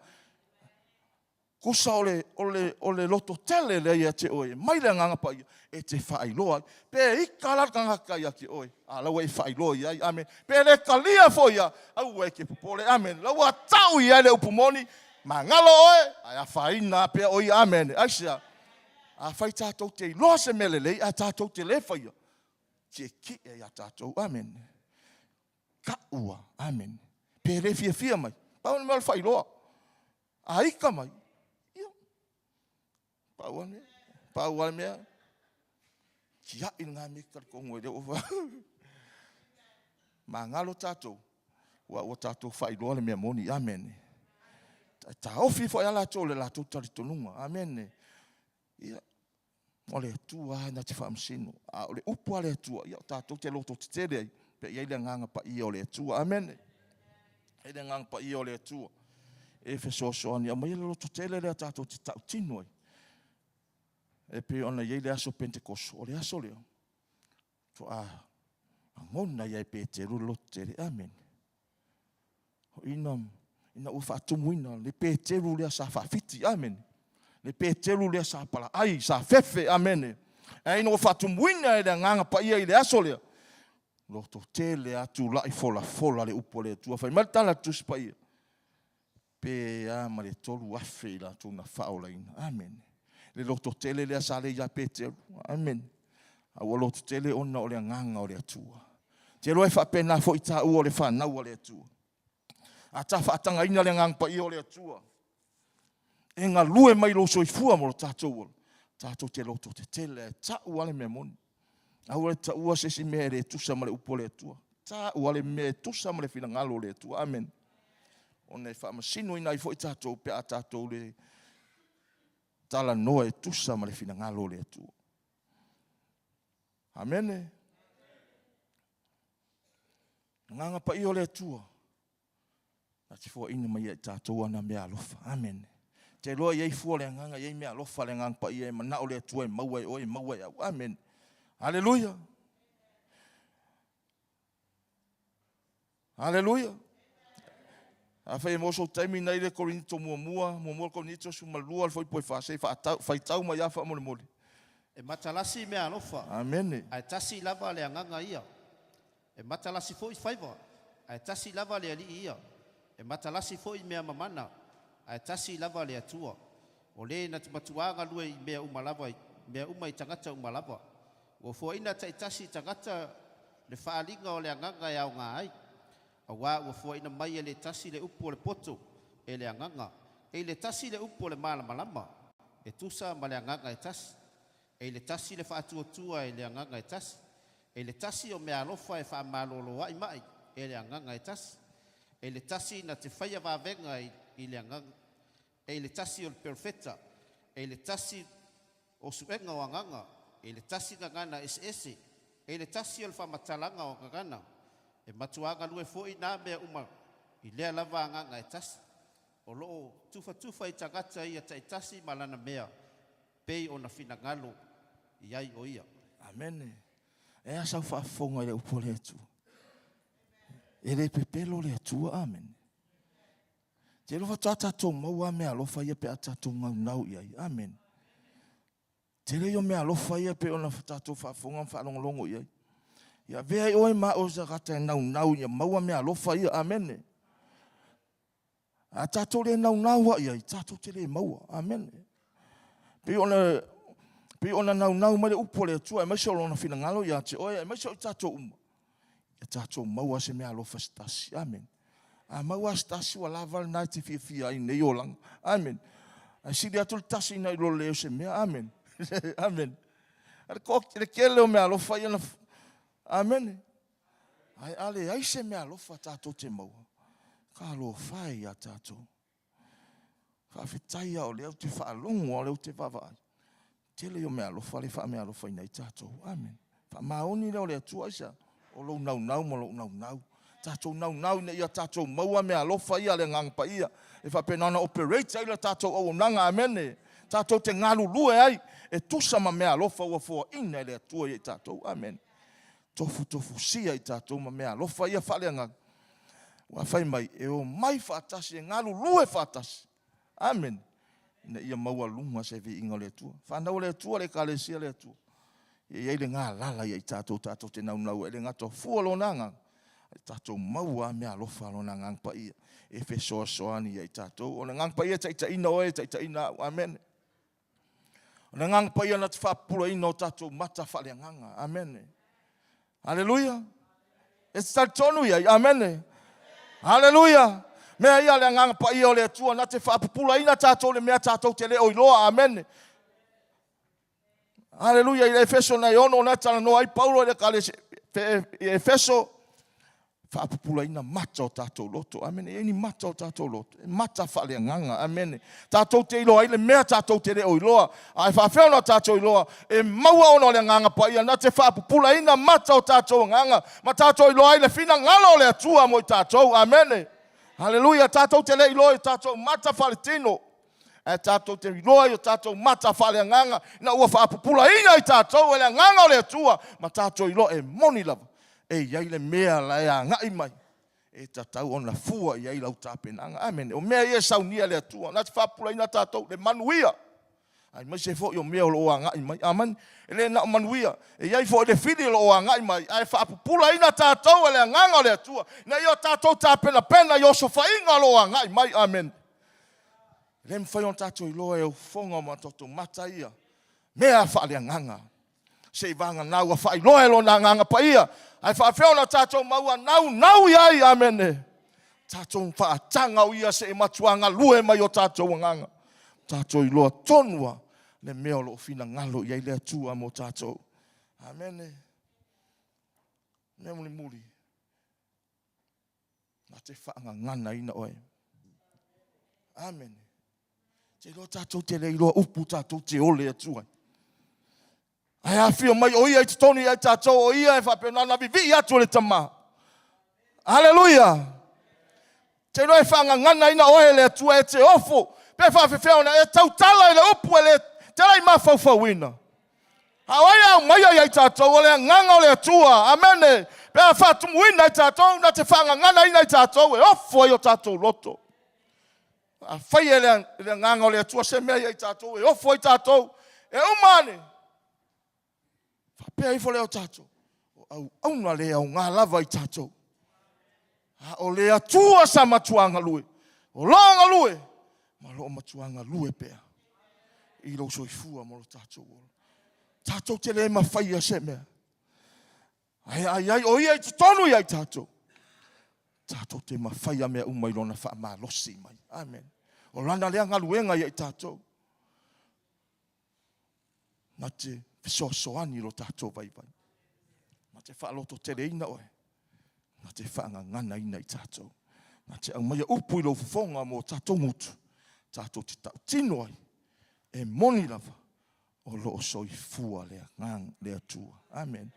G: Kusa ole loto tele le ia te oe. Mai le ngangapa ia. E te whailoa. Pe ikalat ngaka ia ki oe. Lau e whailoa ia. Amen. Pe le kalia fo ia. Au e ke popole. Amen. Lau a tau ia le upumoni. Ma ngalo oe. Ai a whaina pe oe. Amen. Aisia. A whai tātou te iloa se melelei. A tātou te le whaia. Ke ki e a tātou. Amen. Ka ua. Amen. Pe le fia mai. Pau ni mele whailoa. A ika mai. Pauan mea. Kia i ngā mekar kongo e reo. Ma ngalo tātou. Ua tātou whailoa le mea moni. Amen. Tā ofi fo ala tō le lātou taritonunga. Amen. O le atua na te whaamsino. O le upua le atua. Ia tātou te loto te tere ai. Pe ia le nganga pa ia o le atua. Amen. Ia le nganga pa ia o le atua. E whesoasoani. A mai le loto tere le tātou te tau tino ai. E pe ona iei le aso Pentekoso. O le aso leo. So ngona iei pe te rulo tere. Amen. Ina ufa atumuina. Le pe te rulo sa whawhiti. Amen. Le pe te rulo sa pala. Ai, sa fefe. Amen. E ina ufa atumuina e le nganga pa ia i le aso leo. Loto te le atu lai fola le upo le tua. Whai maritala tus pa ia. Pe ama le tolu afe la tuna whaolaina. Amen. Le loto tele le asale ia Petero. Amen. Awa loto tele ona o le nganga o le atua. Te roe whapena fo i tā ua o le whanau o le atua. A ta whaatanga ina le nganga pa i o le atua. e ngā lue mai lo soifua mo lo tātou. Tātou te loto te tele, ta uale me moni. Au le ta ua sesi mea le tusa ma le upo le tua. Ta uale me tusa ma le fina ngalo le tua. Amen. O nei whaamasino ina i fo i tātou pe a tātou le tala noa e tusa ma le fina ngalo le tua. Amen. Nganga pa i o le tua. Ati fo ina mai e tātou ana mea alofa. Amen. Te loa iei fua le nganga iei mea alofa le nganga pa i e mana o le tua e maua e o e maua e au. Amen. Hallelujah. Hallelujah. Afai mo so taimi nei le korinto mua korinto su malua foi poi fa se fa fai tau mai afa mo le mole.
H: E matalasi mea alofa.
G: Amen.
H: Ai tasi lava le anganga ia. E matalasi foi faiva. Ai tasi lava le ali ia. E matalasi foi mea mamana. Ai tasi lava le atua. O le na matuanga lue i mea umalava, mea umai tangata umalava. O fo ina tai tasi tangata le faalinga o le anganga ia o ngā ai. A wā ua fo ina mai e le tasi le upo le poto e le anganga. E le tasi le upo le malama. E tusa ma le anganga e tasi. E le tasi le faatuatua e le anganga e tasi. E le tasi o mea alofa e whaamalolo ai mai e le anganga e tasi. E le tasi na te whaia wavenga i le anganga. E le tasi o le perfeta. E le tasi o suenga o anganga. E le tasi ngangana ese. E le tasi o le whamatalanga o ngangana. E matuanga lue foi nā mea uma. I lea lava anganga e tasi. O loo tufa i tangata ia tai tasi malana mea. Pei o na fina ngalo. Iai o ia.
G: Amen. E a sau whaafonga le upo le atua. E le pepelo le atua. Amen. Te lofa tātou maua mea lofa ia pe a tātou nau iai. Amen. Te leo mea lofa ia pe ona tātou whaafonga whaalongolongo iai. Ia vea i oe maa o sa kata e nau ia maua mea lofa ia. Amen. A tātou le nau iai. Tātou te le maua. Amen. Pe ona nau mai le upo le atua, e maise o lona fina ngalo ia te oe, e maise o tātou uma. E tātou maua se mea lofa stasi. Amen. A maua stasi wa lava nai te fia i nei o langa. Amen. A siri atu le tasi nai lo leo se mea. Amen. Amen. A le kele o mea lofa ia na... Amen. Ai ale, ai se mea lofa tātou te maua. Ka lo fai a tātou. Ka whitaia o leo te whaalongo o leo te vavai. Tele o mea lofa, le wha mea lofa ina i tātou. Amen. Wha maoni leo lea tua isa. O lo nau mo lo nau. Tātou nau ina ia tātou maua mea lofa ia le ngangpa ia. E wha penana operate ai la tātou o nanga. Amen. Tātou te ngalu lue ai. E tusa ma mea lofa ua fua ina lea tua i tātou. Amen. Tofu sia i tātou ma mea lofa ia whale ngang. Wa whai mai e o mai whaatasi e ngalu lue whaatasi. Amen. Ina ia maua lunga se vi inga le tua. Whanau le tua le kalesia le tua. Iei le ngā lala i tātou te nau. E le ngā tō fua lo nanga. Tātou maua mea lofa lo na ngangpa ia. E whe soani i tātou. O na ngangpa ia taita ina oe, taita ina. Amen. O na ngangpa ia na te whapura ina o tātou mata whale nganga. Amen. Hallelujah. E te tonu ia. Amen. Hallelujah. Mea ia le ngangpa ia o le tua na te whapupula ina tātou le mea tātou te le oiloa. Amen. Hallelujah. I le Efeso na iono na tala no ai Paulo le kale Efeso whapupula ina mata o tātou loto. Amen. E ni mata o tātou loto. E mata whale nganga. Amen. Tātou te iloa. I le mea tātou te le oiloa. Ai whawheo na tātou iloa. E maua ono le nganga pa ia. Na te whapupula ina mata o tātou nganga. Ma tātou iloa i le fina ngalo le atua mo i tātou. Amen. Hallelujah. Tātou te le iloa i tātou mata whale tino. E tātou te iloa i tātou mata whale nganga. Na ua whapupula ina i tātou. E le nganga o le atua. Ma tātou iloa e moni lava. E iai le mea la ea ngai mai. E tatau ona fua iai lau tāpenanga. Amen. O mea ia saunia le atua. Nā te whapula ina tātou le manuia. Ai mai se fo i o mea o loa ngai mai. Amen. E le na manuia. E iai fo le fili loa ngai mai. Ai whapupula ina tātou e le nganga le atua. Na i o tātou tāpena pena i o sofa inga loa ngai mai. Amen. Le mwhai on tātou i loa e o fonga ma toto mata ia. Mea whale nganga. Se vanga nau a whai loa e lo na nganga pa ia. Ai whawheo na tātou maua nau iai. Amen. Tātou whaatanga o ia se e matuanga lue mai o tātou nganga. tātou I loa tonua, le mea o lo fina ngalo I le atua mo tātou. Amen. Mea muri. Nā te whaanga ngana ina oe. Amen. Te loa tātou te rei loa upu tātou te ole atua. Ai a whio mai o ia I te toni ai tātou o ia e whapena na vivi atu le tama. Hallelujah. Te loa e whaanga ngana ina oe le atua e te ofo. Pe whawhewheo na e tautala I le upu e le te rei mawhauwhauina. Hawai au mai ai tātou o le nganga o le atua. Amen. Pea whatumuina I tātou na te whaanga ngana ina I tātou e ofo I o tātou loto. A whai e le nganga o le atua se mea I tātou e ofo I tātou. E umane. Whapea I fo leo tātou. Au na lea o ngā lava I tātou. O le atua sa matuanga lue. O longa lue. Ma lo matuanga lue pea. I lo soifua mo lo tātou. Tātou te le mawhai a se mea. Ai, o ia I te tonu I tātou. Tātou te mawhai a mea umai lona wha maa losi mai. Amen. O lana lea ngaluenga I tātou. Na te fisosoani lo tātou vai. Na te whaaloto te reina oe. Na te whaanga ngana ina I tātou. Na te au mai upu I lo fufonga mo tātou mutu. Tātou te tau tino ai. E moni lava. O lo soifua lea ngang lea tua. Amen.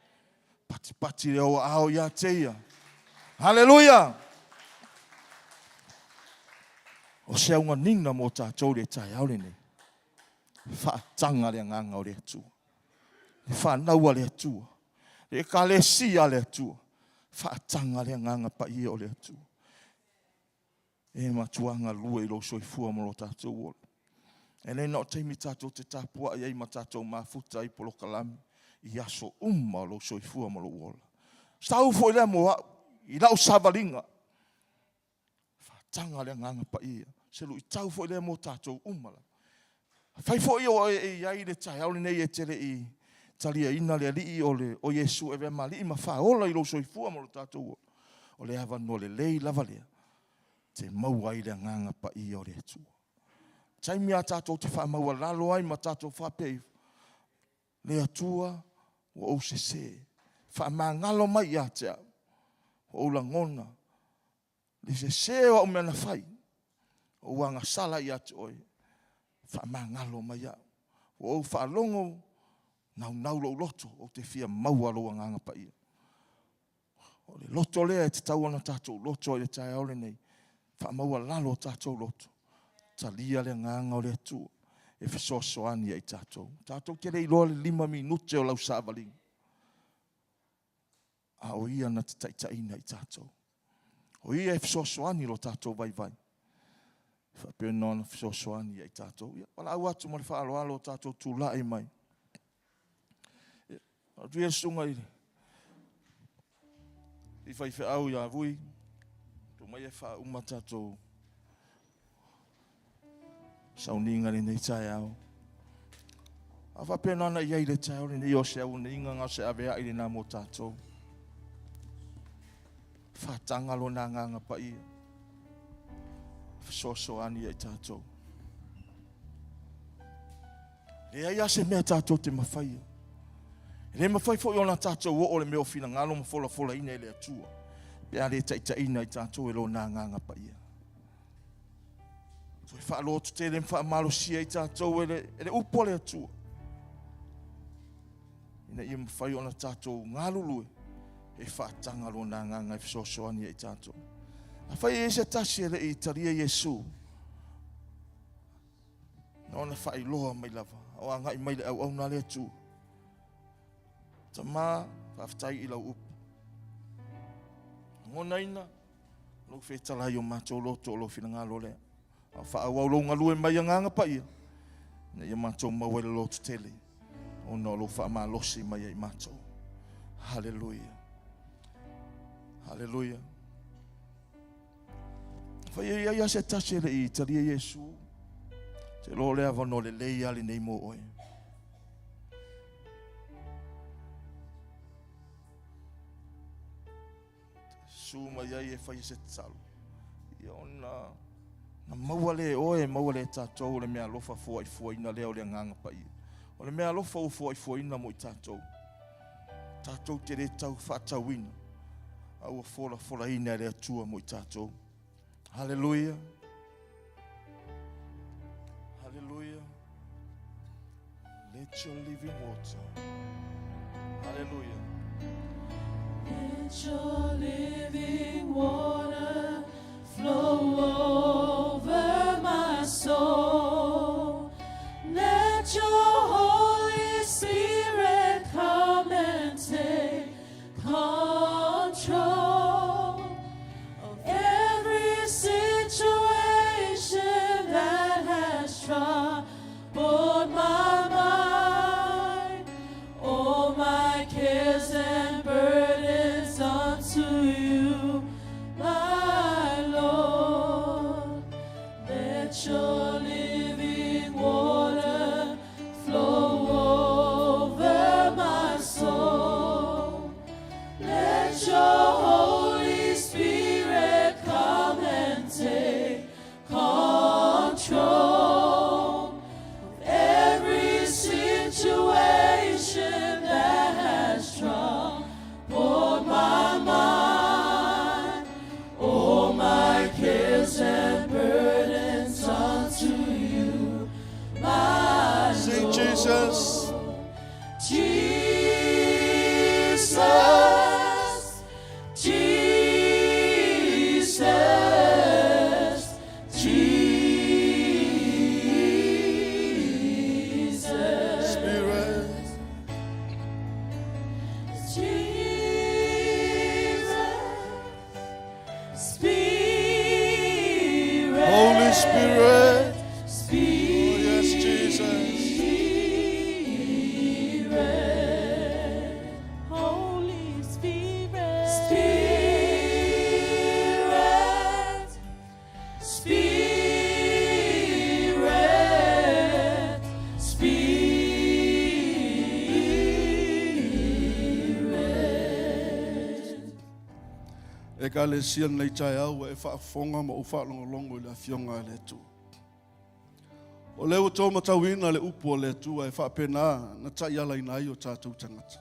G: Pati leo ao ia teia. Hallelujah. O se unga nina mo tātou le tai au le nei. Whaatanga lea nganga o lea tua. Le whanaua lea tua. Le kalesia lea tua. Whaatanga lea nganga pa ia o lea tua. E matuanga lue I lo soifua mo lo tātou ola. E nei nao teimi tātou te tāpua I ma tātou mafuta I polo kalami. I aso lo soifua mo lo ola. Stau fo lea mo I lau savalinga. Whaatanga lea nganga pa ia. Se lu I tau fo lea mo tātou umala. Fai fo I o iai le tai aule nei e tere I talia ina le alii o Yesu e vema li ma wha ola I lo soifua mo lo tātou ola. O le hava no le lei lava lea. Te maua I le nganga pa ia o le tua. Taimi a tātou te wha maua lalo ai ma tātou whapei. Le atua o se se. Wha ngalo mai a te au. O la ngona. Le se o mea na whai. O wanga sala I ate oi. Wha ngalo mai a. O wha longo. Nau lo loto. O te fia maua lo nganga pa ia. O le loto lea te tau ana tātou loto I le tai aole nei. Wha maua lalo tātou loto. Talia le nganga o le atua. E fisosoani ai tātou. Tātou te rei loa le 5 minute o lau sāvaling. A o ia na te taitaina I tātou. O ia e fisosoani lo tātou vai. Whapena na fisosoani ai tātou. Wala au atu mo le whaaloalo tātou tūlai mai. A tu e sunga I whai au ia vui. Tu mai e wha uma tātou. Sauniga le nei tai au. A whapena na iai le tai au le nei o se au nei nganga se avea I le nā mo tātou. Whatanga lo nā nganga pa ia. Fisosoani ai tātou. Le ai ase mea tātou te mawhaia. Le mawhai fo I ona tātou o le meo fina ngalo ma fola ina le atua. Pea le taitaina I tātou e lo nā nganga pa ia. So fa lo te le fa malo sia I tātou ele upo le atua. Ina I mwhai ona tātou ngalulue. E whaatanga lo nā nganga I fisosoani I tātou. A whai e se tasi ele I taria Yesu. Na ona whai loa mai lava. O anga I mai le au nā le atua. Ta mā, whaftai I lau upu. Ngona ina, lo whetala I o mātou loto o lo whina ngalo lea. A whaawau lo ngalue mai a nganga pa ia. Na ia mātou maua le loto tele. O no lo wha maa losi mai I mātou. Hallelujah. Hallelujah. Whai ia se tase le I taria Yesu. Te lo lea wano le lei ali nei mo oe. Suma ia e whai se talo. Ia ona Na maua le oe, maua le tātou, le mea lofa fua ina leo le nganga pa ia. O le mea lofa o fua ina mo i tātou. Tātou te re tau whātau ina. Aua fola ina le atua mo i tātou. Hallelujah. Hallelujah. Let your living water. Hallelujah.
C: Let your living water flow over my soul. Let your Holy Spirit come and take control of every situation that has troubled my mind. All my cares and burdens unto you, my Lord. Let your living water flow over my soul. Let your Holy Spirit come and take control of every situation that has troubled my mind. All my cares and burdens unto you, my
G: Sing
C: Lord.
G: Jesus.
C: Jesus, Jesus, Jesus.
G: Spirit.
C: Spirit,
G: Holy Spirit.
C: Spirit,
G: Oh, yes, Jesus.
C: Holy Spirit, Spirit, Spirit, Spirit.
A: E ka le sia nei tai au e whaafonga ma u whaalongolongo i le afionga le tu. O leo tō matawina le upu o le tu e whaapena na tai ala ina i o tātou tangata.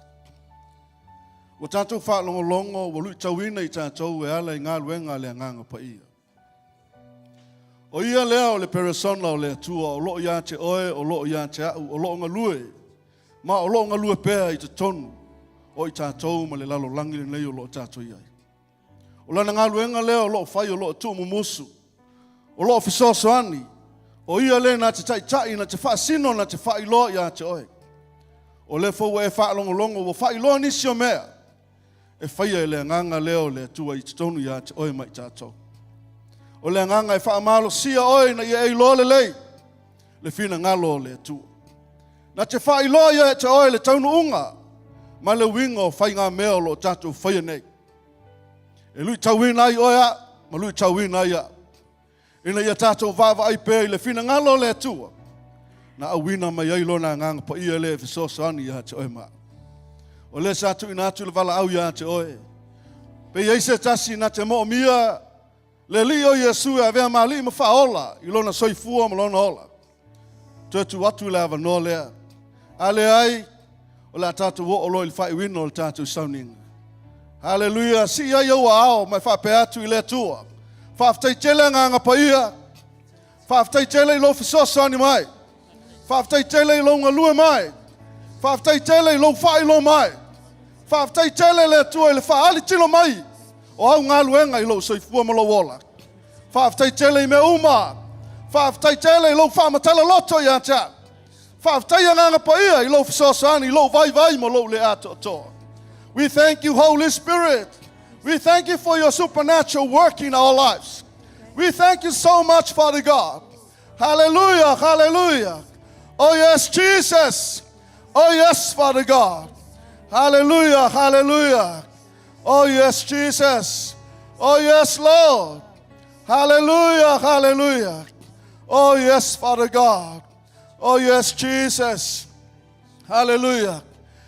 A: O tātou whaalongolongo o lui tawina i tātou e ala i ngā luenga le nganga pa ia. O ia lea o le peresona o le tua o loo ia te oe, o loo ia te au, o loo ngalue. Ma o loo ngalue pēa i te tonu o i tātou ma le lalo langi le nei o loo tātou iai. O lana ngā luenga lea o loo whai o loo tū mumusu. O loo fisosoani. O ia le na te tai na te whaasino na te whailo ia te oe. O le fau e whaalongolongo o whailo nisi o mea. E whaia e le nganga leo le tua i te tonu ia te oe mai tātou. O le nganga e whaamalo sia oe na ia e ilo le lei. Le fina ngalo le tua. Na te whailo ia te oe le taunu unga. Ma le winga o whai ngā mea o lo tātou whaia nei. E lui tauina ai oea, ma lui tauina ia. Ina ia tātou vava ai pē i le fina ngalo le tua. Na awina mai ai lona nganga pa ia le fisosoani ia te oe maa. O le sātu ina atu le vala au ia te oe. Pe iei se tasi na te mo mia, le li o Yesu e avea maa li ma whaola, i lona soifua ma lona ola. Tuetu atu le ava no lea. Ale ai, o le tātou o loi le whai wino o le tātou Sauniga. Hallelujah, si ia iau ao, mai whape atu i le tua. Whaaftei tele nganga pa ia. Whaaftei tele i lo fisosani mai. Whaaftei tele i lo ngalue mai. Whaaftei tele i lo whai lo mai. Whaaftei tele le tua i le whaali tilo mai. O au ngā luenga i lo soifua ma lo wola. Whaaftei tele i me uma. Whaaftei tele i lo whaamatala loto i ata. Whaaftei nganga pa ia i lo fisosani, i lo vai ma lo le ato toa. We thank you, Holy Spirit. We thank you for your supernatural work in our lives. We thank you so much, Father God. Hallelujah, hallelujah. Oh yes, Jesus. Oh yes, Father God. Hallelujah, hallelujah. Oh yes, Jesus. Oh yes, Lord. Hallelujah, hallelujah. Oh yes, Father God. Oh yes, Jesus. Hallelujah.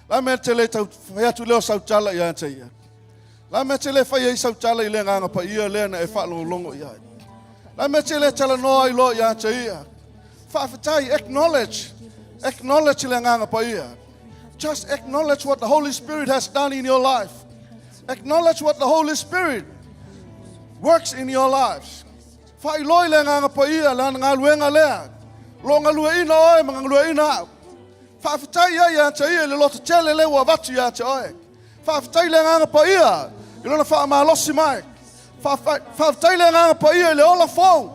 A: La me te le tau whai atu leo sautala ia te ia. La me te le whai ei sautala i le nganga pa ia le na e whaalongo longo ia.
G: La me tele tala no ai lo ya chaia. Whawhetai, acknowledge. Acknowledge le nganga pa ia. Just acknowledge what the Holy Spirit has done in your life. Acknowledge what the Holy Spirit works in your lives. Whai loi le nganga pa ia, la ngā luenga lea. Lo ngā lua ina oe, ma ngā lua ina au. Whawhetai ia ya chaia, le loto tele le ua watu ya cha oe. Whawhetai le nganga pa ia, ilona wha malosi mai. Whawhetai le nganga pa ia, le ola fau.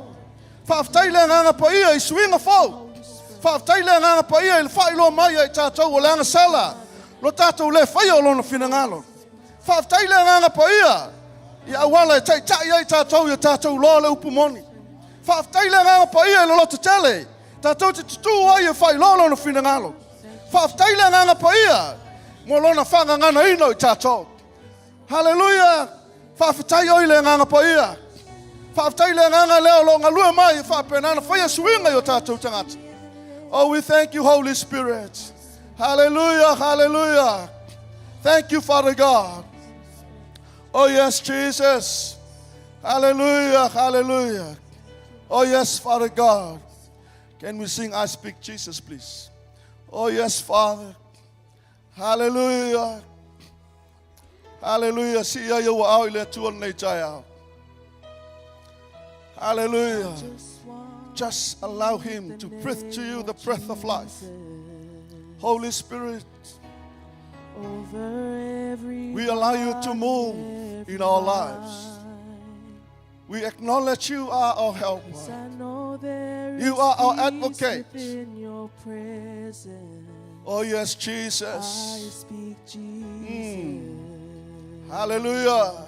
G: Whawhetai le nganga pa ia, I swinga fau. Whawhetai le nganga pa ia, I whai loa mai ai tātou o le anga sala. Lo tātou le whai o lona whina ngalo. Whawhetai le nganga pa ia, I awala e tai tai ai tātou i tātou loa le upumoni. Whawhetai le nganga pa ia, le loto tele. Tātou te tutu ai e whai loa lona whina ngalo. Whawhetai le nganga pa ia, mo lona whanga ngana ino i tātou. Hallelujah. Whawhetai oi le nganga pa ia. Whawhetai le nganga leo lo ngā lua mai e whapenana whaia suinga i o tātou tangata. Oh, we thank you, Holy Spirit. Hallelujah, hallelujah. Thank you, Father God. Oh, yes, Jesus. Hallelujah, hallelujah. Oh, yes, Father God. Can we sing I Speak Jesus, please? Oh, yes, Father. Hallelujah. Hallelujah. See ya wa au le tuan nei tai au. Hallelujah. Just allow Him to breathe to you the breath of life. Holy Spirit, we allow you to move in our lives. We acknowledge you are our helper. You are our advocate. Oh, yes, Jesus. Hallelujah.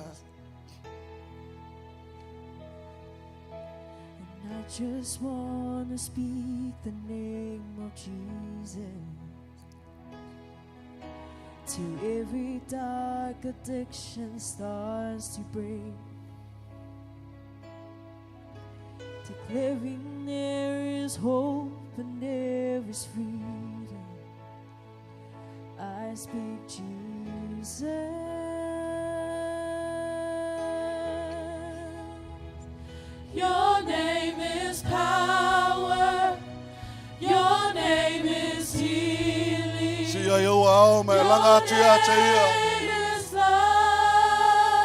C: I just want to speak the name of Jesus till every dark addiction starts to break, declaring there is hope and there is freedom. I speak Jesus. Your name is power. Your name is healing.
G: See you wow, my langa tia tia.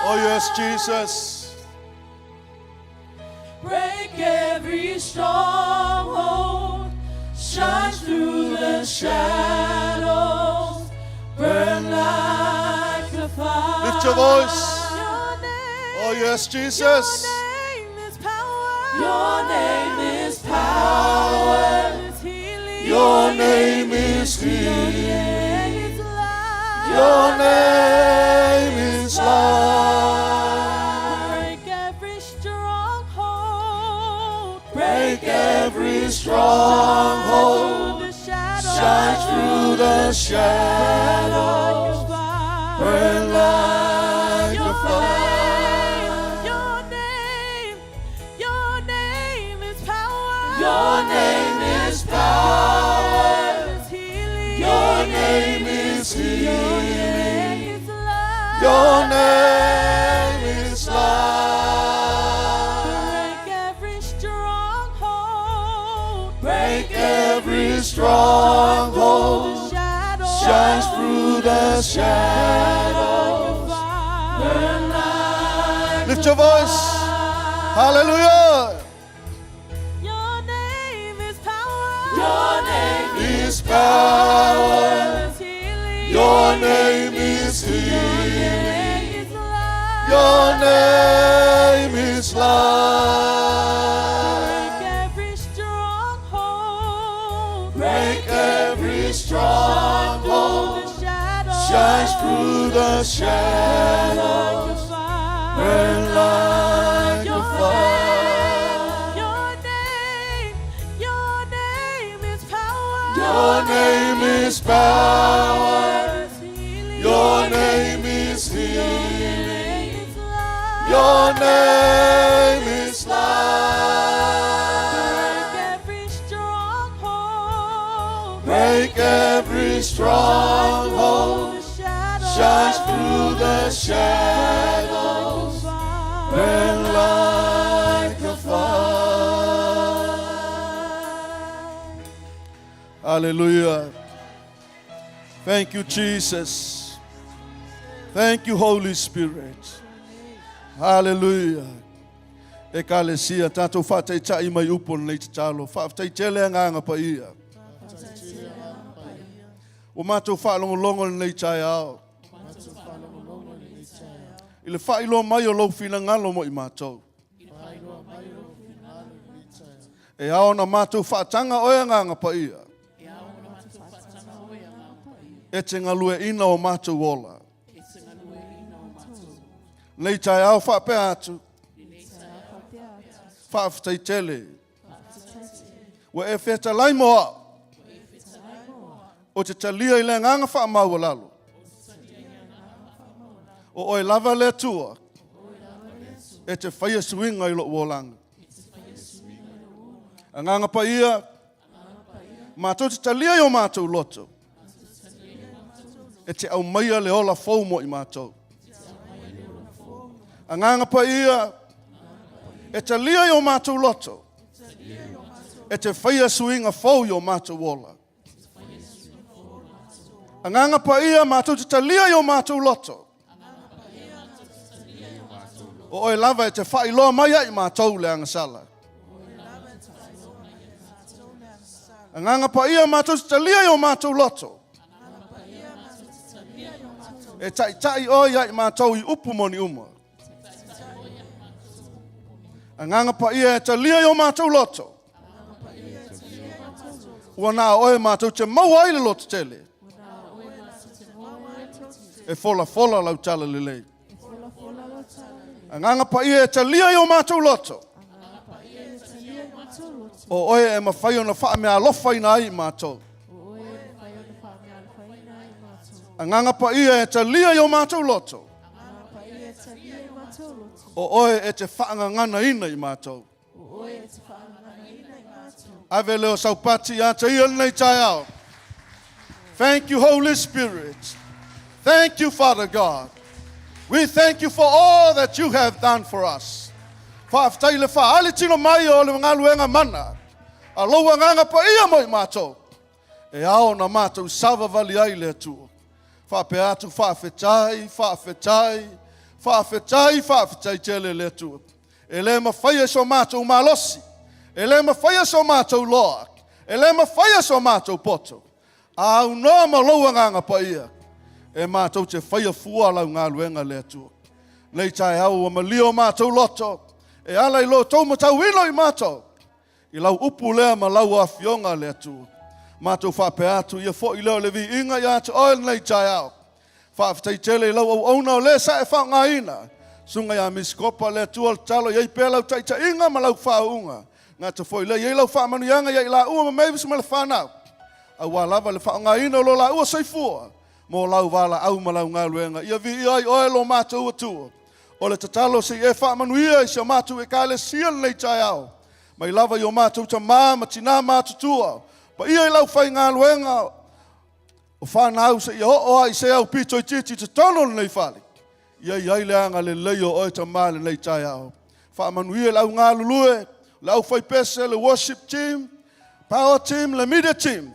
G: Oh yes, Jesus.
C: Break every stronghold. Shine through the shadows. Burn like a fire.
G: Lift your voice. Oh yes, Jesus.
C: Your name is power.
G: Your name is healing. Your name is life.
C: Break every stronghold.
G: Break every stronghold. Shine through the shadows. Burn like a fire.
C: Your name is power.
G: Your name is healing. Your name is life.
C: Break every stronghold.
G: Break every stronghold. Shines through the shadows.
C: Burn like
G: Lift your voice. Hallelujah.
C: Your name
G: is power. Your name is healing. Your name is life.
C: Break every stronghold.
G: Break every stronghold. Shines through the shadows. Burn like a fire. Your name is power. Your name is healing. Your name is life.
C: Break every stronghold.
G: Break every stronghold. Shines through the shadows. Burn like a fire. Hallelujah. Thank you, Jesus. Thank you, Holy Spirit. Hallelujah. Ekalesia tato fatai tai mai upon nei talo fatai tele nganga pa ia. O mato fa longo nei tai ao. Ile fa ilo mai o lo fina ngalo mo i mato. E ao na mato fa tanga o nganga pa ia. E te ngalue ina o mato wola. Nei tai ao fa pe atu. Whaafitai tele. Wa e wheta lai moa. O te talia i le nganga wha maua lalo. O oi lava le tua. E te whaia suinga i lo uolanga. A nganga pa ia. Mātou te talia i o mātou loto. E te au maia le ola faumo i mātou. A nganga pa ia. E te lia i o mātou loto. E te whaia suinga fau i o mātou wola. A nganga pa ia mātou te lia i o mātou loto. O oi lava e te whai loa mai ai mātou le angasala. A nganga pa ia mātou te lia i o mātou loto. E tai oi ai mātou I upu moni uma. A nganga pa ia e te lia I o mātou loto. Ua nā oe mātou te maua I le loto tele. E fola lau tala lelei. A nganga pa ia e te lia I o mātou loto. O oe e mawhai o na wha mea alofa ina ai mātou. A nganga pa ia e te lia I o mātou loto. O oe e te whaanga ngana ina I mātou. Ave leo saupati a te ia nei tai ao. Thank you, Holy Spirit. Thank you, Father God. We thank you for all that you have done for us. Whaaftai le whaali tino mai o le ngaluenga mana. A loua nganga pa ia mo I mātou. E ao na mātou sava vali ai le atua. Whaape atu whaafetai tele le atua. E le mawhaia so mātou malosi. E le mawhaia so mātou loak. E le mawhaia so mātou poto. Au noa maloua nganga pa ia. E mātou te whaia fua lau ngā luenga le atua. Nei tai au o malio mātou loto. E ala I lo tau matau ino I mātou. I lau upu lea ma lau a fionga le atua. Mātou whape atu ia fo I leo le vi inga I atu oil nei tai au. Whaafetai tele I lau au auna o le sa e wha ngā ina. Sunga ia miskopa le atua le talo iei pe lau taita inga ma lau whaunga. Ngā te fo I le iei lau wha manu ianga iei la ua ma meivisu ma le whanau. Au wā lava le wha ngā ina lo la ua saifua. Mo lau wala au ma lau ngā luenga. Ia vi iai oil o mātou atua. O le tatalo se e wha manu ia I se mātou e kāle sia nei tai au. Mai lava I o mātou ta mā tina mātou tua. Pa ia I lau whai ngā luenga. O whanau se ia o ai se au pito I titi te tono nei whali. Ia iai leanga le leio o ta mā le nei tai au. Wha manu ia lau ngā lulue. Lau whai pese le worship team. Power team, le media team.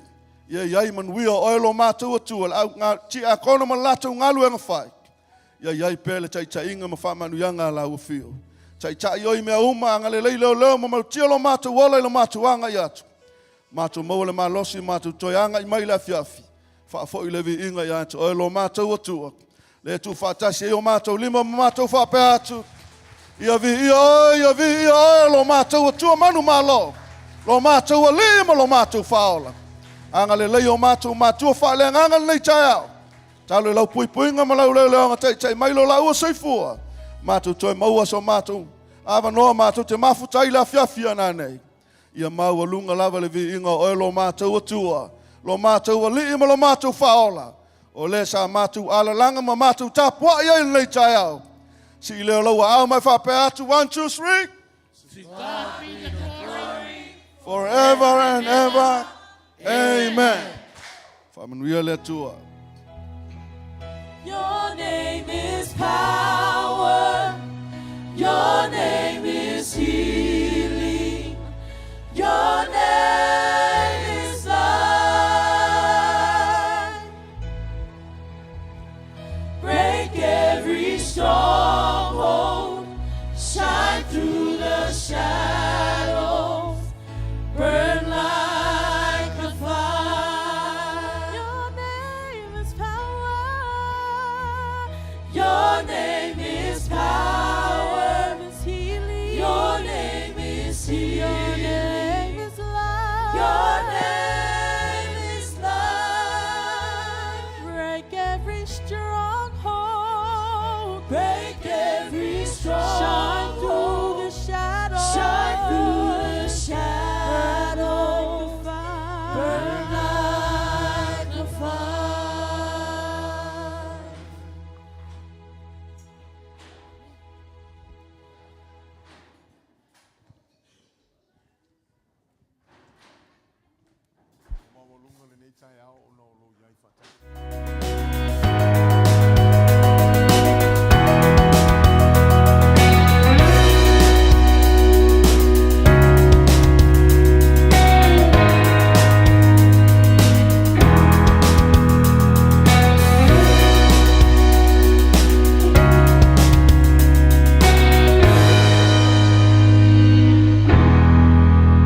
G: Ia iai manuia o oilo mātou atua. Lau ngā ti a kono man latou ngā luenga whai. Ia iai pele tai inga ma wha manu ianga lau fio. Tai oi mea uma anga le leo ma mautia lo mātou wala I lo mātou anga I atu. Mātou maua le malosi mātou toi anga I mai le afiafi. Whaafo I le vi inga I atu. Oi lo mātou atua. Le tu whaatasi e o mātou lima ma mātou whape atu. Ia vi lo mātou atua manu malo. Lo mātou lima lo mātou whaola. Anga le leo mātou whaale anga nei tai au. Talo I lau puipuinga ma lau leo tai mai lo lau soifua. Mātou toi maua so mātou. Awa noa mātou te mafutai la fiafia nā nei. Ia maua lunga lava le vi inga o lo mātou atua. Lo mātou li ma lo mātou whaola. O le sa mātou ala langa ma mātou tapua ia nei tai au. Si I leo laua au mai whape atu. 1, 2, 3.
F: To God be the glory.
G: Forever and ever. Amen. Whamanuia le atua.
C: Your name is power. Your